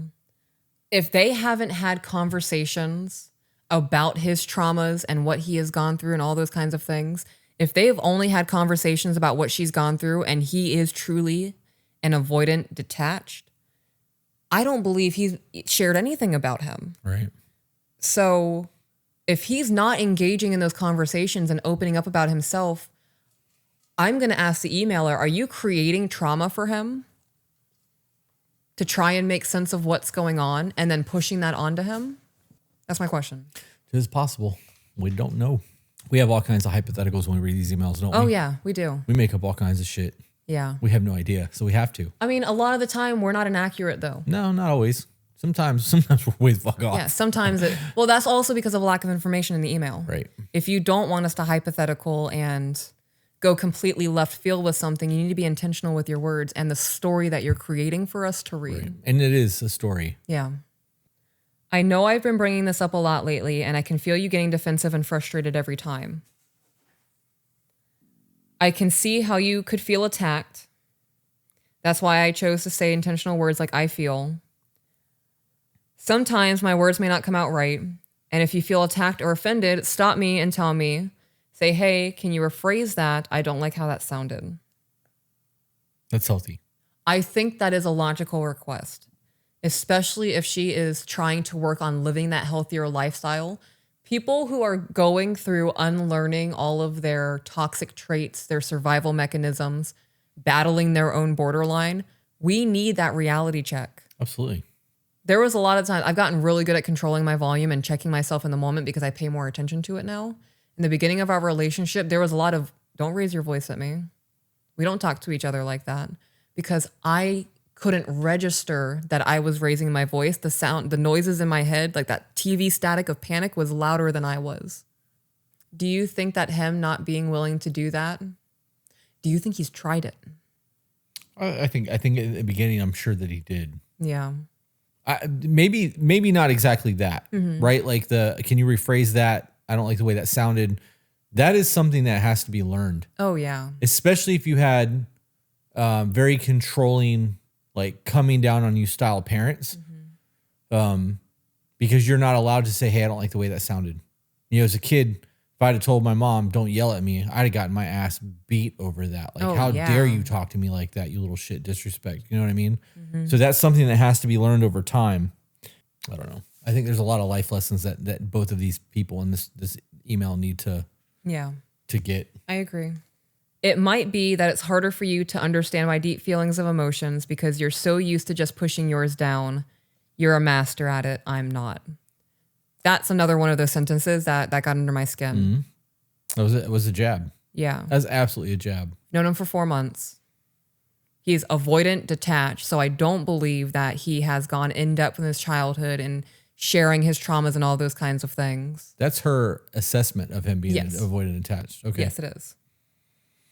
If they haven't had conversations about his traumas and what he has gone through and all those kinds of things, if they've only had conversations about what she's gone through and he is truly an avoidant detached, I don't believe he's shared anything about him. Right. So if he's not engaging in those conversations and opening up about himself, I'm going to ask the emailer, are you creating trauma for him to try and make sense of what's going on and then pushing that onto him? That's my question. It is possible. We don't know. We have all kinds of hypotheticals when we read these emails, don't we? Oh, yeah, we do. We make up all kinds of shit. Yeah. We have no idea, so we have to. I mean, a lot of the time, we're not inaccurate, though. No, not always. Sometimes we're way the fuck off. Yeah, sometimes well, that's also because of lack of information in the email. Right. If you don't want us to hypothetical and go completely left field with something, you need to be intentional with your words and the story that you're creating for us to read. Right. And it is a story. Yeah. I know I've been bringing this up a lot lately, and I can feel you getting defensive and frustrated every time. I can see how you could feel attacked. That's why I chose to say intentional words like I feel. Sometimes my words may not come out right, and if you feel attacked or offended, stop me and tell me. Say, hey, can you rephrase that? I don't like how that sounded. That's healthy. I think that is a logical request, especially if she is trying to work on living that healthier lifestyle. People who are going through unlearning all of their toxic traits, their survival mechanisms, battling their own borderline, we need that reality check. Absolutely. There was a lot of times I've gotten really good at controlling my volume and checking myself in the moment because I pay more attention to it now. In the beginning of our relationship, there was a lot of, don't raise your voice at me. We don't talk to each other like that, because I couldn't register that I was raising my voice. The sound, the noises in my head, like that TV static of panic, was louder than I was. Do you think that him not being willing to do that, do you think he's tried it? I think in the beginning, I'm sure that he did. Yeah. Maybe not exactly that, right? Like can you rephrase that? I don't like the way that sounded. That is something that has to be learned. Oh, yeah. Especially if you had very controlling, like coming down on you style parents. Because you're not allowed to say, hey, I don't like the way that sounded. You know, as a kid, if I'd have told my mom, don't yell at me, I'd have gotten my ass beat over that. Like, how dare you talk to me like that, you little shit, disrespect. You know what I mean? So that's something that has to be learned over time. I don't know. I think there's a lot of life lessons that both of these people in this email need to get. I agree. It might be that it's harder for you to understand my deep feelings of emotions because you're so used to just pushing yours down. You're a master at it. I'm not. That's another one of those sentences that got under my skin. It was a jab. Yeah. That's absolutely a jab. Known him for 4 months. He's avoidant, detached. So I don't believe that he has gone in depth in his childhood and sharing his traumas and all those kinds of things. That's her assessment of him being avoidant attached. Okay. Yes, it is.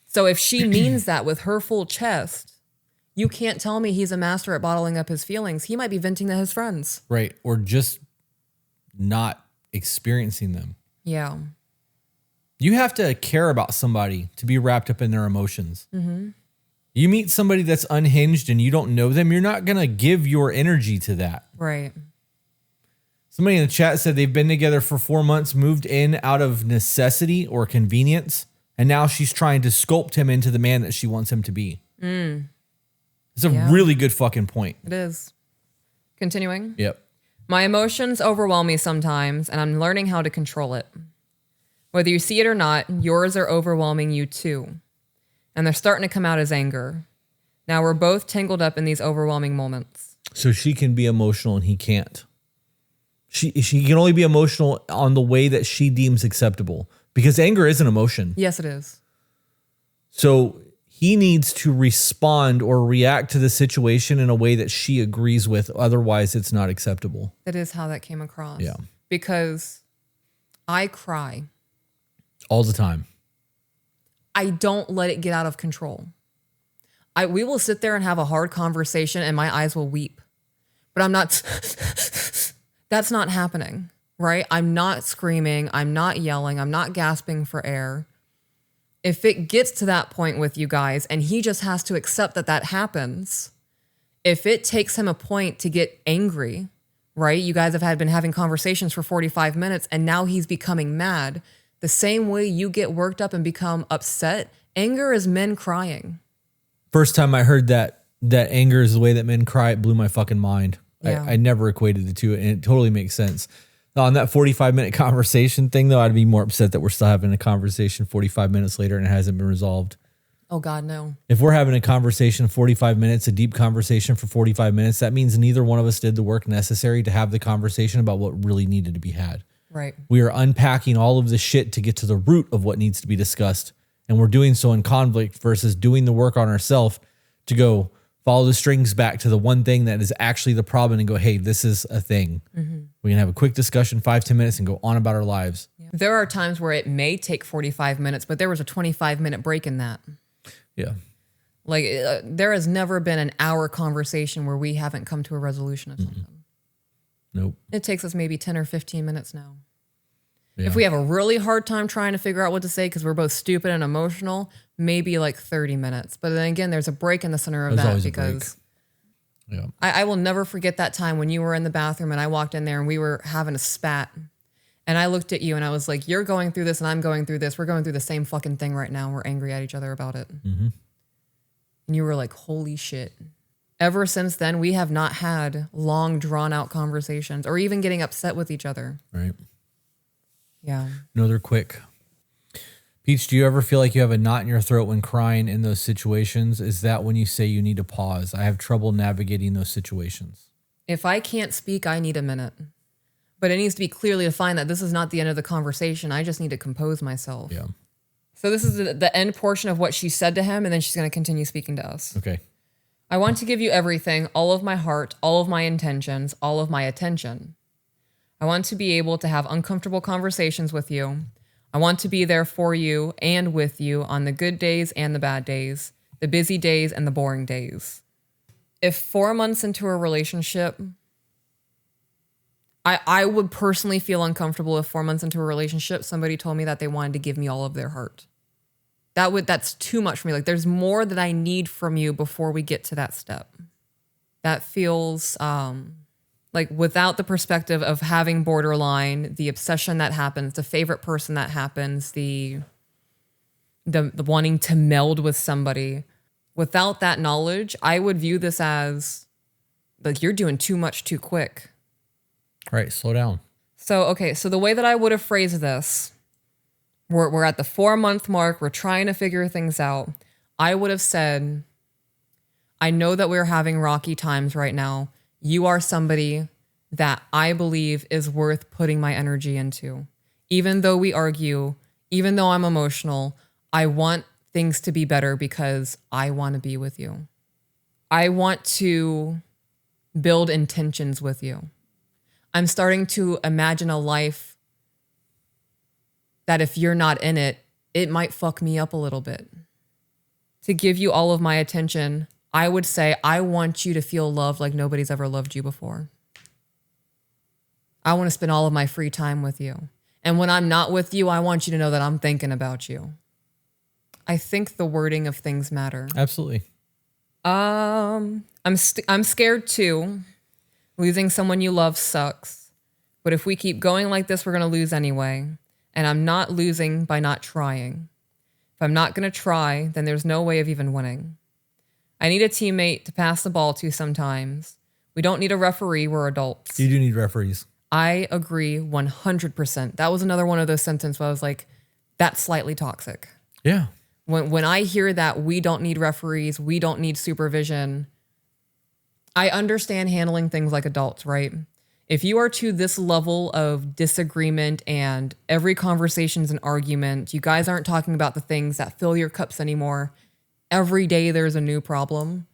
So if she means that with her full chest, you can't tell me he's a master at bottling up his feelings. He might be venting to his friends. Right. Or just not experiencing them. Yeah. You have to care about somebody to be wrapped up in their emotions. You meet somebody that's unhinged and you don't know them, you're not going to give your energy to that. Right. Somebody in the chat said they've been together for 4 months, moved in out of necessity or convenience, and now she's trying to sculpt him into the man that she wants him to be. It's a really good fucking point. It is. Continuing. Yep. My emotions overwhelm me sometimes, and I'm learning how to control it. Whether you see it or not, yours are overwhelming you too. And they're starting to come out as anger. Now we're both tangled up in these overwhelming moments. So she can be emotional and he can't. She can only be emotional on the way that she deems acceptable, because anger is an emotion. Yes, it is. So he needs to respond or react to the situation in a way that she agrees with. Otherwise, it's not acceptable. That is how that came across. Yeah. Because I cry. All the time. I don't let it get out of control. We will sit there and have a hard conversation and my eyes will weep. But I'm not... That's not happening, right? I'm not screaming. I'm not yelling. I'm not gasping for air. If it gets to that point with you guys and he just has to accept that that happens, if it takes him a point to get angry, right? You guys have been having conversations for 45 minutes and now he's becoming mad. The same way you get worked up and become upset, anger is men crying. First time I heard that anger is the way that men cry, it blew my fucking mind. Yeah. I never equated the two, and it totally makes sense. On that 45-minute conversation thing, though, I'd be more upset that we're still having a conversation 45 minutes later and it hasn't been resolved. Oh, God, no. If we're having a conversation 45 minutes, a deep conversation for 45 minutes, that means neither one of us did the work necessary to have the conversation about what really needed to be had. Right. We are unpacking all of the shit to get to the root of what needs to be discussed. And we're doing so in conflict versus doing the work on ourselves to go follow the strings back to the one thing that is actually the problem and go, hey, this is a thing. We can have a quick discussion, 5-10 minutes, and go on about our lives. Yeah. There are times where it may take 45 minutes, but there was a 25-minute break in that. Yeah. Like, there has never been an hour conversation where we haven't come to a resolution of something. Nope. It takes us maybe 10 or 15 minutes now. Yeah. If we have a really hard time trying to figure out what to say because we're both stupid and emotional, maybe like 30 minutes. But then again, there's a break in the center of There's that always because a break. Yeah. I will never forget that time when you were in the bathroom and I walked in there and we were having a spat. And I looked at you and I was like, you're going through this and I'm going through this. We're going through the same fucking thing right now. We're angry at each other about it. And you were like, holy shit. Ever since then, we have not had long, drawn-out conversations or even getting upset with each other. Right. Yeah. No, they're quick. Peach, do you ever feel like you have a knot in your throat when crying in those situations? Is that when you say you need to pause? I have trouble navigating those situations. If I can't speak, I need a minute. But it needs to be clearly defined that this is not the end of the conversation. I just need to compose myself. Yeah. So this is the end portion of what she said to him, and then she's going to continue speaking to us. Okay. I want to give you everything, all of my heart, all of my intentions, all of my attention. I want to be able to have uncomfortable conversations with you. I want to be there for you and with you on the good days and the bad days, the busy days and the boring days. If 4 months into a relationship, I would personally feel uncomfortable if 4 months into a relationship, somebody told me that they wanted to give me all of their heart. That's too much for me. Like, there's more that I need from you before we get to that step. That feels like without the perspective of having borderline, the obsession that happens, the favorite person that happens, the wanting to meld with somebody. Without that knowledge, I would view this as like you're doing too much too quick. All right, slow down. So the way that I would have phrased this, we're at the 4-month mark. We're trying to figure things out. I would have said, I know that we're having rocky times right now. You are somebody that I believe is worth putting my energy into. Even though we argue, even though I'm emotional, I want things to be better because I want to be with you. I want to build intentions with you. I'm starting to imagine a life that if you're not in it, it might fuck me up a little bit. To give you all of my attention, I would say I want you to feel loved like nobody's ever loved you before. I want to spend all of my free time with you. And when I'm not with you, I want you to know that I'm thinking about you. I think the wording of things matter. Absolutely. I'm scared too. Losing someone you love sucks. But if we keep going like this, we're going to lose anyway. And I'm not losing by not trying. If I'm not going to try, then there's no way of even winning. I need a teammate to pass the ball to sometimes. We don't need a referee. We're adults. You do need referees. I agree 100%. That was another one of those sentences where I was like, that's slightly toxic. Yeah. When I hear that we don't need referees, we don't need supervision, I understand handling things like adults, right? If you are to this level of disagreement and every conversation's an argument, you guys aren't talking about the things that fill your cups anymore. Every day there's a new problem.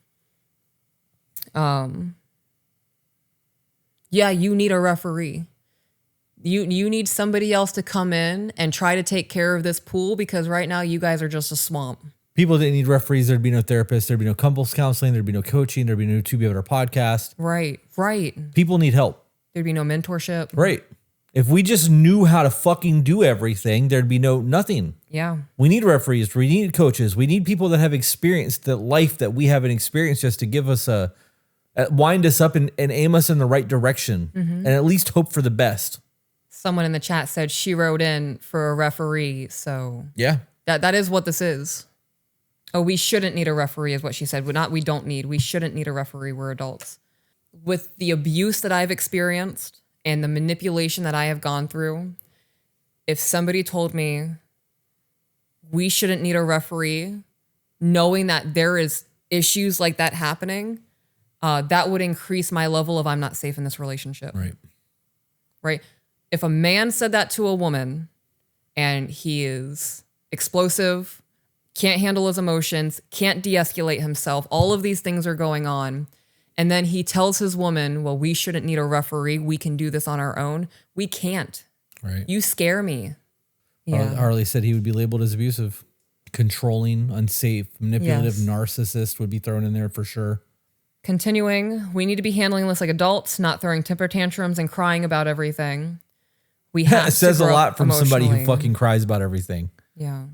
Yeah, you need a referee. You need somebody else to come in and try to take care of this pool because right now you guys are just a swamp. People didn't need referees. There'd be no therapists. There'd be no couples counseling. There'd be no coaching. There'd be no To Be Better podcast. Right. People need help. There'd be no mentorship. Right. If we just knew how to fucking do everything, there'd be nothing. Yeah. We need referees. We need coaches. We need people that have experienced the life that we haven't experienced just to give us wind us up and aim us in the right direction and at least hope for the best. Someone in the chat said she wrote in for a referee. So yeah, that is what this is. Oh, we shouldn't need a referee is what she said. We shouldn't need a referee. We're adults. With the abuse that I've experienced and the manipulation that I have gone through, if somebody told me we shouldn't need a referee, knowing that there is issues like that happening, that would increase my level of I'm not safe in this relationship. Right. If a man said that to a woman and he is explosive, can't handle his emotions, can't de-escalate himself, all of these things are going on, and then he tells his woman, well, we shouldn't need a referee, we can do this on our own. We can't. Right. You scare me. Yeah. Arlie said he would be labeled as abusive, controlling, unsafe, manipulative, narcissist would be thrown in there for sure. Continuing, we need to be handling this like adults, not throwing temper tantrums and crying about everything. We have It says a lot from somebody who emotionally. fucking cries about everything. Yeah.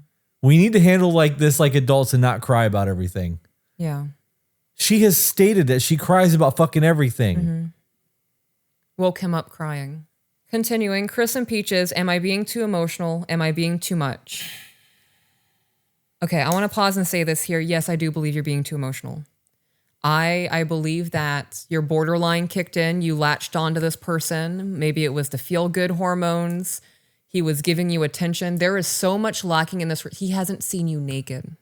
We need to handle like this like adults and not cry about everything. Yeah. She has stated that she cries about fucking everything. Woke him up crying. Continuing, Chris and Peaches, am I being too emotional? Am I being too much? Okay, I want to pause and say this here. Yes, I do believe you're being too emotional. I believe that your borderline kicked in. You latched onto this person. Maybe it was the feel-good hormones. He was giving you attention. There is so much lacking in this. He hasn't seen you naked.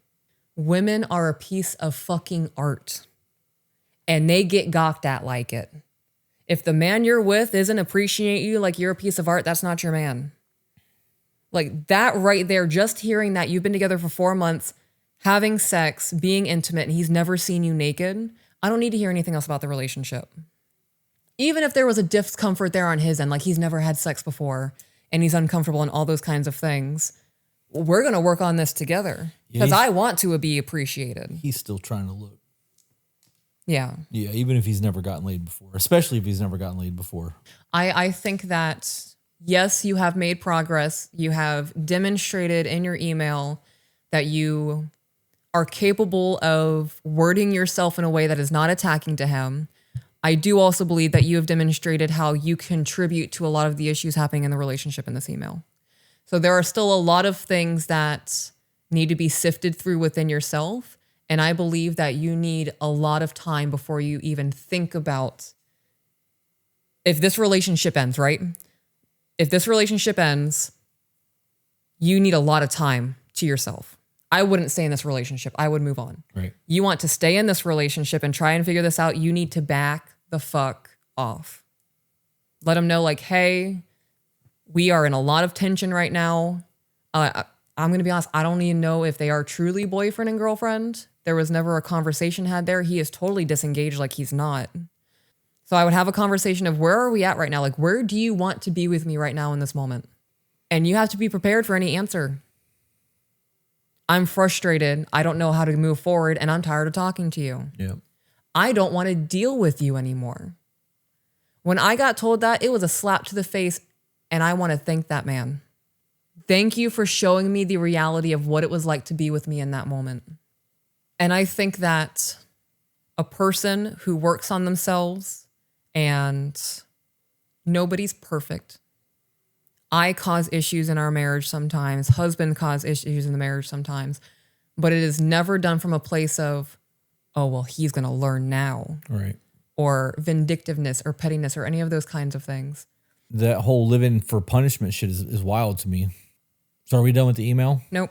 Women are a piece of fucking art. And they get gawked at like it. If the man you're with doesn't appreciate you like you're a piece of art, that's not your man. Like that right there, just hearing that you've been together for 4 months, having sex, being intimate, and he's never seen you naked, I don't need to hear anything else about the relationship. Even if there was a discomfort there on his end, like he's never had sex before and he's uncomfortable and all those kinds of things, we're going to work on this together because I want to be appreciated. He's still trying to look. Yeah. Yeah, even if he's never gotten laid before, especially if he's never gotten laid before. I think that, yes, you have made progress. You have demonstrated in your email that you are capable of wording yourself in a way that is not attacking to him. I do also believe that you have demonstrated how you contribute to a lot of the issues happening in the relationship in this email. So there are still a lot of things that need to be sifted through within yourself. And I believe that you need a lot of time before you even think about if this relationship ends, right? If this relationship ends, you need a lot of time to yourself. I wouldn't stay in this relationship. I would move on. Right. You want to stay in this relationship and try and figure this out. You need to back the fuck off. Let them know like, hey, we are in a lot of tension right now. I'm going to be honest, I don't even know if they are truly boyfriend and girlfriend. There was never a conversation had there. He is totally disengaged like he's not. So I would have a conversation of where are we at right now? Like, where do you want to be with me right now in this moment? And you have to be prepared for any answer. I'm frustrated. I don't know how to move forward and I'm tired of talking to you. Yeah. I don't want to deal with you anymore. When I got told that, it was a slap to the face, and I want to thank that man. Thank you for showing me the reality of what it was like to be with me in that moment. And I think that a person who works on themselves, and nobody's perfect. I cause issues in our marriage sometimes. Husband cause issues in the marriage sometimes. But it is never done from a place of, oh, well, he's going to learn now. Right. Or vindictiveness or pettiness or any of those kinds of things. That whole living for punishment shit is wild to me. So are we done with the email? Nope.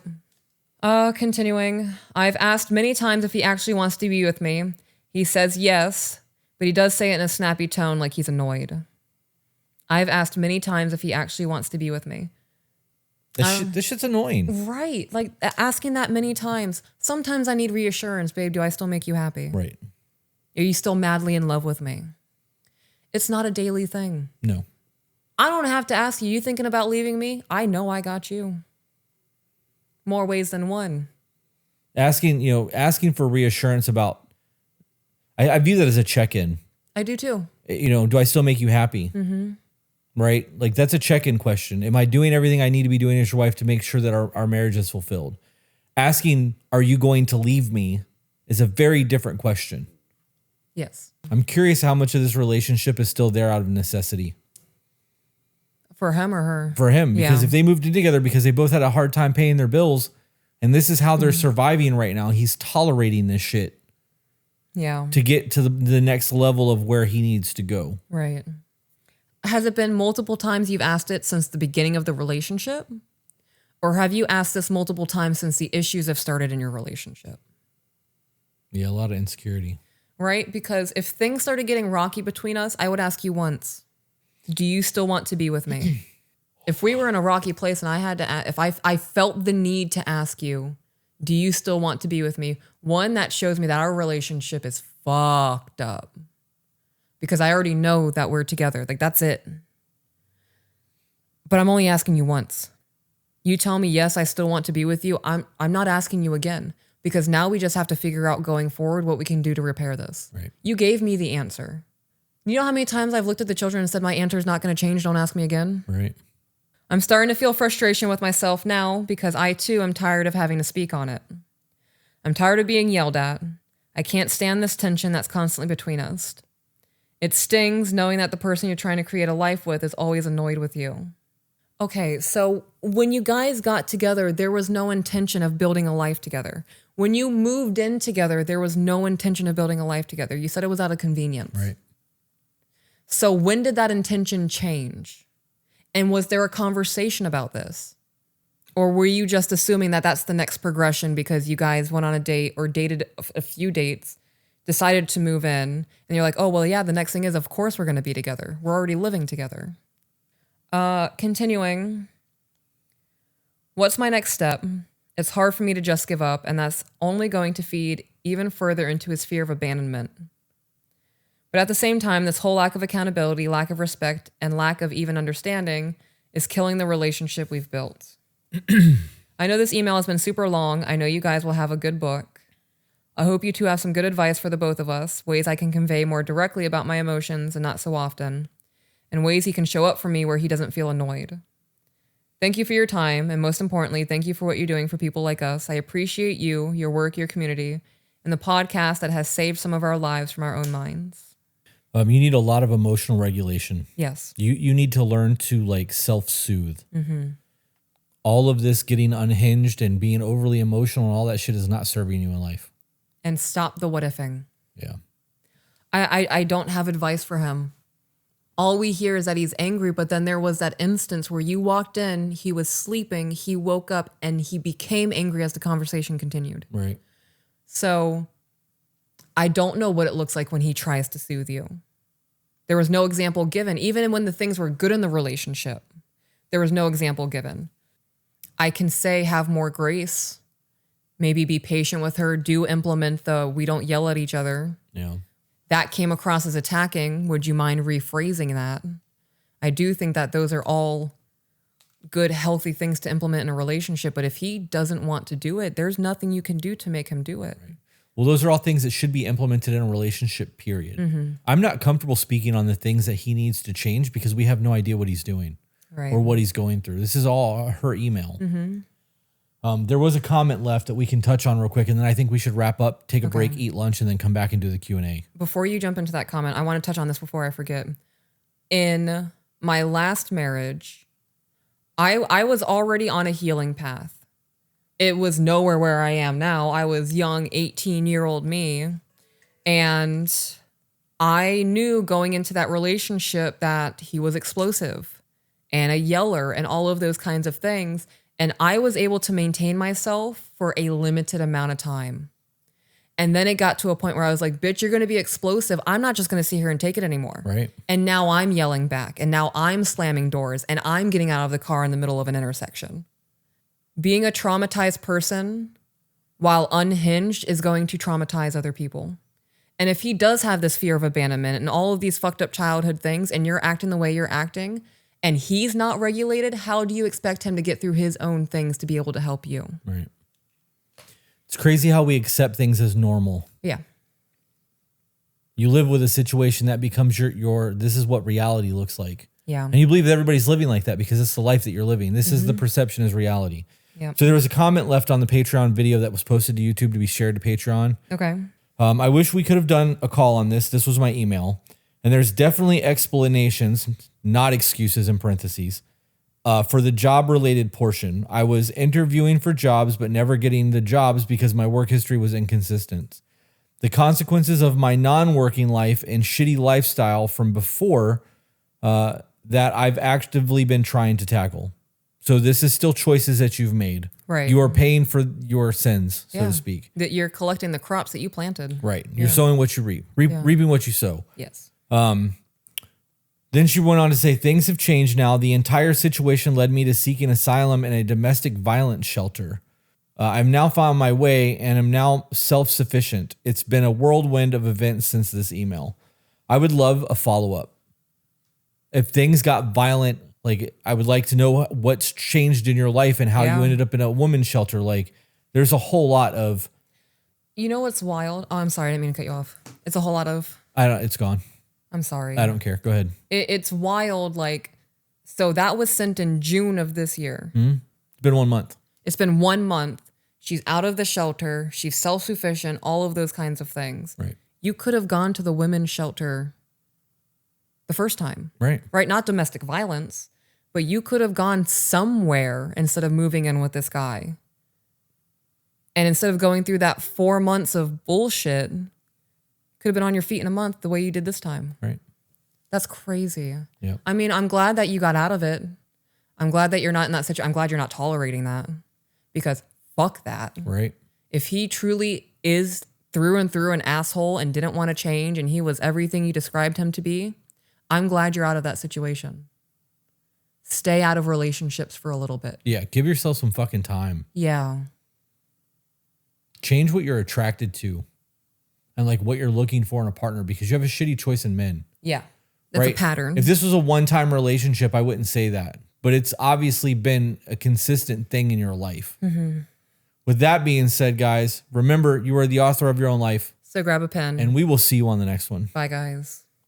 Continuing. I've asked many times if he actually wants to be with me. He says yes, but he does say it in a snappy tone like he's annoyed. I've asked many times if he actually wants to be with me. This shit's annoying. Right. Like asking that many times. Sometimes I need reassurance, babe. Do I still make you happy? Right. Are you still madly in love with me? It's not a daily thing. No. I don't have to ask you thinking about leaving me? I know I got you. More ways than one. Asking for reassurance about, I view that as a check-in. I do too. Do I still make you happy? Mm-hmm. Right? Like that's a check-in question. Am I doing everything I need to be doing as your wife to make sure that our marriage is fulfilled? Asking, are you going to leave me, is a very different question. Yes. I'm curious how much of this relationship is still there out of necessity. For him or her? For him. Because Yeah. if they moved in together because they both had a hard time paying their bills, and this is how they're surviving right now, he's tolerating this shit. Yeah. To get to the next level of where he needs to go. Right. Has it been multiple times you've asked it since the beginning of the relationship? Or have you asked this multiple times since the issues have started in your relationship? Yeah, a lot of insecurity. Right? Because if things started getting rocky between us, I would ask you once, do you still want to be with me? If we were in a rocky place and I had to, if I felt the need to ask you, do you still want to be with me? One, that shows me that our relationship is fucked up. Because I already know that we're together. Like, that's it. But I'm only asking you once. You tell me, yes, I still want to be with you. I'm not asking you again. Because now we just have to figure out going forward what we can do to repair this. Right. You gave me the answer. You know how many times I've looked at the children and said, my answer is not going to change. Don't ask me again. Right. I'm starting to feel frustration with myself now because I too am tired of having to speak on it. I'm tired of being yelled at. I can't stand this tension that's constantly between us. It stings knowing that the person you're trying to create a life with is always annoyed with you. Okay, so when you guys got together, there was no intention of building a life together. When you moved in together, there was no intention of building a life together. You said it was out of convenience. Right. So when did that intention change? And was there a conversation about this? Or were you just assuming that that's the next progression because you guys went on a date or dated a few dates, decided to move in, and you're like, oh, well, yeah, the next thing is, of course, we're going to be together. We're already living together. Continuing. What's my next step? It's hard for me to just give up, and that's only going to feed even further into his fear of abandonment. But at the same time, this whole lack of accountability, lack of respect, and lack of even understanding is killing the relationship we've built. I know this email has been super long. I know you guys will have a good book. I hope you two have some good advice for the both of us, ways I can convey more directly about my emotions and not so often, and ways he can show up for me where he doesn't feel annoyed. Thank you for your time, and most importantly, thank you for what you're doing for people like us. I appreciate you, your work, your community, and the podcast that has saved some of our lives from our own minds. You need a lot of emotional regulation. Yes. You need to learn to self-soothe. Mm-hmm. All of this getting unhinged and being overly emotional and all that shit is not serving you in life. And stop the what-ifing. Yeah. I don't have advice for him. All we hear is that he's angry, but then there was that instance where you walked in, he was sleeping, he woke up, and he became angry as the conversation continued. Right. So I don't know what it looks like when he tries to soothe you. There was no example given. Even when the things were good in the relationship, there was no example given. I can say have more grace. Maybe be patient with her. Do implement the we don't yell at each other. Yeah. That came across as attacking. Would you mind rephrasing that? I do think that those are all good, healthy things to implement in a relationship. But if he doesn't want to do it, there's nothing you can do to make him do it. Right. Well, those are all things that should be implemented in a relationship, period. I'm not comfortable speaking on the things that he needs to change because we have no idea what he's doing or what he's going through. This is all her email. There was a comment left that we can touch on real quick, and then I think we should wrap up, take a break, eat lunch, and then come back and do the Q&A. Before you jump into that comment, I want to touch on this before I forget. In my last marriage, I was already on a healing path. It was nowhere where I am now. I was young, 18-year-old me. And I knew going into that relationship that he was explosive and a yeller and all of those kinds of things. And I was able to maintain myself for a limited amount of time. And then it got to a point where I was like, bitch, you're going to be explosive. I'm not just going to sit here and take it anymore. Right. And now I'm yelling back. And now I'm slamming doors. And I'm getting out of the car in the middle of an intersection. Being a traumatized person while unhinged is going to traumatize other people. And if he does have this fear of abandonment and all of these fucked up childhood things, and you're acting the way you're acting, and he's not regulated, how do you expect him to get through his own things to be able to help you? Right. It's crazy how we accept things as normal. Yeah. You live with a situation that becomes your this is what reality looks like. Yeah. And you believe that everybody's living like that because it's the life that you're living. This is the perception as reality. Yeah. So there was a comment left on the Patreon video that was posted to YouTube to be shared to Patreon. Okay. I wish we could have done a call on this. This was my email. And there's definitely explanations, not excuses in parentheses, for the job-related portion. I was interviewing for jobs, but never getting the jobs because my work history was inconsistent. The consequences of my non-working life and shitty lifestyle from before that I've actively been trying to tackle. So this is still choices that you've made. Right. You are paying for your sins, so to speak. That you're collecting the crops that you planted. Right. You're sowing what you reap. Reaping what you sow. Yes. Then she went on to say, things have changed now. The entire situation led me to seeking asylum in a domestic violence shelter. I've now found my way and am now self-sufficient. It's been a whirlwind of events since this email. I would love a follow-up. If things got violent, like I would like to know what's changed in your life and how you ended up in a woman's shelter. Like there's a whole lot of... You know what's wild? Oh, I'm sorry. I didn't mean to cut you off. It's a whole lot of... It's gone. I'm sorry. I don't care. Go ahead. It's wild. Like, so that was sent in June of this year. It's been 1 month. It's been 1 month. She's out of the shelter. She's self-sufficient, all of those kinds of things. Right. You could have gone to the women's shelter the first time. Right. Right? Not domestic violence, but you could have gone somewhere instead of moving in with this guy. And instead of going through that 4 months of bullshit, could have been on your feet in a month the way you did this time. Right. That's crazy. Yeah. I mean, I'm glad that you got out of it. I'm glad that you're not in that situation. I'm glad you're not tolerating that because fuck that. Right. If he truly is through and through an asshole and didn't want to change and he was everything you described him to be, I'm glad you're out of that situation. Stay out of relationships for a little bit. Yeah. Give yourself some fucking time. Yeah. Change what you're attracted to and like what you're looking for in a partner because you have a shitty choice in men. Yeah. That's a pattern. If this was a one-time relationship, I wouldn't say that. But it's obviously been a consistent thing in your life. With that being said, guys, remember you are the author of your own life. So grab a pen. And we will see you on the next one. Bye, guys.